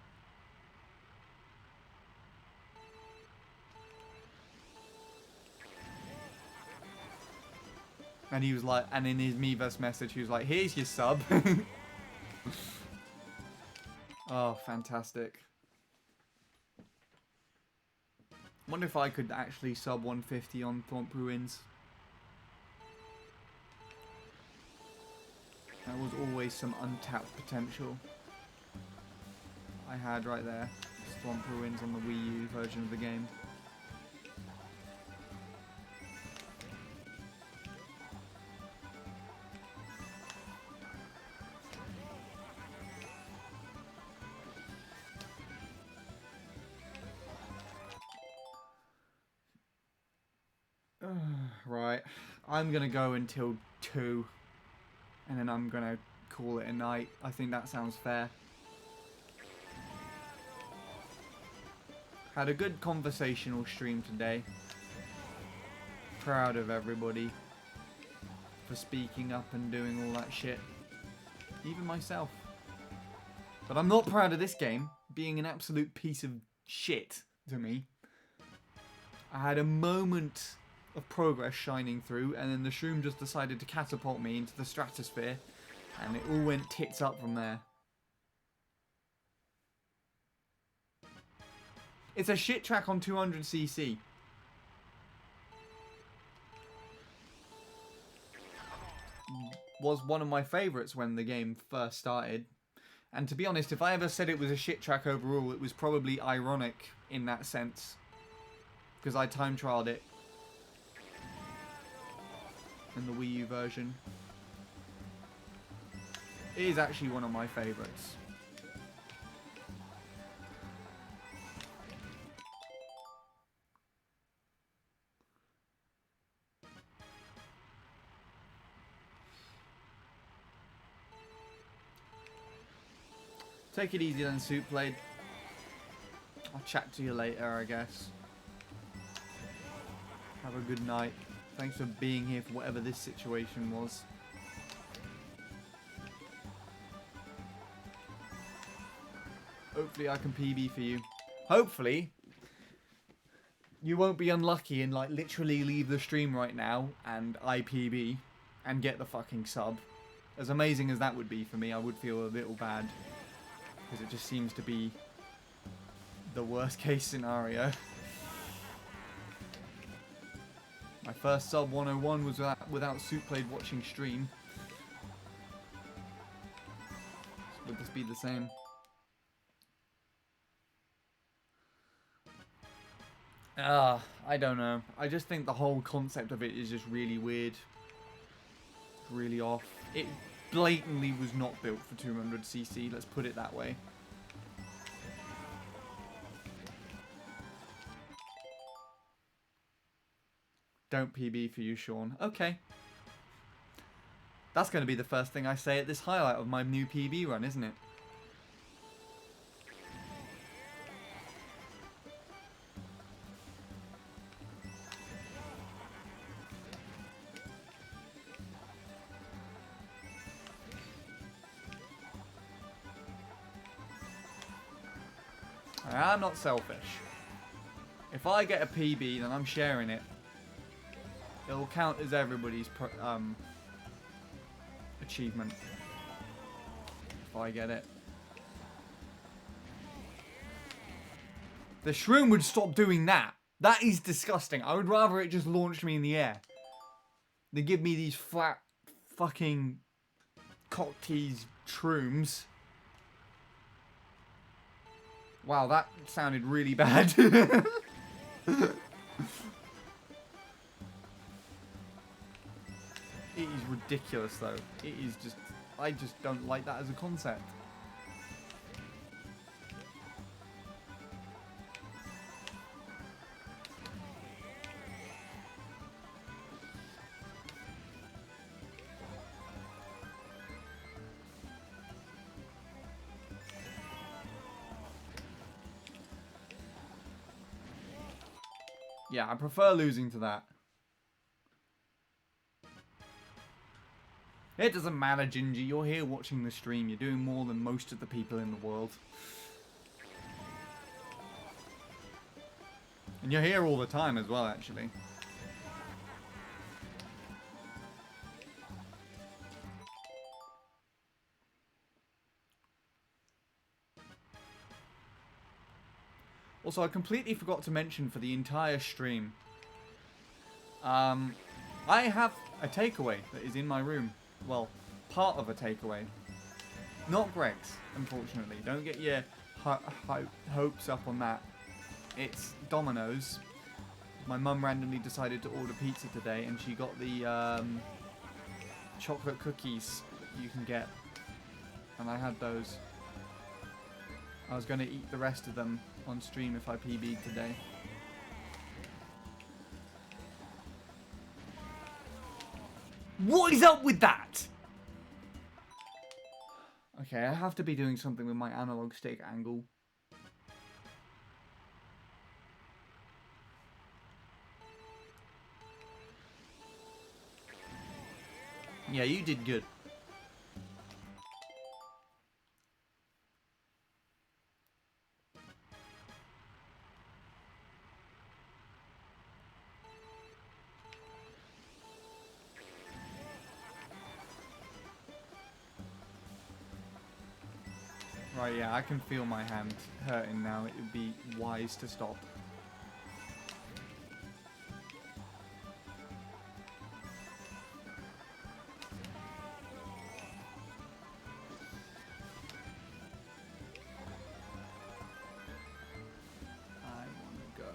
And he was like, and in his Miiverse message, he was like, here's your sub. Oh, fantastic. Wonder if I could actually sub 150 on Thwomp Ruins. That was always some untapped potential I had right there. Thwomp Ruins on the Wii U version of the game. Right, I'm gonna go until 2, and then I'm gonna call it a night. I think that sounds fair. Had a good conversational stream today. Proud of everybody for speaking up and doing all that shit. Even myself. But I'm not proud of this game being an absolute piece of shit to me. I had a moment of progress shining through, and then the shroom just decided to catapult me into the stratosphere, and it all went tits up from there. It's a shit track on 200cc. Was one of my favourites when the game first started. And to be honest, if I ever said it was a shit track overall, it was probably ironic in that sense. Because I time trialed it in the Wii U version. It is actually one of my favourites. Take it easy then, Soup Blade. I'll chat to you later, I guess. Have a good night. Thanks for being here for whatever this situation was. Hopefully I can PB for you. Hopefully you won't be unlucky and like literally leave the stream right now and I PB and get the fucking sub. As amazing as that would be for me, I would feel a little bad. Because it just seems to be the worst case scenario. My first sub 101 was without Soup Blade watching stream. Would this be the same? I don't know. I just think the whole concept of it is just really weird. Really off. It blatantly was not built for 200cc, let's put it that way. Don't PB for you, Sean. Okay. That's going to be the first thing I say at this highlight of my new PB run, isn't it? I'm not selfish. If I get a PB, then I'm sharing it. It'll count as everybody's achievement. If I get it. The shroom would stop doing that. That is disgusting. I would rather it just launched me in the air than give me these flat fucking cock tease shrooms. Wow, that sounded really bad. It is ridiculous though. It is just, I just don't like that as a concept. Yeah, I prefer losing to that. It doesn't matter, Gingy. You're here watching the stream. You're doing more than most of the people in the world. And you're here all the time as well, actually. Also, I completely forgot to mention for the entire stream, I have a takeaway that is in my room. Well, part of a takeaway. Not Greg's, unfortunately. Don't get your hopes up on that. It's Domino's. My mum randomly decided to order pizza today, and she got the chocolate cookies that you can get. And I had those. I was going to eat the rest of them on stream if I PB'd today. What is up with that? Okay, I have to be doing something with my analog stick angle. Yeah, you did good. Right, yeah, I can feel my hand hurting now. It would be wise to stop. I want to go.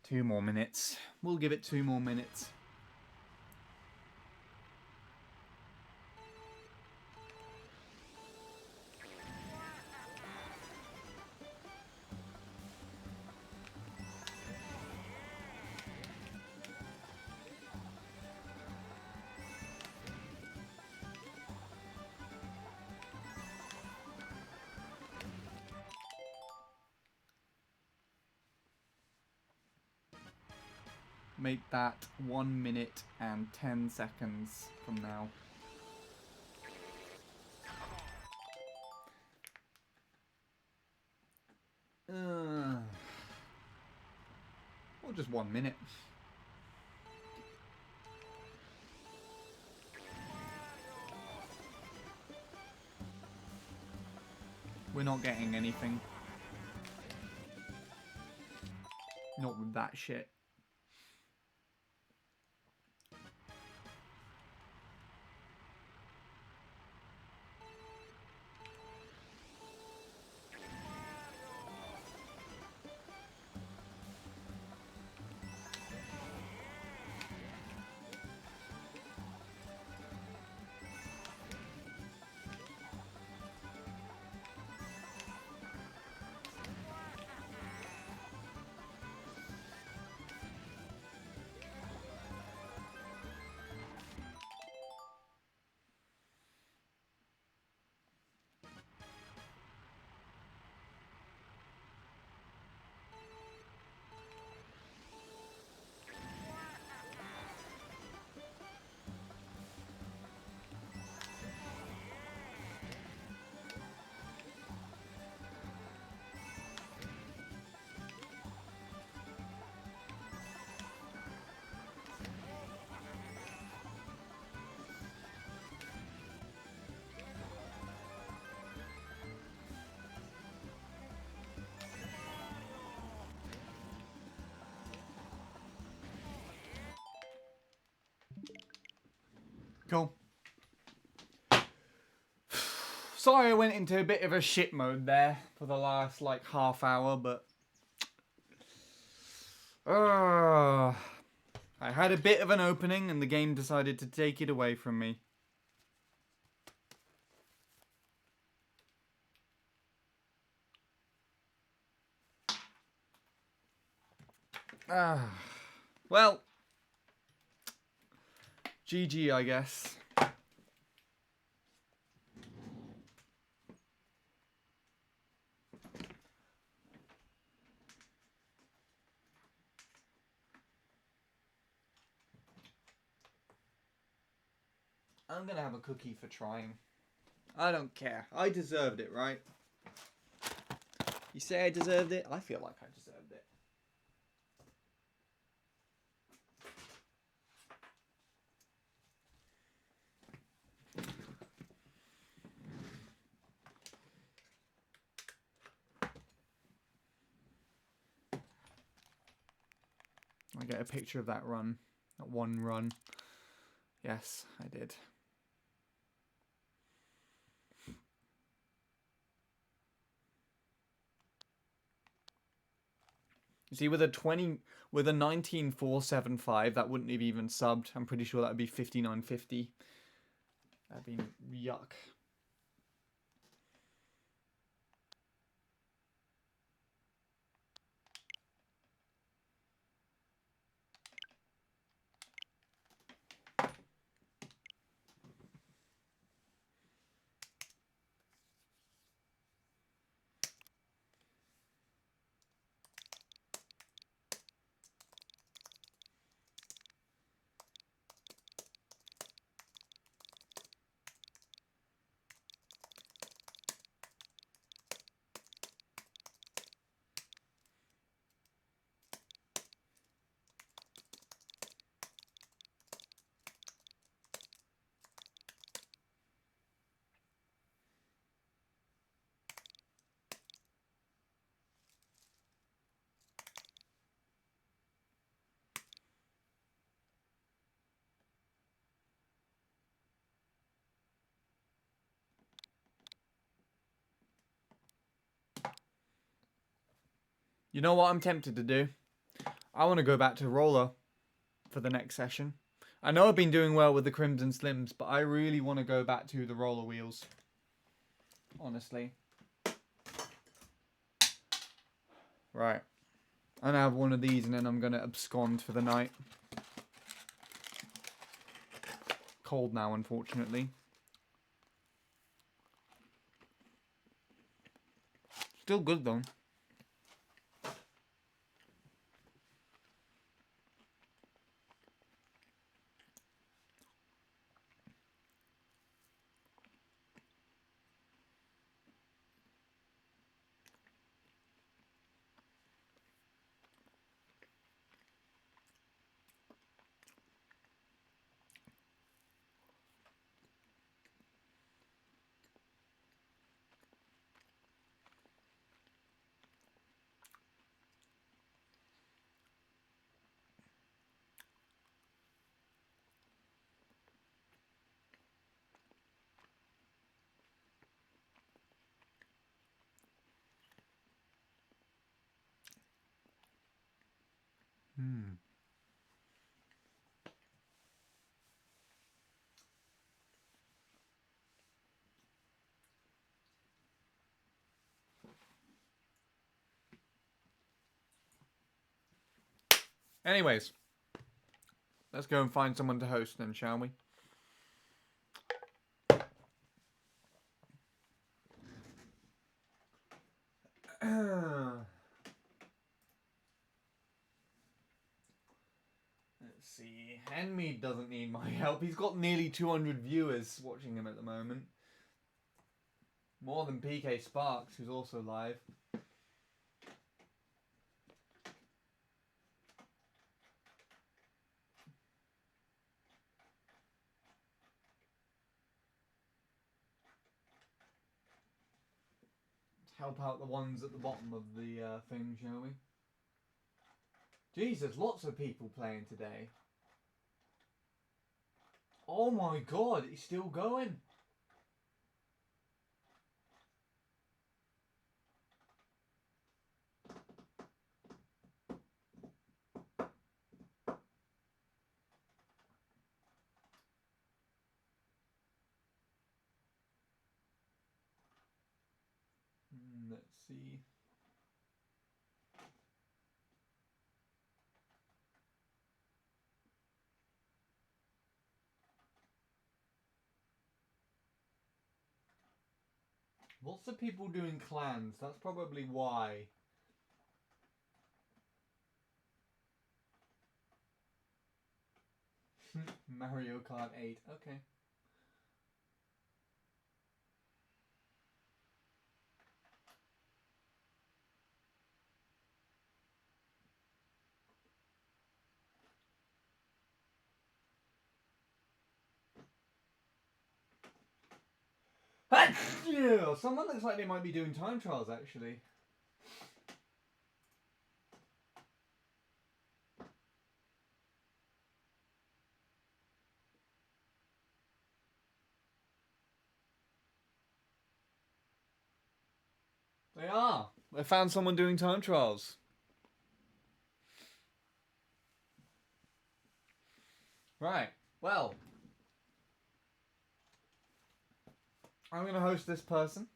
2 more minutes. We'll give it 2 more minutes. Make that 1 minute and 10 seconds from now. Or just 1 minute. We're not getting anything. Not with that shit. Cool. Sorry I went into a bit of a shit mode there for the last, like, half hour, but... I had a bit of an opening and the game decided to take it away from me. Well, GG, I guess. I'm gonna have a cookie for trying. I don't care. I deserved it, right? You say I deserved it? I feel like I deserved it. I get a picture of that run. That one run. Yes, I did. You see, with a 19475, that wouldn't have even subbed. I'm pretty sure that would be 5950. That'd be yuck. You know what I'm tempted to do? I want to go back to roller for the next session. I know I've been doing well with the Crimson Slims, but I really want to go back to the roller wheels. Honestly. Right. I'm going to have one of these and then I'm going to abscond for the night. Cold now, unfortunately. Still good though. Anyways, let's go and find someone to host then, shall we? Let's see. Henry doesn't need my help. He's got nearly 200 viewers watching him at the moment. More than PK Sparks, who's also live. Help out the ones at the bottom of the thing, shall we? Jesus, lots of people playing today. Oh my god, it's still going. Let's see. Lots of people doing clans. That's probably why. Mario Kart 8. Okay. Someone looks like they might be doing time trials, actually. They are. I found someone doing time trials. Right. Well, I'm going to host this person.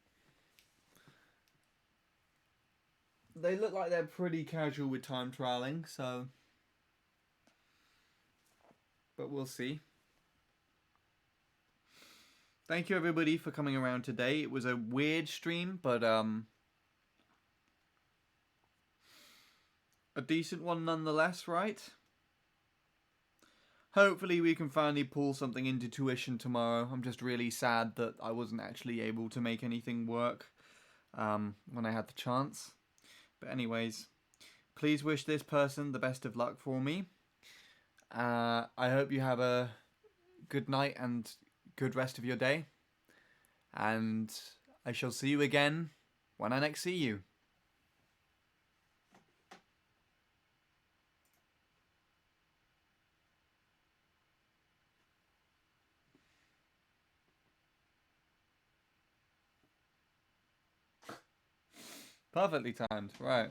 They look like they're pretty casual with time trialing, so... But we'll see. Thank you everybody for coming around today. It was a weird stream, but a decent one nonetheless, right? Hopefully we can finally pull something into tuition tomorrow. I'm just really sad that I wasn't actually able to make anything work when I had the chance. But anyways, please wish this person the best of luck for me. I hope you have a good night and good rest of your day. And I shall see you again when I next see you. Perfectly timed, right.